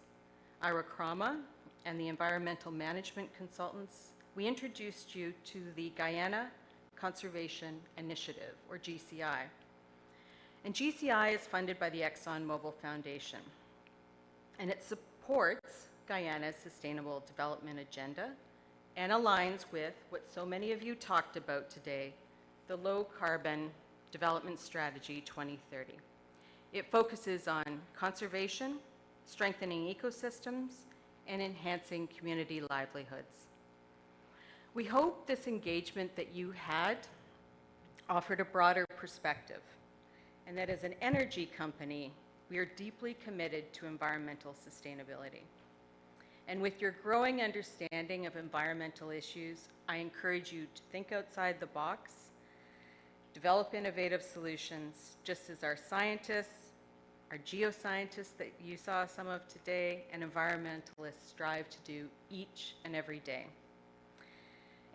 Ira Krama and the environmental management consultants we introduced you to the Guyana Conservation Initiative, or GCI. And GCI is funded by the ExxonMobil Foundation, and it supports Guyana's Sustainable Development Agenda and aligns with what so many of you talked about today, the Low Carbon Development Strategy 2030. It focuses on conservation, strengthening ecosystems, and enhancing community livelihoods. We hope this engagement that you had offered a broader perspective, and that as an energy company, we are deeply committed to environmental sustainability. And with your growing understanding of environmental issues, I encourage you to think outside the box, develop innovative solutions, just as our scientists, our geoscientists that you saw some of today, and environmentalists strive to do each and every day.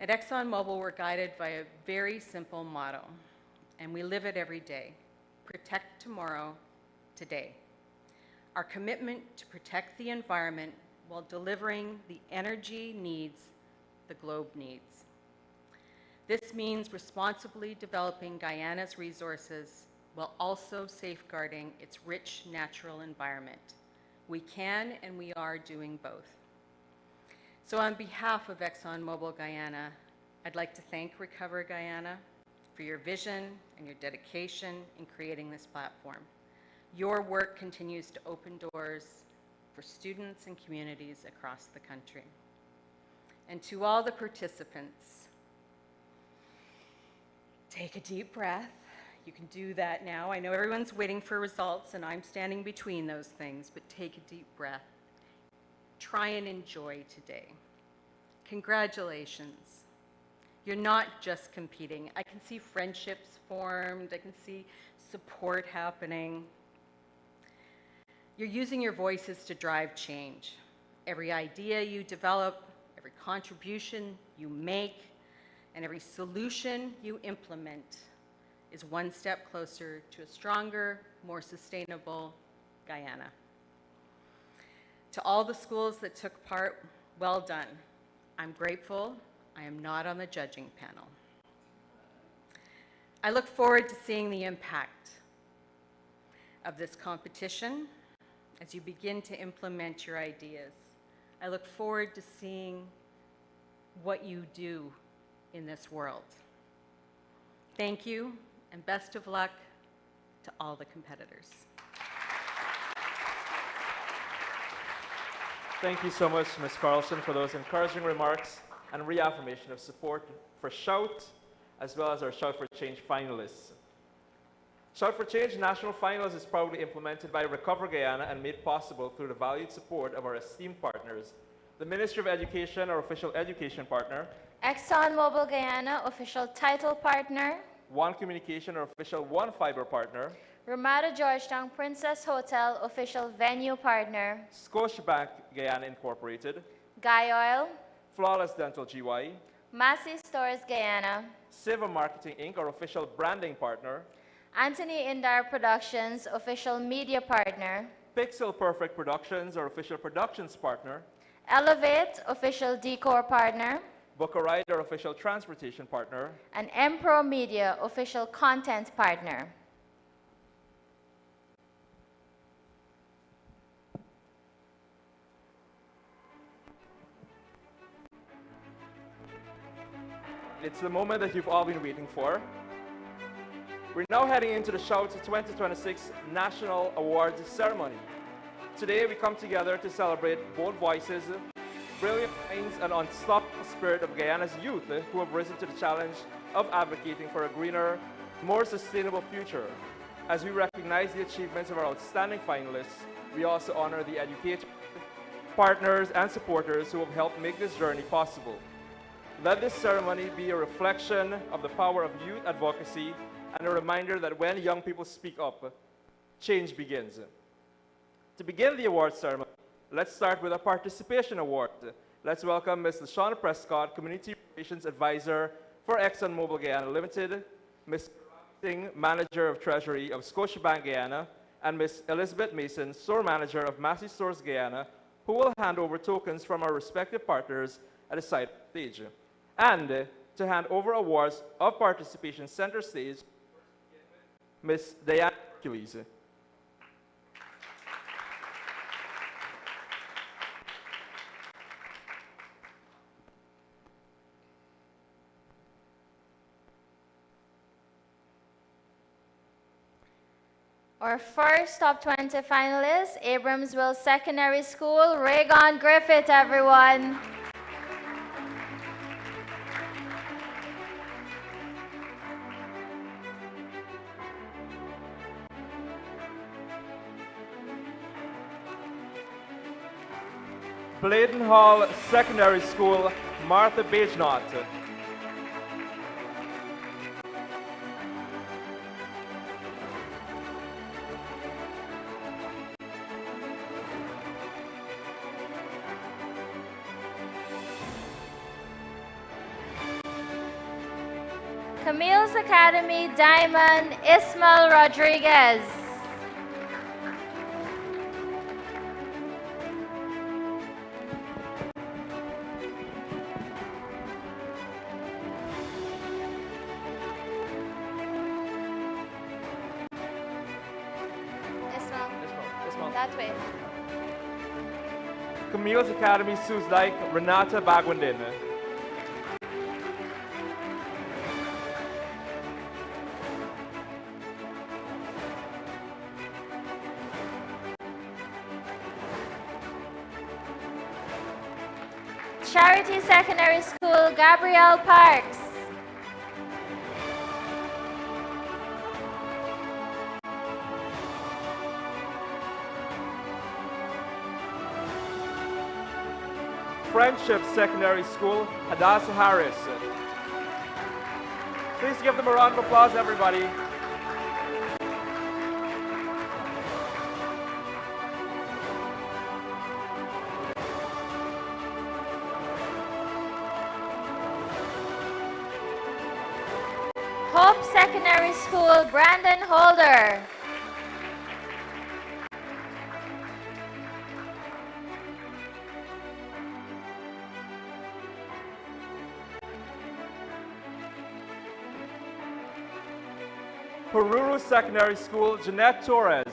At ExxonMobil, we're guided by a very simple motto, and we live it every day: protect tomorrow, today. Our commitment to protect the environment while delivering the energy needs the globe needs. This means responsibly developing Guyana's resources while also safeguarding its rich natural environment. We can and we are doing both. So on behalf of ExxonMobil Guyana, I'd like to thank Recover Guyana for your vision and your dedication in creating this platform. Your work continues to open doors for students and communities across the country. And to all the participants, take a deep breath. You can do that now. I know everyone's waiting for results, and I'm standing between those things, but take a deep breath. Try and enjoy today. Congratulations. You're not just competing. I can see friendships formed. I can see support happening. You're using your voices to drive change. Every idea you develop, every contribution you make, and every solution you implement is one step closer to a stronger, more sustainable Guyana. To all the schools that took part, well done. I'm grateful. I am not on the judging panel. I look forward to seeing the impact of this competition as you begin to implement your ideas. I look forward to seeing what you do in this world. Thank you, and best of luck to all the competitors. Thank you so much, Ms. Carlson, for those encouraging remarks and reaffirmation of support for SHOUT, as well as our SHOUT4Change finalists. SHOUT4Change National Finals is proudly implemented by Recover Guyana and made possible through the valued support of our esteemed partners, the Ministry of Education, our official education partner, ExxonMobil Guyana, official title partner, One Communication, our official One Fiber partner, Ramada Georgetown Princess Hotel, official venue partner, Scotiabank Guyana Incorporated, Guy Oil, Flawless Dental GY, Massey Stores Guyana, Siva Marketing Inc., our official branding partner, Anthony Indar Productions, official media partner, Pixel Perfect Productions, our official productions partner, Elevate, official decor partner, Book a Ride, our official transportation partner, and Empro Media, official content partner. It's the moment that you've all been waiting for. We're now heading into the SHOUT 2026 National Awards Ceremony. Today we come together to celebrate bold voices, brilliant minds, and unstoppable spirit of Guyana's youth who have risen to the challenge of advocating for a greener, more sustainable future. As we recognize the achievements of our outstanding finalists, we also honor the educators, partners, and supporters who have helped make this journey possible. Let this ceremony be a reflection of the power of youth advocacy and a reminder that when young people speak up, change begins. To begin the award ceremony, let's start with a participation award. Let's welcome Ms. LaShawn Prescott, Community Relations Advisor for ExxonMobil Guyana Limited, Ms. Singh, Manager of Treasury of Scotiabank Guyana, and Ms. Elizabeth Mason, Store Manager of Massey Stores Guyana, who will hand over tokens from our respective partners at the side stage. And to hand over awards of participation center stage, Miss Diane Hercules. Our first top 20 finalists, Abramsville Secondary School, Reagan Griffith, everyone. Bladen Hall Secondary School, Martha Bagenot. Camille's Academy, Diamond, Ismael Rodriguez. Ismael. That way. Camille's Academy, Suzlike, Renata Bagwandin. Charity Secondary School, Gabrielle Parks. Friendship Secondary School, Hadassah Harris. Please give them a round of applause, everybody. Hope Secondary School, Brandon Holder. Paruru Secondary School, Jeanette Torres.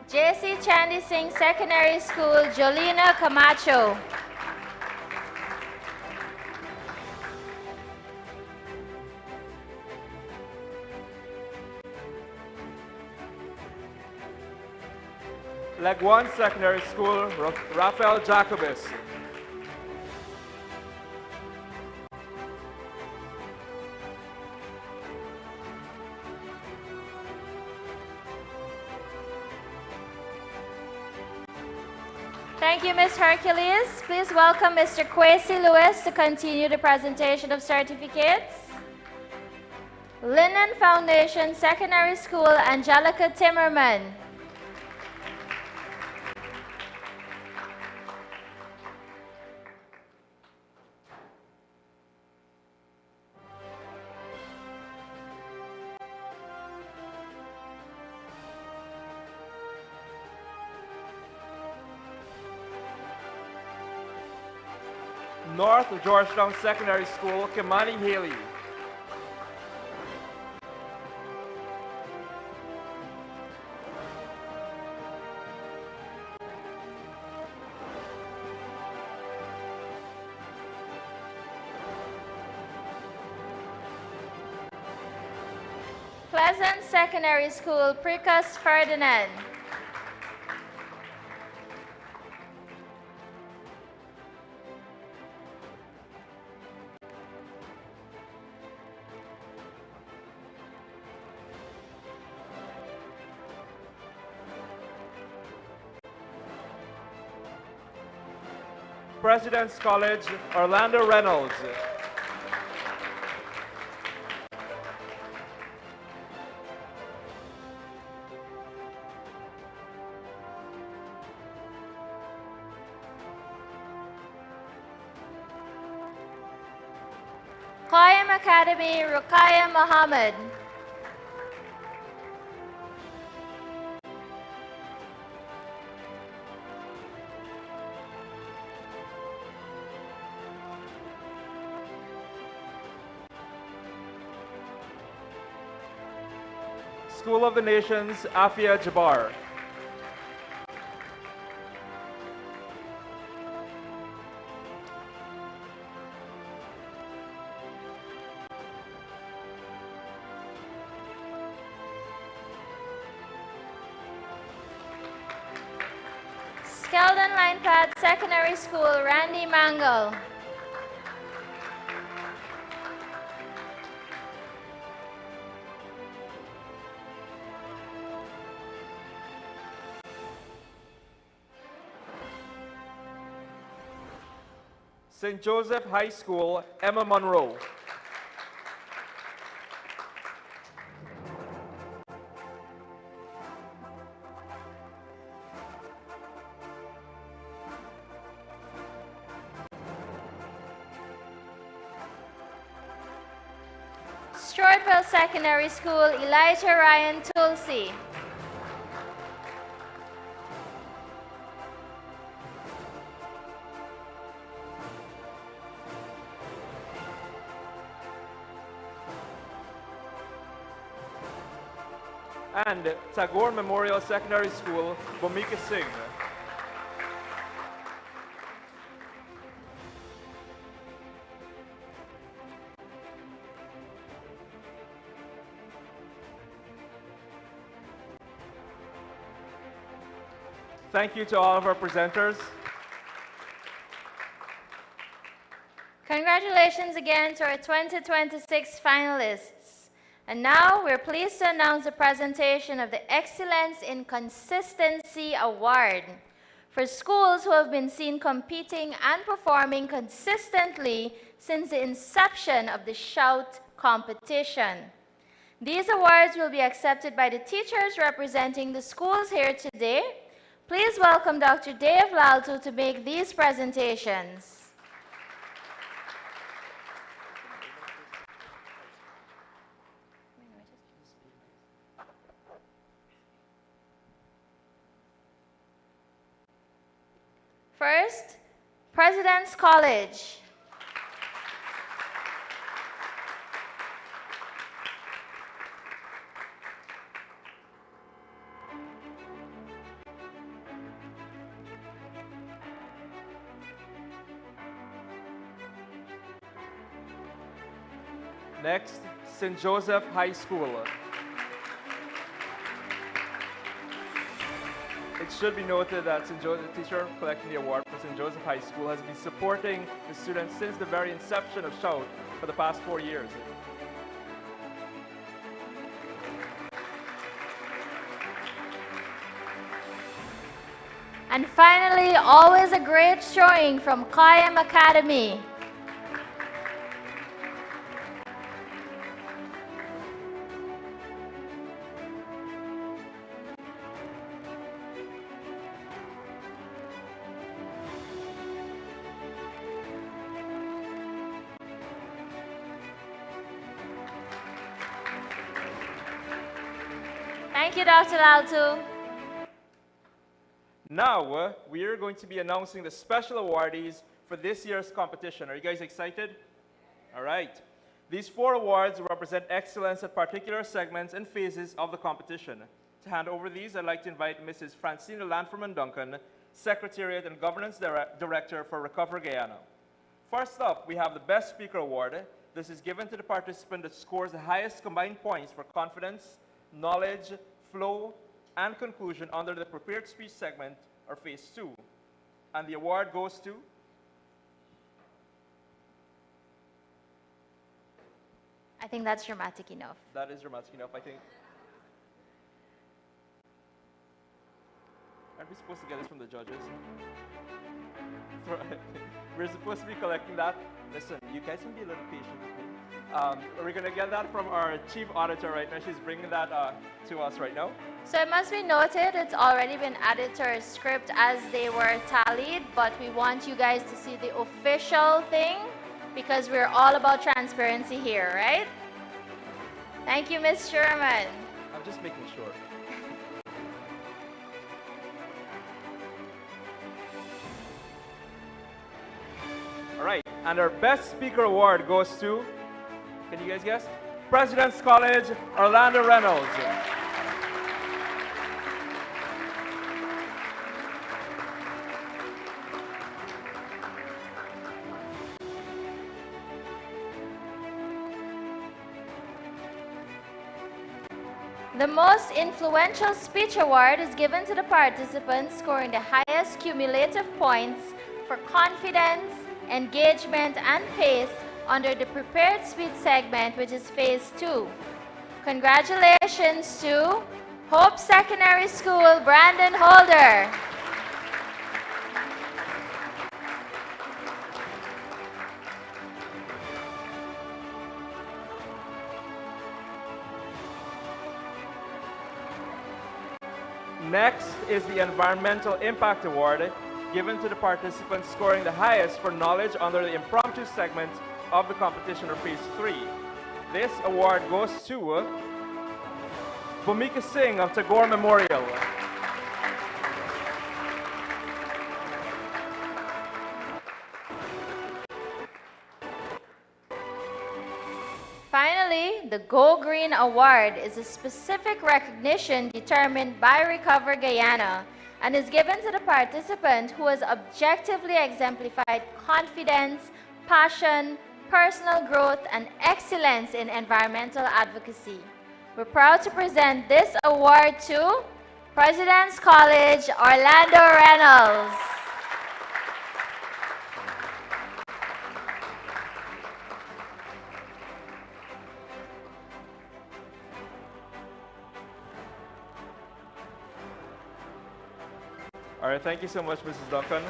J.C. Chandy Singh Secondary School, Jolina Camacho. Leg 1 Secondary School, Rafael Jacobis. Thank you, Ms. Hercules. Please welcome Mr. Kwesi Lewis to continue the presentation of certificates. Linden Foundation Secondary School, Angelica Timmerman. North Georgetown Secondary School, Kimani Haley. Pleasant Secondary School, Pricus Ferdinand. President's College, Orlando Reynolds. Qayyam Academy, Ruqayya Muhammad. School of the Nations, Afia Jabbar. Skeldon Linepad Secondary School, Randy Mangle. St. Joseph High School, Emma Monroe. Stroudville Secondary School, Elijah Ryan Tulsi. And Tagore Memorial Secondary School, Bhumika Singh. Thank you to all of our presenters. Congratulations again to our 2026 finalists. And now we're pleased to announce the presentation of the Excellence in Consistency Award for schools who have been seen competing and performing consistently since the inception of the SHOUT competition. These awards will be accepted by the teachers representing the schools here today. Please welcome Dr. Dave Laltu to make these presentations. First, President's College. Next, St. Joseph High School. It should be noted that St. Joseph, the teacher collecting the award for St. Joseph High School, has been supporting the students since the very inception of SHOUT for the past 4 years. And finally, always a great showing from Qayyam Academy. Thank you, Dr. Laltu. Now, we are going to be announcing the special awardees for this year's competition. Are you guys excited? All right. These 4 awards represent excellence at particular segments and phases of the competition. To hand over these, I'd like to invite Mrs. Francina Lanferman-Duncan, Secretariat and Governance Director for Recover Guyana. First up, we have the Best Speaker Award. This is given to the participant that scores the highest combined points for confidence, knowledge, flow, and conclusion under the prepared speech segment or phase 2. And the award goes to I think that's dramatic enough. That is dramatic enough, I think. Aren't we supposed to get this from the judges? We're supposed to be collecting that. Listen, you guys can be a little patient with me. We're going to get that from our chief auditor right now. She's bringing that to us right now. So it must be noted, it's already been added to our script as they were tallied, but we want you guys to see the official thing because we're all about transparency here, right? Thank you, Ms. Sherman. I'm just making sure. All right, and our Best Speaker Award goes to, can you guys guess? President's College, Orlando Reynolds. The most influential speech award is given to the participants scoring the highest cumulative points for confidence, engagement, and pace under the prepared speech segment, which is phase 2. Congratulations to Hope Secondary School, Brandon Holder. Next is the Environmental Impact Award, given to the participants scoring the highest for knowledge under the impromptu segment of the competition or phase 3. This award goes to Bhumika Singh of Tagore Memorial. Finally, the Go Green Award is a specific recognition determined by Recover Guyana and is given to the participant who has objectively exemplified confidence, passion, personal growth, and excellence in environmental advocacy. We're proud to present this award to President's College, Orlando Reynolds. All right, thank you so much, Mrs. Duncan.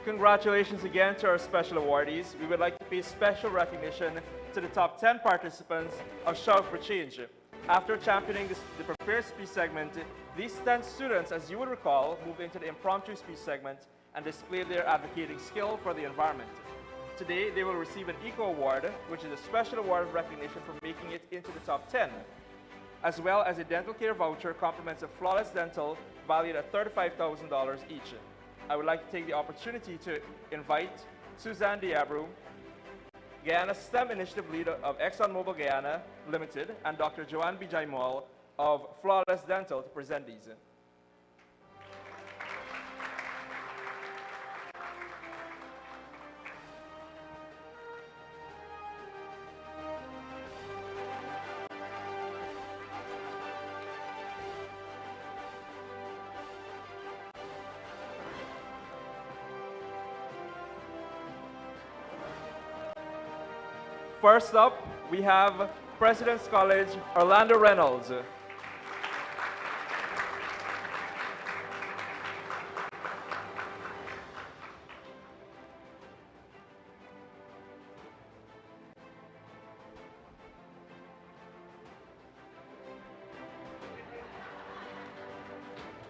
Congratulations again to our special awardees. We would like to pay special recognition to the top 10 participants of Shout4Change. After championing the prepared speech segment, these 10 students, as you would recall, moved into the impromptu speech segment and displayed their advocating skill for the environment. Today, they will receive an Eco Award, which is a special award of recognition for making it into the top 10, as well as a dental care voucher compliments of Flawless Dental valued at $35,000 each. I would like to take the opportunity to invite Suzanne Diabru, Guyana STEM Initiative Leader of ExxonMobil Guyana Limited, and Dr. Joanne Bijaimal of Flawless Dental to present these. First up, we have President's College, Orlando Reynolds.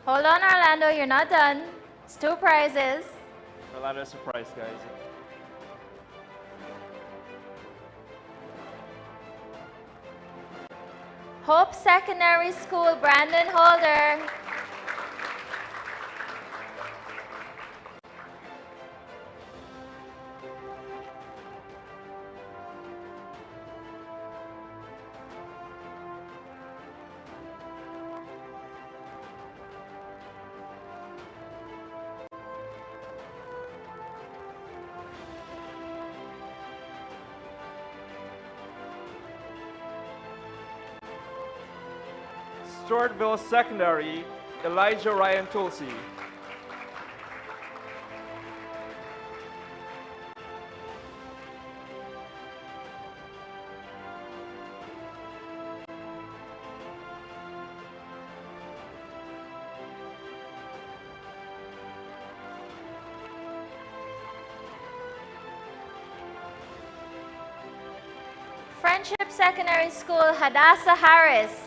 Hold on, Orlando, you're not done. It's 2 prizes. Orlando, surprise, guys. Hope Secondary School, Brandon Holder. Stewartville Secondary, Elijah Ryan Tulsi. Friendship Secondary School, Hadassah Harris.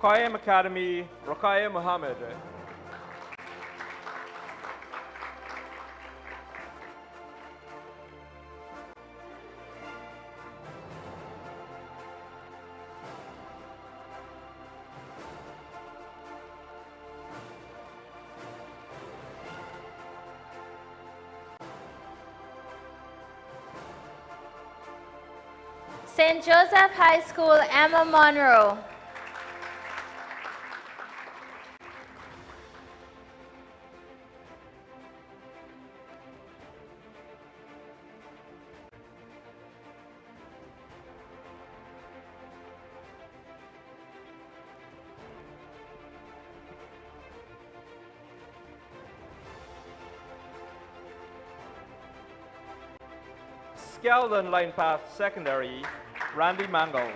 Koyam Academy, Rokaya Mohammed. St. Joseph High School, Emma Monroe. Skeldon Line Path Secondary, Randy Mangle.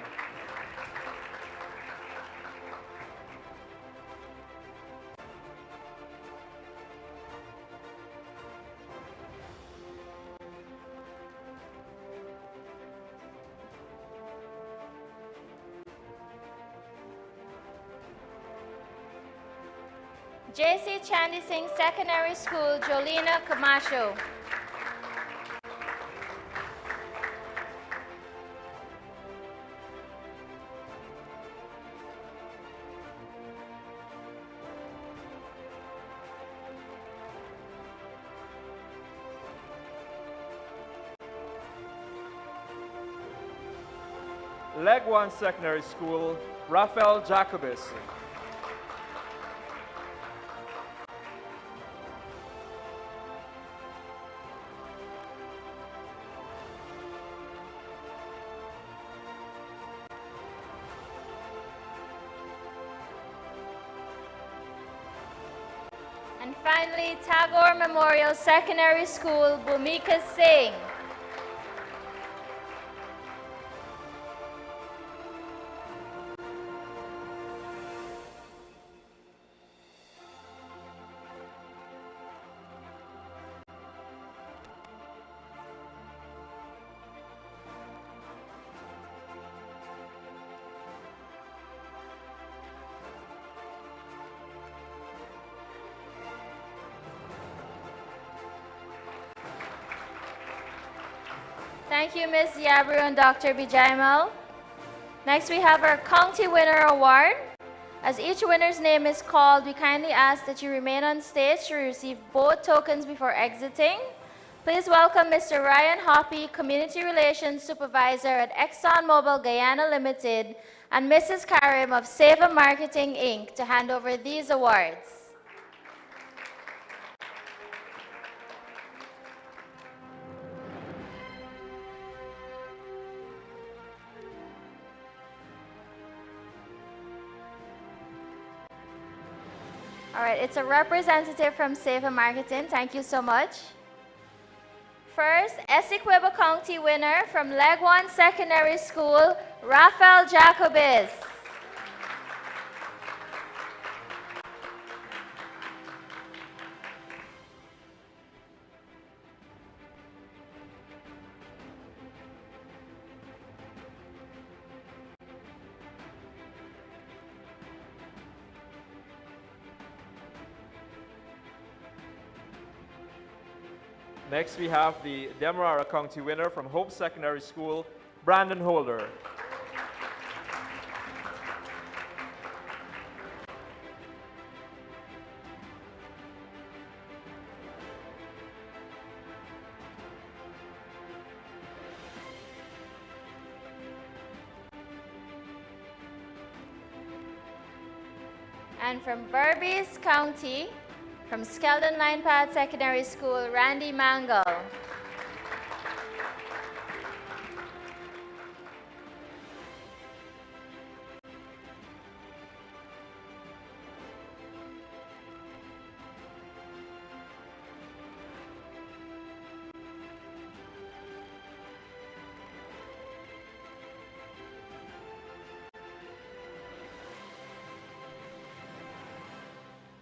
J.C. Chandy Singh Secondary School, Jolina Camacho. Leg 1 Secondary School, Rafael Jacobis. And finally, Tagore Memorial Secondary School, Bhumika Singh. Thank you, Ms. Yabru and Dr. Bijaimal. Next, we have our County Winner Award. As each winner's name is called, we kindly ask that you remain on stage to receive both tokens before exiting. Please welcome Mr. Ryan Hoppy, Community Relations Supervisor at ExxonMobil Guyana Limited, and Mrs. Karim of Savor Marketing, Inc. to hand over these awards. All right, it's a representative from Savor Marketing. Thank you so much. First, Essequibo County winner from Leg 1 Secondary School, Rafael Jacobis. Next, we have the Demerara County winner from Hope Secondary School, Brandon Holder. And from Berbice County, from Skeldon Line Path Secondary School, Randy Mangle.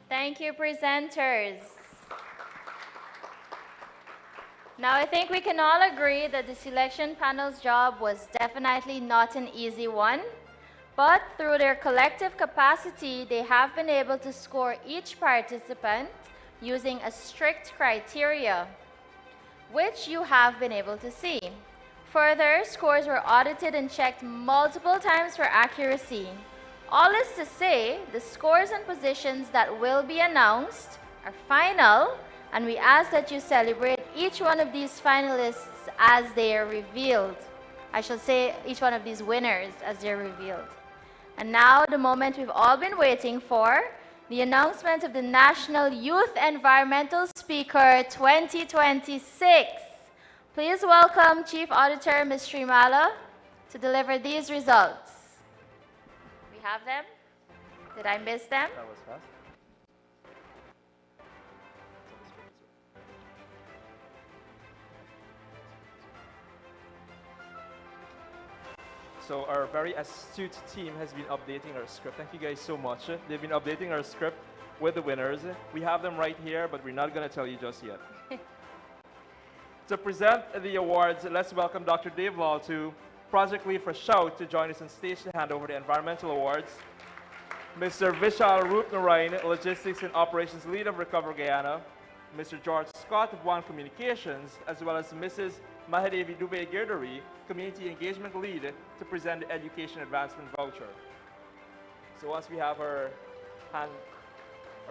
Thank you, presenters. Now, I think we can all agree that the selection panel's job was definitely not an easy one. But through their collective capacity, they have been able to score each participant using a strict criteria, which you have been able to see. Further, scores were audited and checked multiple times for accuracy. All is to say, the scores and positions that will be announced are final, and we ask that you celebrate each one of these finalists as they are revealed. I shall say each one of these winners as they're revealed. And now, the moment we've all been waiting for, the announcement of the National Youth Environmental Speaker 2026. Please welcome Chief Auditor Ms. Srimala to deliver these results. We have them? Did I miss them? That was fast. So our very astute team has been updating our script. Thank you guys so much. They've been updating our script with the winners. We have them right here, but we're not going to tell you just yet. To present the awards, let's welcome Dr. Dave Laltu, Project Lead for SHOUT, to join us on stage to hand over the environmental awards. Mr. Vishal Roopnarayan, Logistics and Operations Lead of Recover Guyana. Mr. George Scott of One Communications, as well as Mrs. Mahadevi Dubey Girdari, Community Engagement Lead, to present the Education Advancement Voucher. So once we have our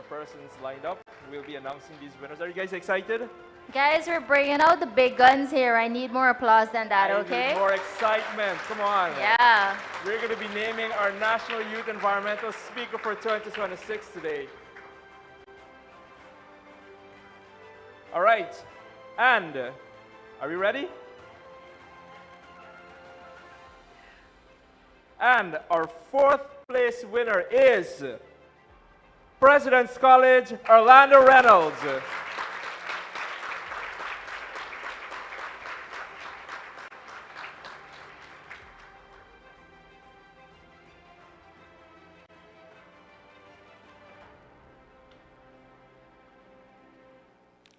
persons lined up, we'll be announcing these winners. Are you guys excited? Guys, we're bringing out the big guns here. I need more applause than that, okay? I need more excitement. Come on. Yeah. We're going to be naming our National Youth Environmental Speaker for 2026 today. All right. And are we ready? And our fourth place winner is President's College, Orlando Reynolds.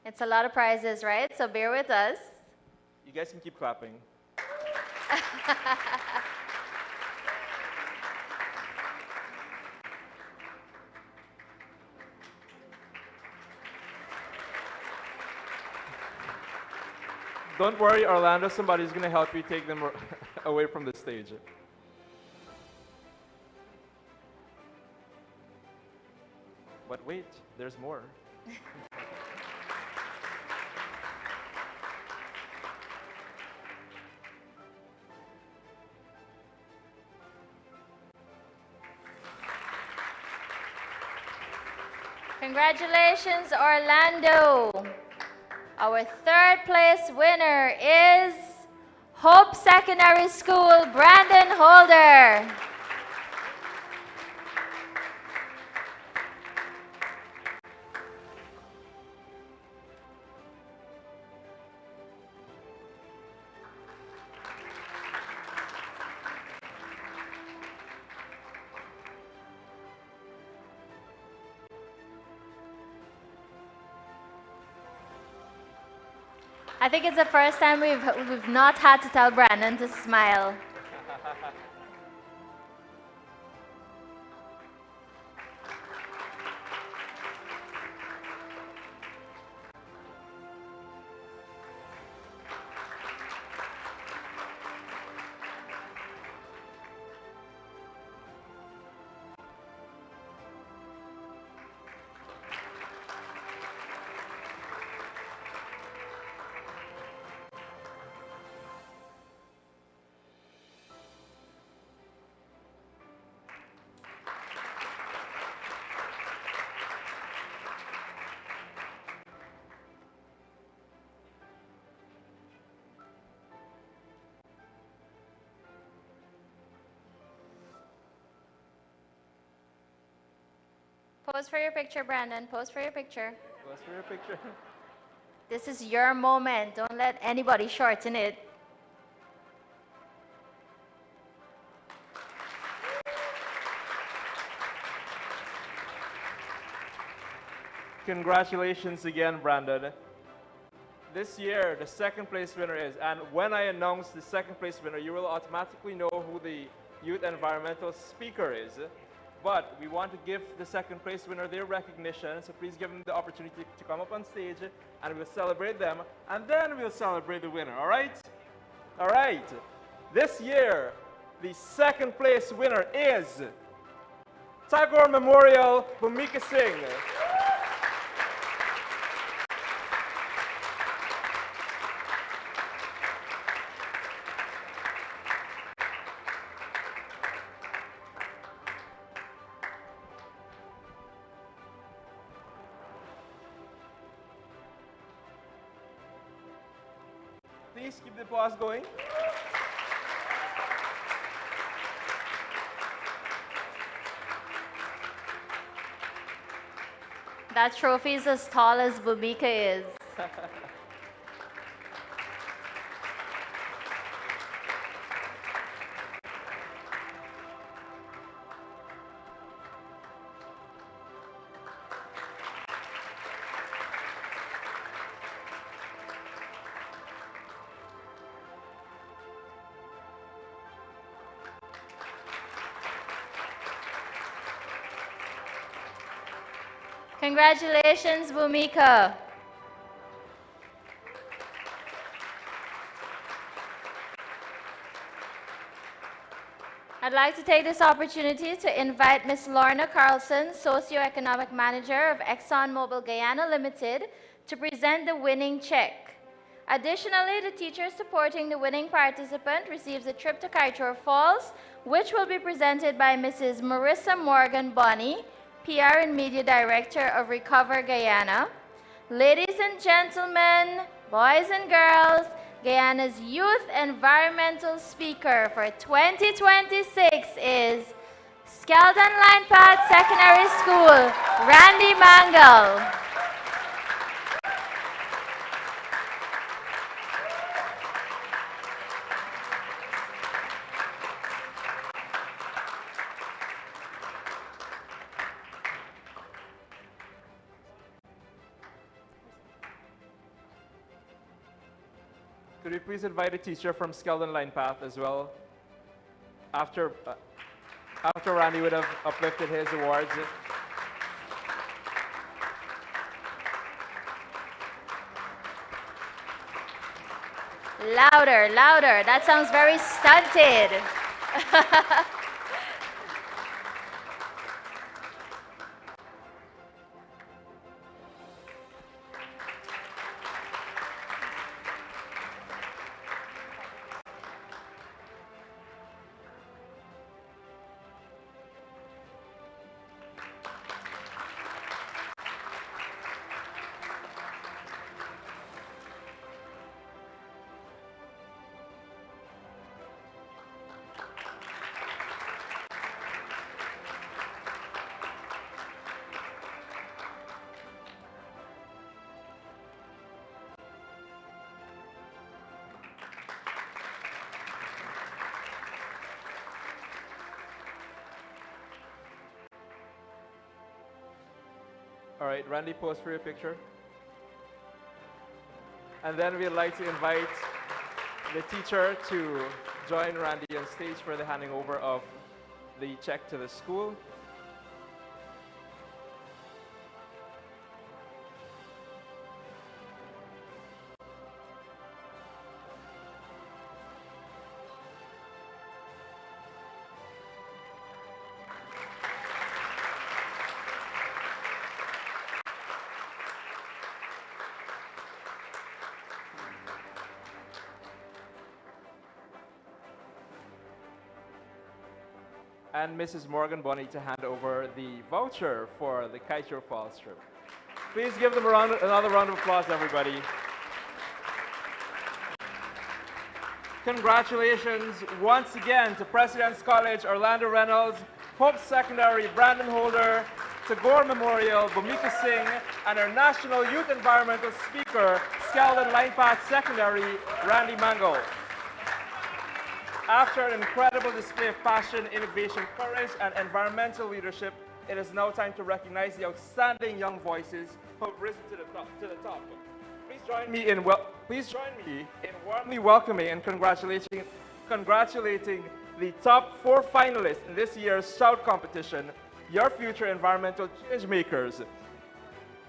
It's a lot of prizes, right? So bear with us. You guys can keep clapping. Don't worry, Orlando, somebody's going to help you take them away from the stage. But wait, there's more. Congratulations, Orlando. Our third place winner is Hope Secondary School, Brandon Holder. I think it's the first time we've not had to tell Brandon to smile. Pose for your picture, Brandon. Pose for your picture. Pose for your picture. This is your moment. Don't let anybody shorten it. Congratulations again, Brandon. This year, the second place winner is, and when I announce the second place winner, you will automatically know who the youth environmental speaker is. But we want to give the second place winner their recognition, so please give them the opportunity to come up on stage and we'll celebrate them, and then we'll celebrate the winner, all right? All right. This year, the second place winner is Tagore Memorial, Bhumika Singh. Please keep the applause going. That trophy is as tall as Bhumika is. Congratulations, Bhumika. I'd like to take this opportunity to invite Ms. Lorna Carlson, Socioeconomic Manager of ExxonMobil Guyana Limited, to present the winning check. Additionally, the teacher supporting the winning participant receives a trip to Kaitor Falls, which will be presented by Mrs. Marissa Morgan Bonney, PR and Media Director of Recover Guyana. Ladies and gentlemen, boys and girls, Guyana's Youth Environmental Speaker for 2026 is Skeldon Linepath Secondary School, Randy Mangle. Could we please invite a teacher from Skeldon Linepath as well? After Randy would have uplifted his awards. Louder, louder. That sounds very stunted. All right, Randy, pose for your picture. And then we'd like to invite the teacher to join Randy on stage for the handing over of the check to the school. And Mrs. Morgan Bonney to hand over the voucher for the Kaitor Falls trip. Please give them another round of applause, everybody. Congratulations once again to President's College, Orlando Reynolds, Hope Secondary, Brandon Holder, Tagore Memorial, Bhumika Singh, and our National Youth Environmental Speaker, Skeldon Linepath Secondary, Randy Mango. After an incredible display of passion, innovation, courage, and environmental leadership, it is now time to recognize the outstanding young voices who have risen to the top. Please join me in warmly welcoming and congratulating the top 4 finalists in this year's Shout competition, your future environmental change makers.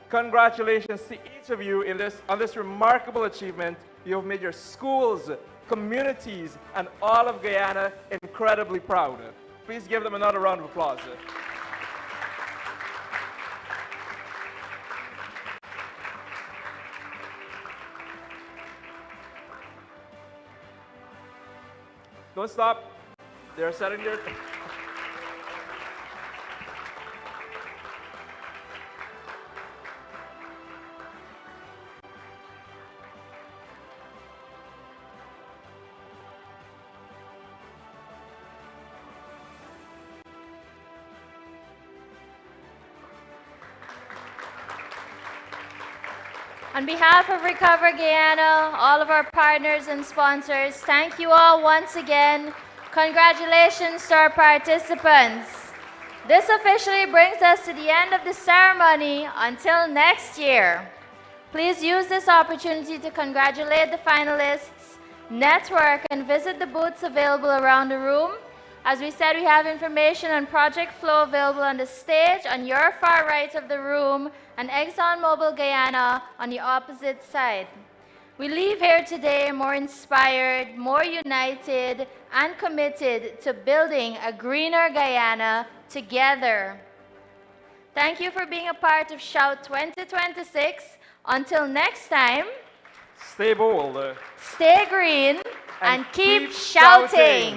Congratulations to each of you on this remarkable achievement. You have made your schools, communities, and all of Guyana incredibly proud. Please give them another round of applause. Don't stop. They're setting their... On behalf of Recover Guyana, all of our partners and sponsors, thank you all once again. Congratulations to our participants. This officially brings us to the end of the ceremony until next year. Please use this opportunity to congratulate the finalists, network, and visit the booths available around the room. As we said, we have information on Project Flow available on the stage on your far right of the room, and ExxonMobil Guyana on the opposite side. We leave here today more inspired, more united, and committed to building a greener Guyana together. Thank you for being a part of Shout 2026. Until next time, stay bold, stay green, and keep shouting.